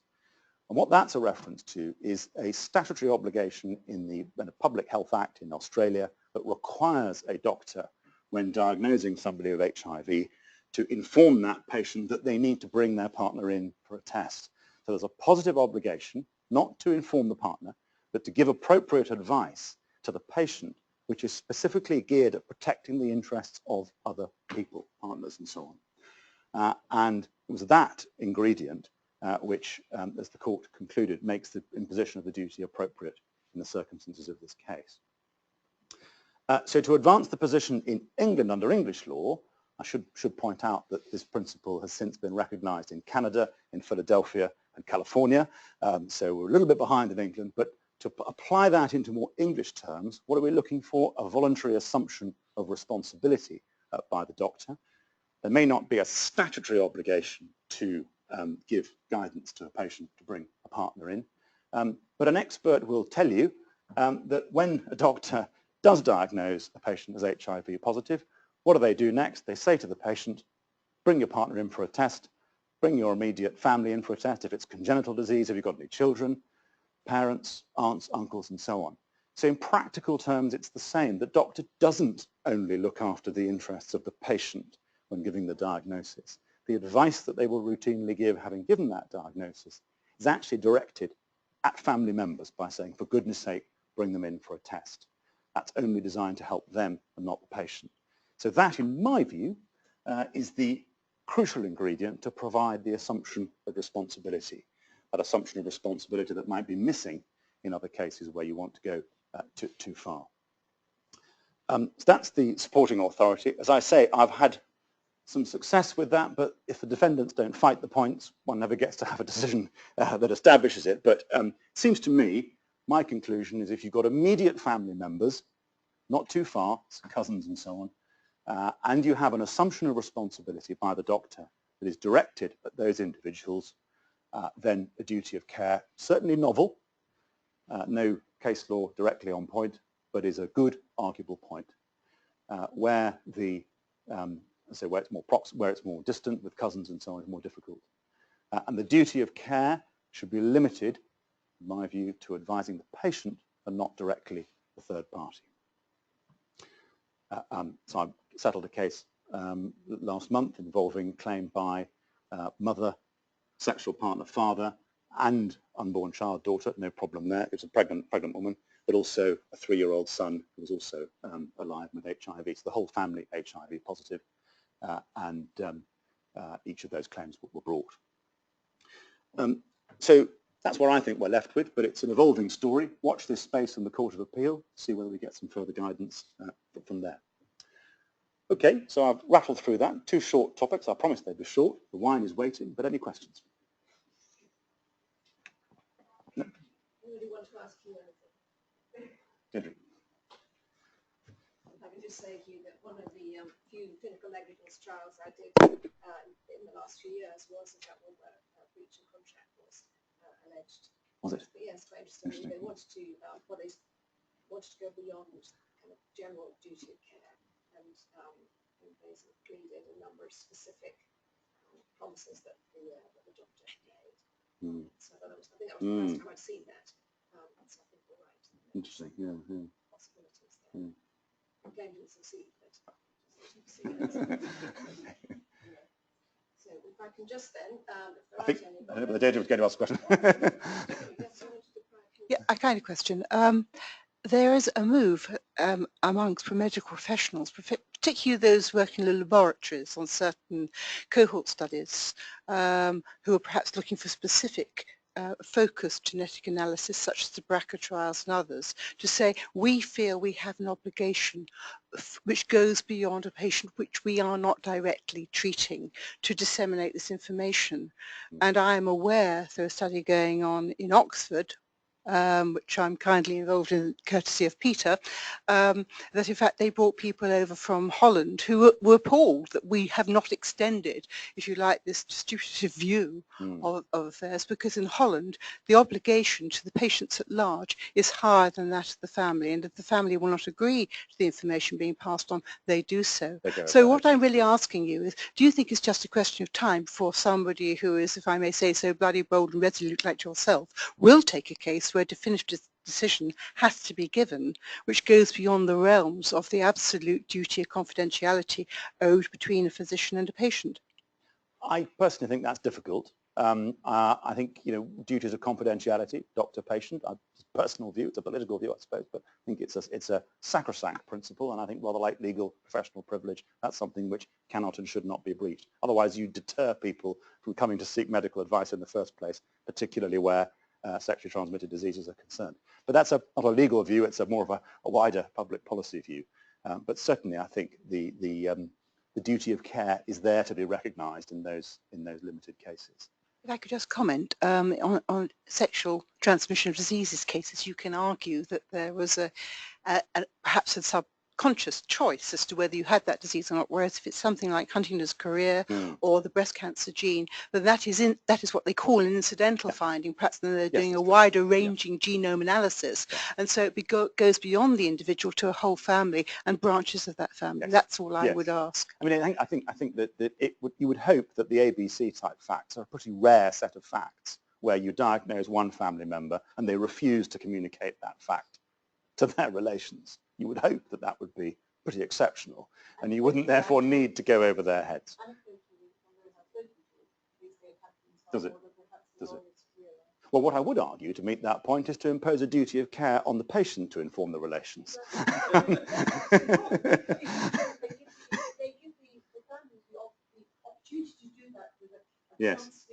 And what that's a reference to is a statutory obligation in the Public Health Act in Australia that requires a doctor, when diagnosing somebody with HIV, to inform that patient that they need to bring their partner in for a test. So there's a positive obligation not to inform the partner, but to give appropriate advice to the patient, which is specifically geared at protecting the interests of other people, partners and so on. And it was that ingredient which, as the court concluded, makes the imposition of the duty appropriate in the circumstances of this case. So to advance the position in England under English law, I should point out that this principle has since been recognized in Canada, in Philadelphia and California. So we're a little bit behind in England, but to apply that into more English terms, what are we looking for? A voluntary assumption of responsibility by the doctor. There may not be a statutory obligation to give guidance to a patient to bring a partner in, but an expert will tell you that when a doctor does diagnose a patient as HIV positive, what do they do next? They say to the patient, bring your partner in for a test, bring your immediate family in for a test. If it's congenital disease, have you got any children, parents, aunts, uncles, and so on. So in practical terms, it's the same. The doctor doesn't only look after the interests of the patient when giving the diagnosis. The advice that they will routinely give, having given that diagnosis, is actually directed at family members by saying, for goodness sake, bring them in for a test. That's only designed to help them and not the patient. So that, in my view, is the crucial ingredient to provide the assumption of responsibility, that assumption of responsibility that might be missing in other cases where you want to go too far. So that's the supporting authority. As I say, I've had some success with that, but if the defendants don't fight the points, one never gets to have a decision that establishes it. But it seems to me, my conclusion is if you've got immediate family members, not too far, cousins and so on, and you have an assumption of responsibility by the doctor that is directed at those individuals, then a duty of care, certainly novel, no case law directly on point, but is a good arguable point, where the so where it's more distant with cousins and so on is more difficult. And the duty of care should be limited, in my view, to advising the patient and not directly the third party. So I settled a case last month involving claim by mother, sexual partner, father, and unborn child, daughter. No problem there. It was a pregnant woman, but also a 3-year-old son who was also alive with HIV. So the whole family HIV positive, and each of those claims were brought. So that's what I think we're left with, but it's an evolving story. Watch this space in the Court of Appeal, see whether we get some further guidance from there. Okay, so I've rattled through that. 2 short topics. I promised they'd be short. The wine is waiting, but any questions? No? Anybody want to ask you anything? Deirdre. If I can just say, Hugh, that one of the few clinical negligence trials I did in the last few years was that one where breach of contract was alleged. Was it? But yes, quite interesting. They wanted to, they wanted to go beyond kind of general duty of care, and they sort of pleaded a number of specific promises that the doctor made. So I think that was the first time I'd seen that. So I think you're right. Interesting. Yeah. Possibilities there. Again, didn't succeed, but So if I can just then, I think the data was going to ask a question. Yeah, a kind of question. There is a move amongst medical professionals, particularly those working in laboratories on certain cohort studies, who are perhaps looking for specific focused genetic analysis, such as the BRCA trials and others, to say we feel we have an obligation which goes beyond a patient which we are not directly treating to disseminate this information. And I am aware there's a study going on in Oxford which I'm kindly involved in courtesy of Peter, that in fact they brought people over from Holland who were appalled that we have not extended, if you like, this distributive view of affairs, because in Holland the obligation to the patients at large is higher than that of the family, and if the family will not agree to the information being passed on, they do so. So what I'm really asking you is, do you think it's just a question of time before somebody who is, if I may say so, bloody bold and resolute like yourself, will take a case where a definitive decision has to be given, which goes beyond the realms of the absolute duty of confidentiality owed between a physician and a patient? I personally think that's difficult. I think, duties of confidentiality, doctor-patient, personal view, it's a political view, I suppose, but I think it's a sacrosanct principle, and I think rather like legal professional privilege, that's something which cannot and should not be breached. Otherwise, you deter people from coming to seek medical advice in the first place, particularly where sexually transmitted diseases are concerned. But that's not a legal view, it's more of a wider public policy view. But certainly, I think the duty of care is there to be recognised in those limited cases. If I could just comment on sexual transmission of diseases cases, you can argue that there was perhaps a subconscious choice as to whether you had that disease or not, whereas if it's something like Huntington's chorea or the breast cancer gene, then that is what they call an incidental finding. Perhaps then they're doing a wider ranging genome analysis, and so it goes beyond the individual to a whole family and branches of that family. That's all I would ask. I mean, I think that you would hope that the ABC type facts are a pretty rare set of facts where you diagnose one family member and they refuse to communicate that fact to their relations. You would hope that that would be pretty exceptional, and you wouldn't therefore need to go over their heads. Does it? Does it? Well, what I would argue to meet that point is to impose a duty of care on the patient to inform the relations. Yes.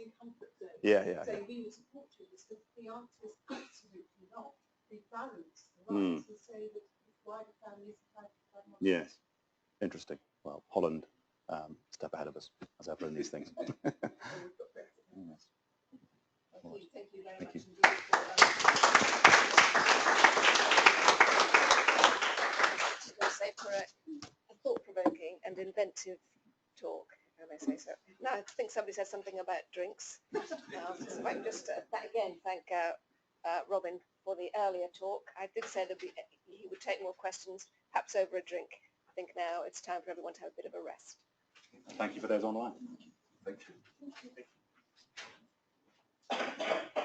Yeah. Yes. Interesting. Well, Holland, step ahead of us, as ever in these things. Yes. Thank you very much. Say for a thought-provoking and inventive talk, if I may say so. Now, I think somebody said something about drinks. So if I can just thank Robin for the earlier talk. I did say that he would take more questions, perhaps over a drink. I think now it's time for everyone to have a bit of a rest. Thank you for those online. Thank you.